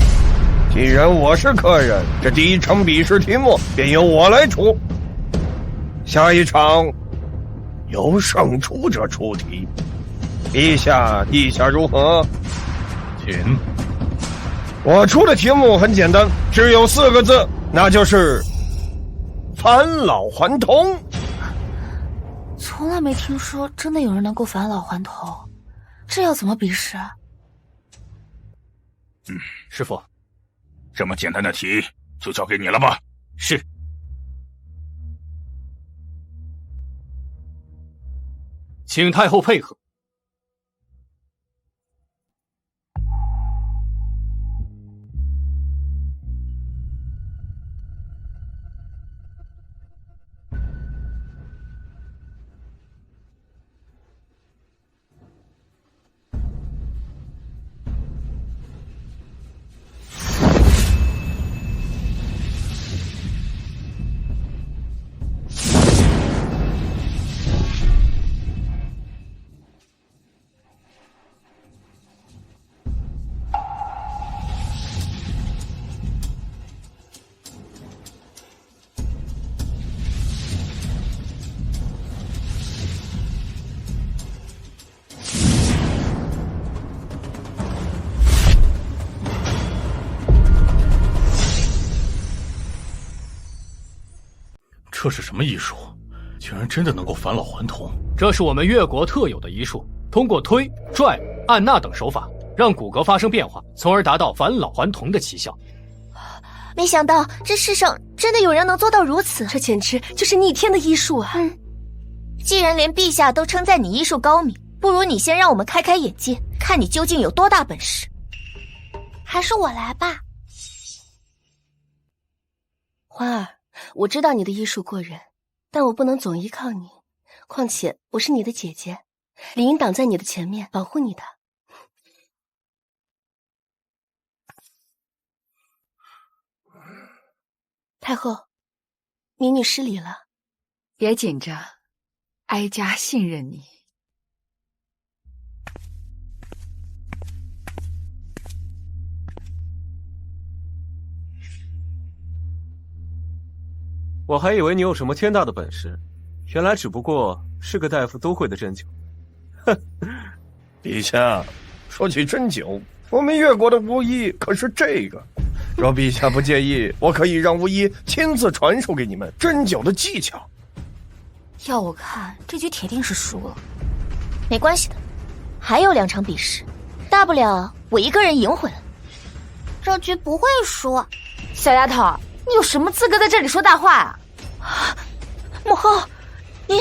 既然我是客人，这第一场比试题目便由我来出。下一场由胜出者出题。陛下，意下如何？请。我出的题目很简单，只有4个字，那就是返老还童。从来没听说真的有人能够返老还童，这要怎么比试？师傅，这么简单的题就交给你了吧？是。请太后配合。这是什么医术？竟然真的能够返老还童！这是我们越国特有的医术，通过推、拽、按捺等手法，让骨骼发生变化，从而达到返老还童的奇效。没想到这世上真的有人能做到如此，这简直就是逆天的医术啊！既然连陛下都称赞你医术高明，不如你先让我们开开眼界，看你究竟有多大本事。还是我来吧。欢儿，我知道你的医术过人，但我不能总依靠你。况且我是你的姐姐，理应挡在你的前面，保护你的。太后，民女失礼了。别紧张，哀家信任你。我还以为你有什么天大的本事，原来只不过是个大夫都会的针灸。哼，陛下，说起针灸，我们越国的巫医可是这个。若陛下不介意，我可以让巫医亲自传授给你们针灸的技巧。要我看，这局铁定是输了。没关系的，还有2场比试，大不了我一个人赢回来。这局不会输。小丫头，你有什么资格在这里说大话啊？母后，你。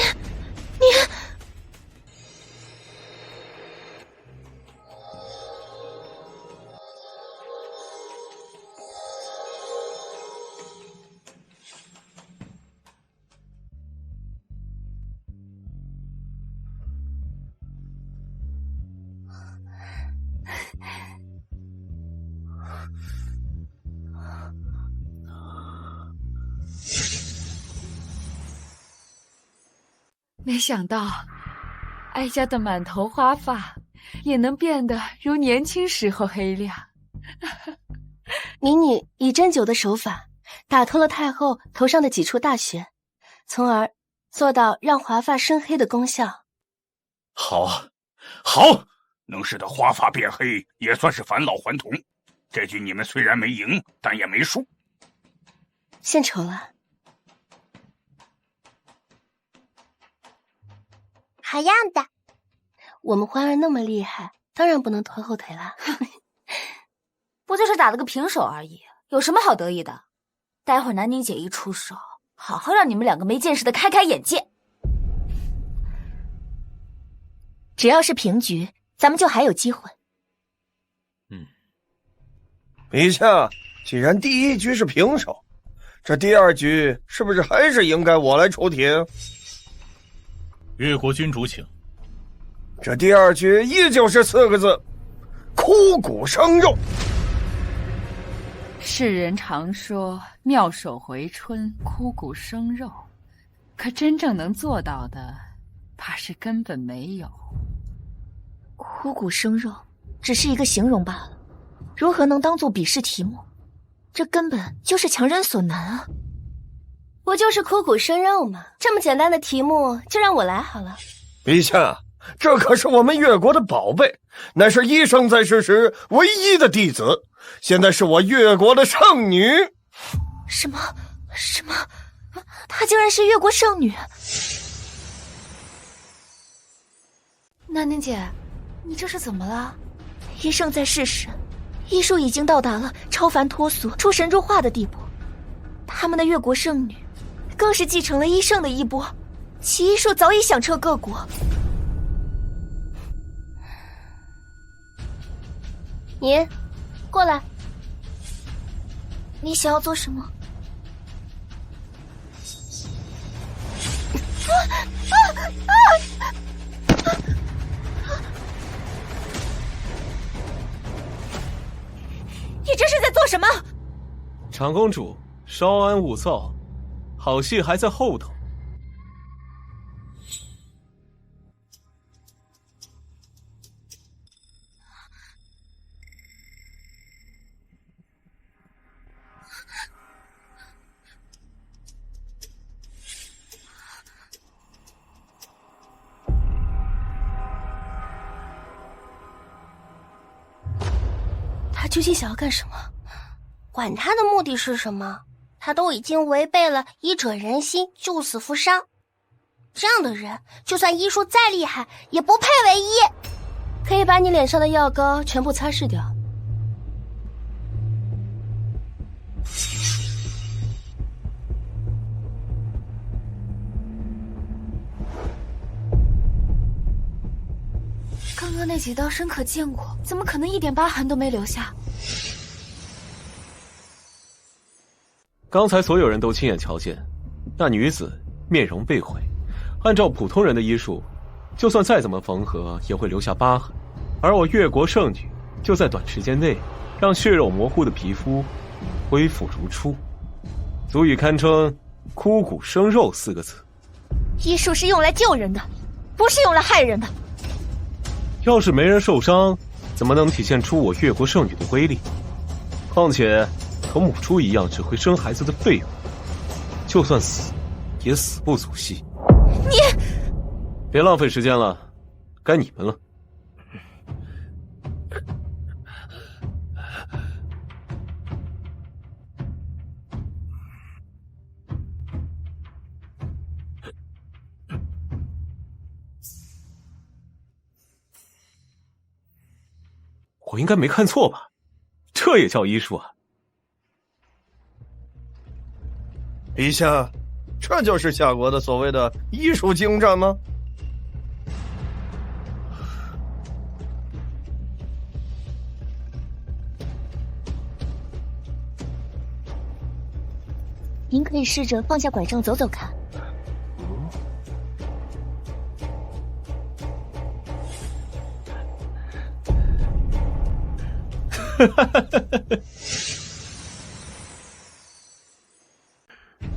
没想到，哀家的满头花发也能变得如年轻时候黑亮。民女以针灸的手法打通了太后头上的几处大穴，从而做到让华发深黑的功效。好，能使得华发变黑，也算是返老还童。这局你们虽然没赢，但也没输。献丑了。好样的！我们欢儿那么厉害，当然不能拖后腿了。不就是打了个平手而已，有什么好得意的？待会儿南宁姐一出手，好好让你们2个没见识的开开眼界。只要是平局，咱们就还有机会。陛下，既然第1局是平手，这第2局是不是还是应该我来出题？越国君主请。这第2局依旧是4个字：快枯骨生肉。世人常说妙手回春，枯骨生肉，可真正能做到的，怕是根本没有。枯骨生肉只是一个形容罢了，如何能当做笔试题目？这根本就是强人所难啊！不就是枯骨生肉吗？这么简单的题目就让我来好了。陛下，这可是我们越国的宝贝，乃是医圣在世时唯一的弟子，现在是我越国的圣女。什么？她竟然是越国圣女？南宁姐，你这是怎么了？医圣在世时，医术已经到达了超凡脱俗、出神入化的地步，他们的越国圣女更是继承了医圣的衣钵，其医术早已响彻各国。你，过来。你想要做什么？你这是在做什么？长公主，稍安勿躁，好戏还在后头。他究竟想要干什么？管他的目的是什么，他都已经违背了医者仁心，救死扶伤。这样的人，就算医术再厉害，也不配为医。可以把你脸上的药膏全部擦拭掉。刚刚那几刀深可见过，怎么可能一点疤痕都没留下？刚才所有人都亲眼瞧见，那女子面容被毁，按照普通人的医术，就算再怎么缝合，也会留下疤痕。而我越国圣女就在短时间内，让血肉模糊的皮肤恢复如初，足以堪称“枯骨生肉”4个字。医术是用来救人的，不是用来害人的。要是没人受伤，怎么能体现出我越国圣女的威力？况且，和母猪一样只会生孩子的废物，就算死，也死不足惜。你别浪费时间了，该你们了。我应该没看错吧？这也叫医术啊！陛下，这就是夏国的所谓的医术精湛吗？您可以试着放下拐杖走走看。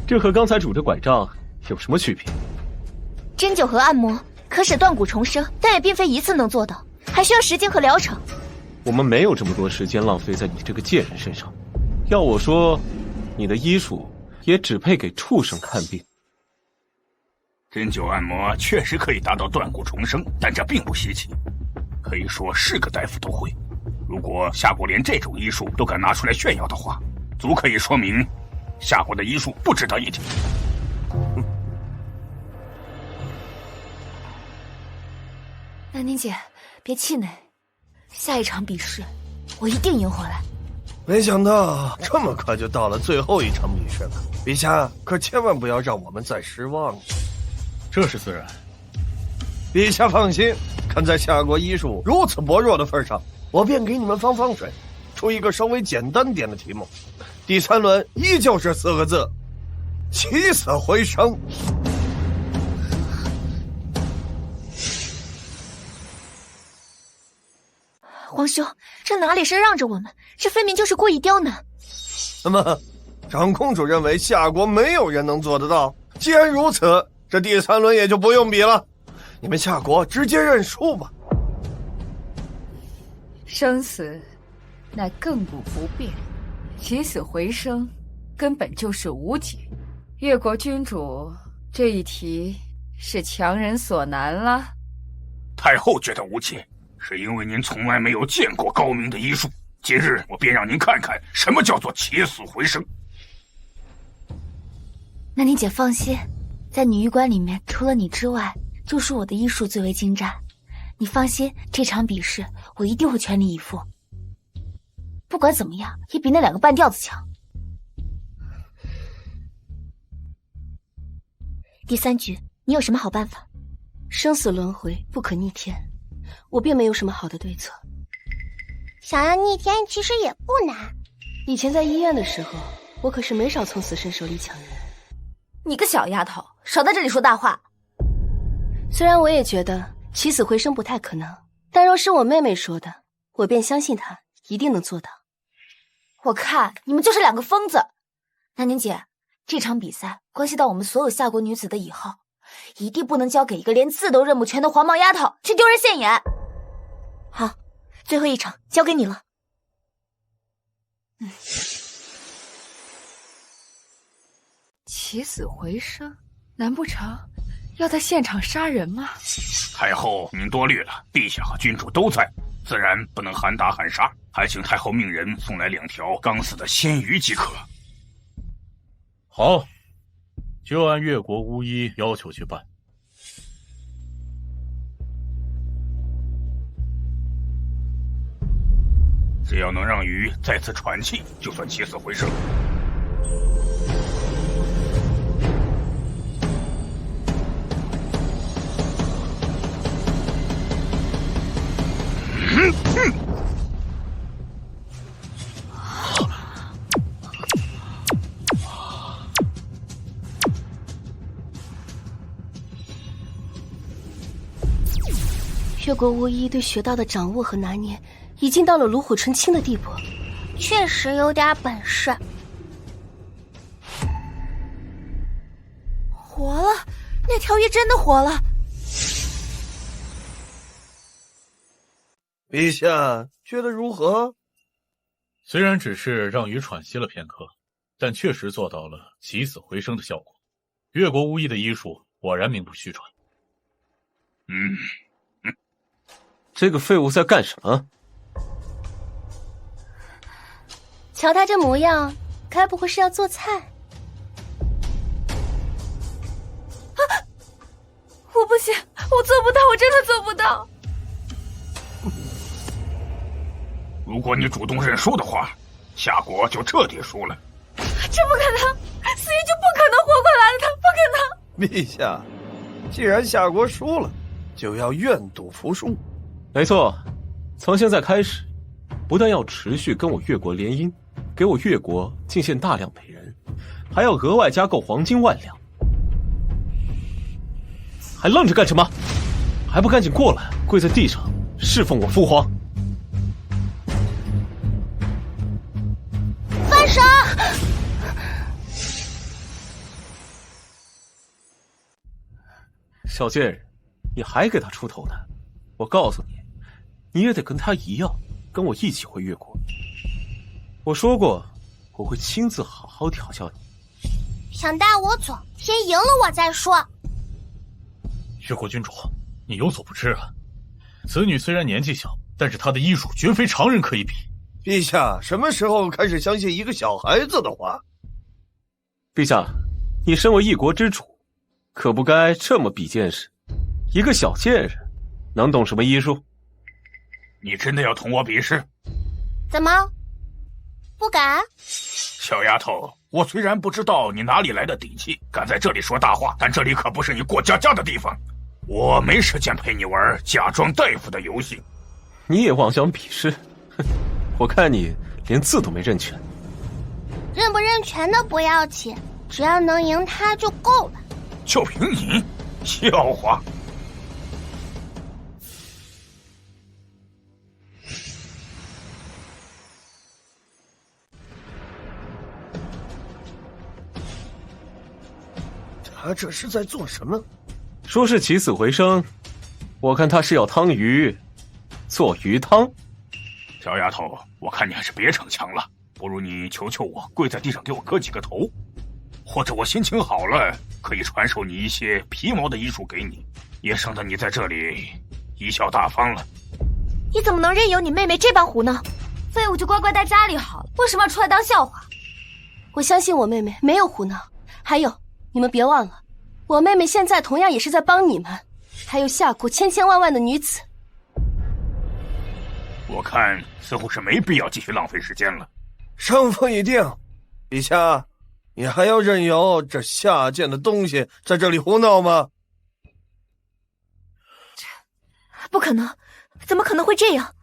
这和刚才拄着拐杖有什么区别？针灸和按摩可使断骨重生，但也并非一次能做到，还需要时间和疗程。我们没有这么多时间浪费在你这个贱人身上。要我说，你的医术也只配给畜生看病。针灸按摩确实可以达到断骨重生，但这并不稀奇，可以说是个大夫都会。如果夏国连这种医术都敢拿出来炫耀的话，足可以说明夏国的医术不值得一提。南宁姐，别气馁，下一场比试我一定赢回来。没想到这么快就到了最后一场比试了，陛下可千万不要让我们再失望。这是自然。陛下放心，看在夏国医术如此薄弱的份上，我便给你们放水，出一个稍微简单点的题目。第3轮依旧是4个字：起死回生。皇兄，这哪里是让着我们，这分明就是故意刁难。那么，长公主认为夏国没有人能做得到。既然如此，这第3轮也就不用比了，你们夏国直接认输吧。生死乃亘古不变，起死回生根本就是无解。越国君主这一题是强人所难了。太后觉得无解，是因为您从来没有见过高明的医术。今日我便让您看看什么叫做起死回生。那你姐放心，在女医馆里面，除了你之外，就属我的医术最为精湛。你放心，这场比试我一定会全力以赴。不管怎么样，也比那2个半吊子强。第3局，你有什么好办法？生死轮回，不可逆天，我并没有什么好的对策。想要逆天其实也不难。以前在医院的时候，我可是没少从死神手里抢人。你个小丫头，少在这里说大话。虽然我也觉得起死回生不太可能，但若是我妹妹说的，我便相信她一定能做到。我看你们就是2个疯子。南宁姐，这场比赛关系到我们所有夏国女子的以后，一定不能交给一个连字都认不全的黄毛丫头去丢人现眼。好，最后一场交给你了。起死回生，难不成要在现场杀人吗？太后您多虑了，陛下和君主都在，自然不能喊打喊杀，还请太后命人送来2条刚死的鲜鱼即可。好，就按越国巫医要求去办。只要能让鱼再次喘气，就算起死回生。越国巫医对穴道的掌握和拿捏，已经到了炉火纯青的地步，确实有点本事。活了，那条鱼真的活了。陛下觉得如何？虽然只是让鱼喘息了片刻，但确实做到了起死回生的效果。越国巫医的医术果然名不虚传。这个废物在干什么？瞧他这模样，该不会是要做菜？啊！我不行，我做不到，我真的做不到。如果你主动认输的话，夏国就彻底输了。这不可能，思雨就不可能活过来了，他不可能。陛下，既然夏国输了，就要愿赌服输。没错，从现在开始，不但要持续跟我越国联姻，给我越国进献大量美人，还要额外加购黄金10000两。还愣着干什么？还不赶紧过来，跪在地上侍奉我父皇！放手！小贱人，你还给他出头呢？我告诉你，你也得跟他一样，跟我一起回越国。我说过，我会亲自好好调教你。想带我走，先赢了我再说。越国君主，你有所不知啊，此女虽然年纪小，但是她的医术绝非常人可以比。陛下什么时候开始相信一个小孩子的话？陛下，你身为一国之主，可不该这么比见识。一个小贱人，能懂什么医术？你真的要同我比试？怎么？不敢？小丫头，我虽然不知道你哪里来的底气，敢在这里说大话，但这里可不是你过家家的地方。我没时间陪你玩假装大夫的游戏。你也妄想比试？哼，我看你连字都没认全。认不认全的不要紧，只要能赢他就够了。就凭你？笑话！他这是在做什么？说是起死回生，我看他是要汤鱼，做鱼汤。小丫头，我看你还是别逞强了，不如你求求我，跪在地上给我磕几个头，或者我心情好了，可以传授你一些皮毛的医术给你，也省得你在这里贻笑大方了。你怎么能任由你妹妹这般胡闹？废物就乖乖待家里好了，为什么要出来当笑话？我相信我妹妹没有胡闹。还有，你们别忘了，我妹妹现在同样也是在帮你们，还有夏国千千万万的女子。我看似乎是没必要继续浪费时间了。胜负已定，陛下，你还要任由这下贱的东西在这里胡闹吗？不可能，怎么可能会这样？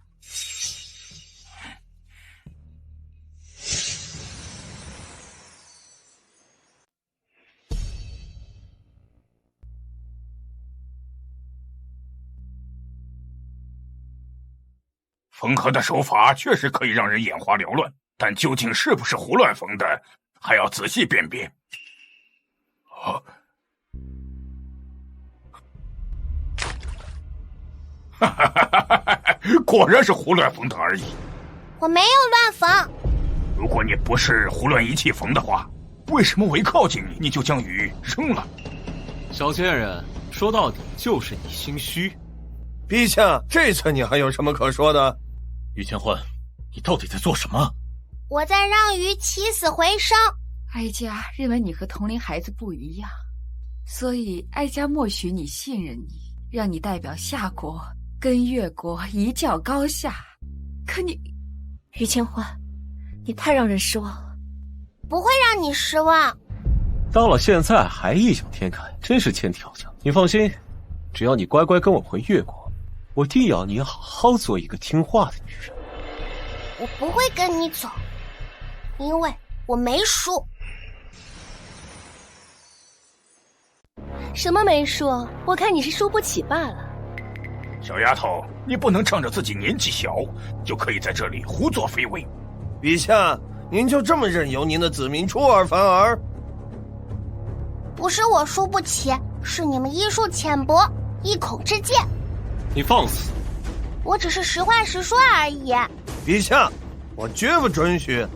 缝合的手法确实可以让人眼花缭乱，但究竟是不是胡乱缝的，还要仔细辨别。果然是胡乱缝的而已。我没有乱缝。如果你不是胡乱一气缝的话，为什么我一靠近你，你就将鱼扔了？小贱人，说到底就是你心虚。陛下，这次你还有什么可说的？于千欢，你到底在做什么？我在让鱼起死回生。哀家认为你和同龄孩子不一样，所以哀家默许你信任你，让你代表夏国跟越国一较高下。可你，于千欢，你太让人失望了。不会让你失望。到了现在还异想天开，真是欠调教。你放心，只要你乖乖跟我回越国，我定要你好好做一个听话的女人。我不会跟你走，因为我没输。什么没输？我看你是输不起罢了。小丫头，你不能仗着自己年纪小，就可以在这里胡作非为。陛下，您就这么任由您的子民出尔反尔？不是我输不起，是你们医术浅薄，一口之见。你放肆！我只是实话实说而已。陛下，我绝不准许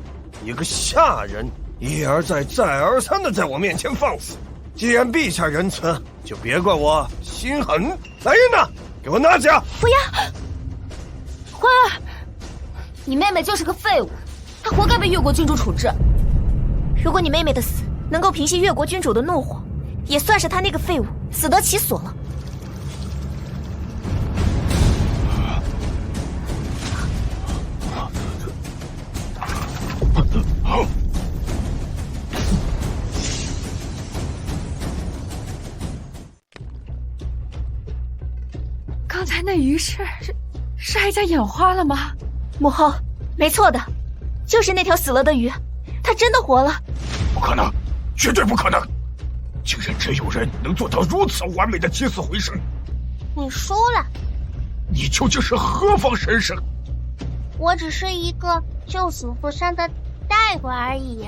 一个下人一而再再而三的在我面前放肆。既然陛下仁慈，就别怪我心狠。来人呐，给我拿下！不要！欢儿，你妹妹就是个废物，她活该被越国君主处置。如果你妹妹的死能够平息越国君主的怒火，也算是她那个废物死得其所了。刚才那鱼是哀家眼花了吗？母后，没错的，就是那条死了的鱼，它真的活了。不可能，绝对不可能！竟然真有人能做到如此完美的起死回生！你输了。你究竟是何方神圣？我只是一个救死扶伤的大夫而已。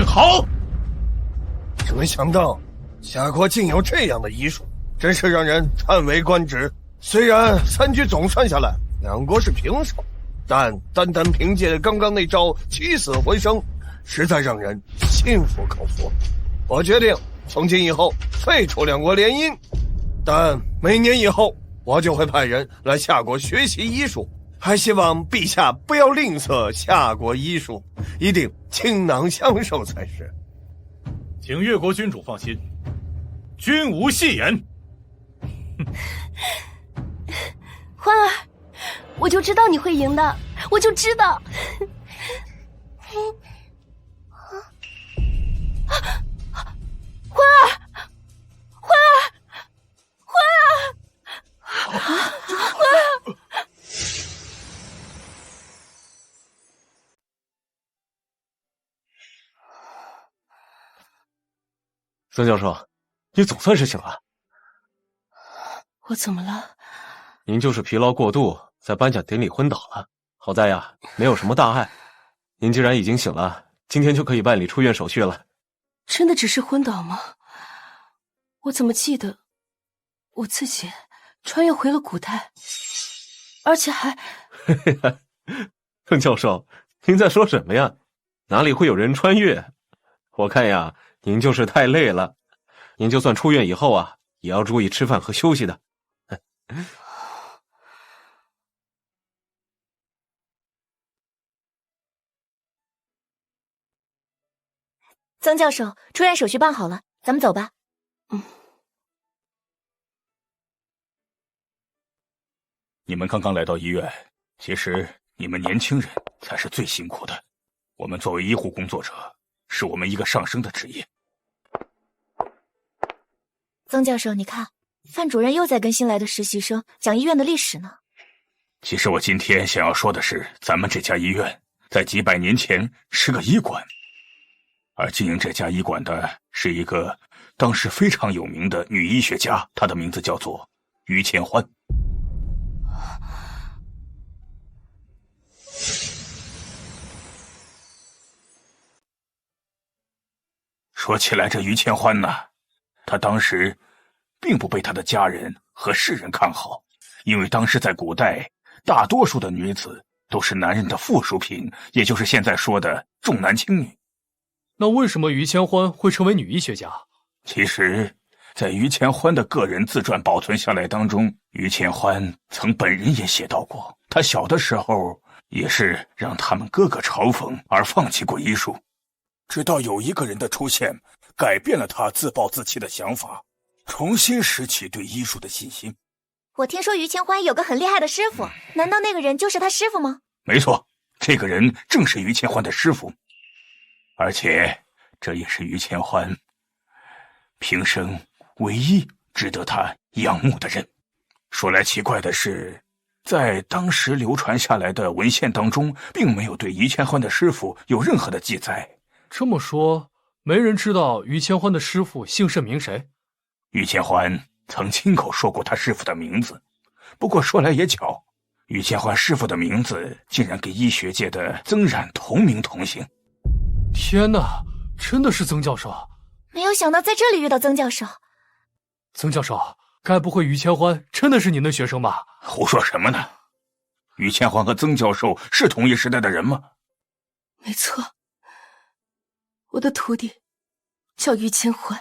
好！真没想到夏国竟有这样的医术，真是让人叹为观止。虽然3局总算下来两国是平手，但单单凭借刚刚那招起死回生，实在让人心服口服。我决定从今以后废除两国联姻，但每年以后我就会派人来夏国学习医术，还希望陛下不要吝啬夏国医术，一定倾囊相授才是。请越国君主放心，君无戏言。欢儿，我就知道你会赢的，我就知道。欢儿，欢儿，欢儿，欢儿！孙教授，你总算是醒了。我怎么了？您就是疲劳过度，在颁奖典礼昏倒了。好在没有什么大碍。您既然已经醒了，今天就可以办理出院手续了。真的只是昏倒吗？我怎么记得我自己穿越回了古代，而且还……邓教授，您在说什么呀？哪里会有人穿越？我看呀，您就是太累了。您就算出院以后啊，也要注意吃饭和休息的。曾教授，出院手续办好了，咱们走吧。你们刚刚来到医院，其实你们年轻人才是最辛苦的。我们作为医护工作者，是我们一个上升的职业。曾教授，你看，范主任又在跟新来的实习生讲医院的历史呢。其实我今天想要说的是，咱们这家医院在几百年前是个医馆，而经营这家医馆的是一个当时非常有名的女医学家，她的名字叫做于千欢。说起来，这于千欢呢，她当时并不被她的家人和世人看好，因为当时在古代，大多数的女子都是男人的附属品，也就是现在说的重男轻女。那为什么于千欢会成为女医学家？其实，在于千欢的个人自传保存下来当中，于千欢曾本人也写到过，她小的时候也是让他们哥哥嘲讽而放弃过医术，直到有一个人的出现，改变了他自暴自弃的想法，重新拾起对医术的信心。我听说于千欢有个很厉害的师傅，难道那个人就是他师傅吗？没错，这个人正是于千欢的师傅，而且这也是于千欢平生唯一值得他仰慕的人。说来奇怪的是，在当时流传下来的文献当中，并没有对于千欢的师傅有任何的记载。这么说，没人知道于千欢的师傅姓甚名谁？于千欢曾亲口说过他师傅的名字，不过说来也巧，于千欢师傅的名字竟然跟医学界的曾冉同名同姓。天哪，真的是曾教授！没有想到在这里遇到曾教授。曾教授，该不会于千欢真的是您的学生吧？胡说什么呢？于千欢和曾教授是同一时代的人吗？没错，我的徒弟叫于千欢。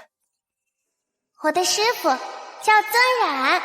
我的师傅叫曾冉。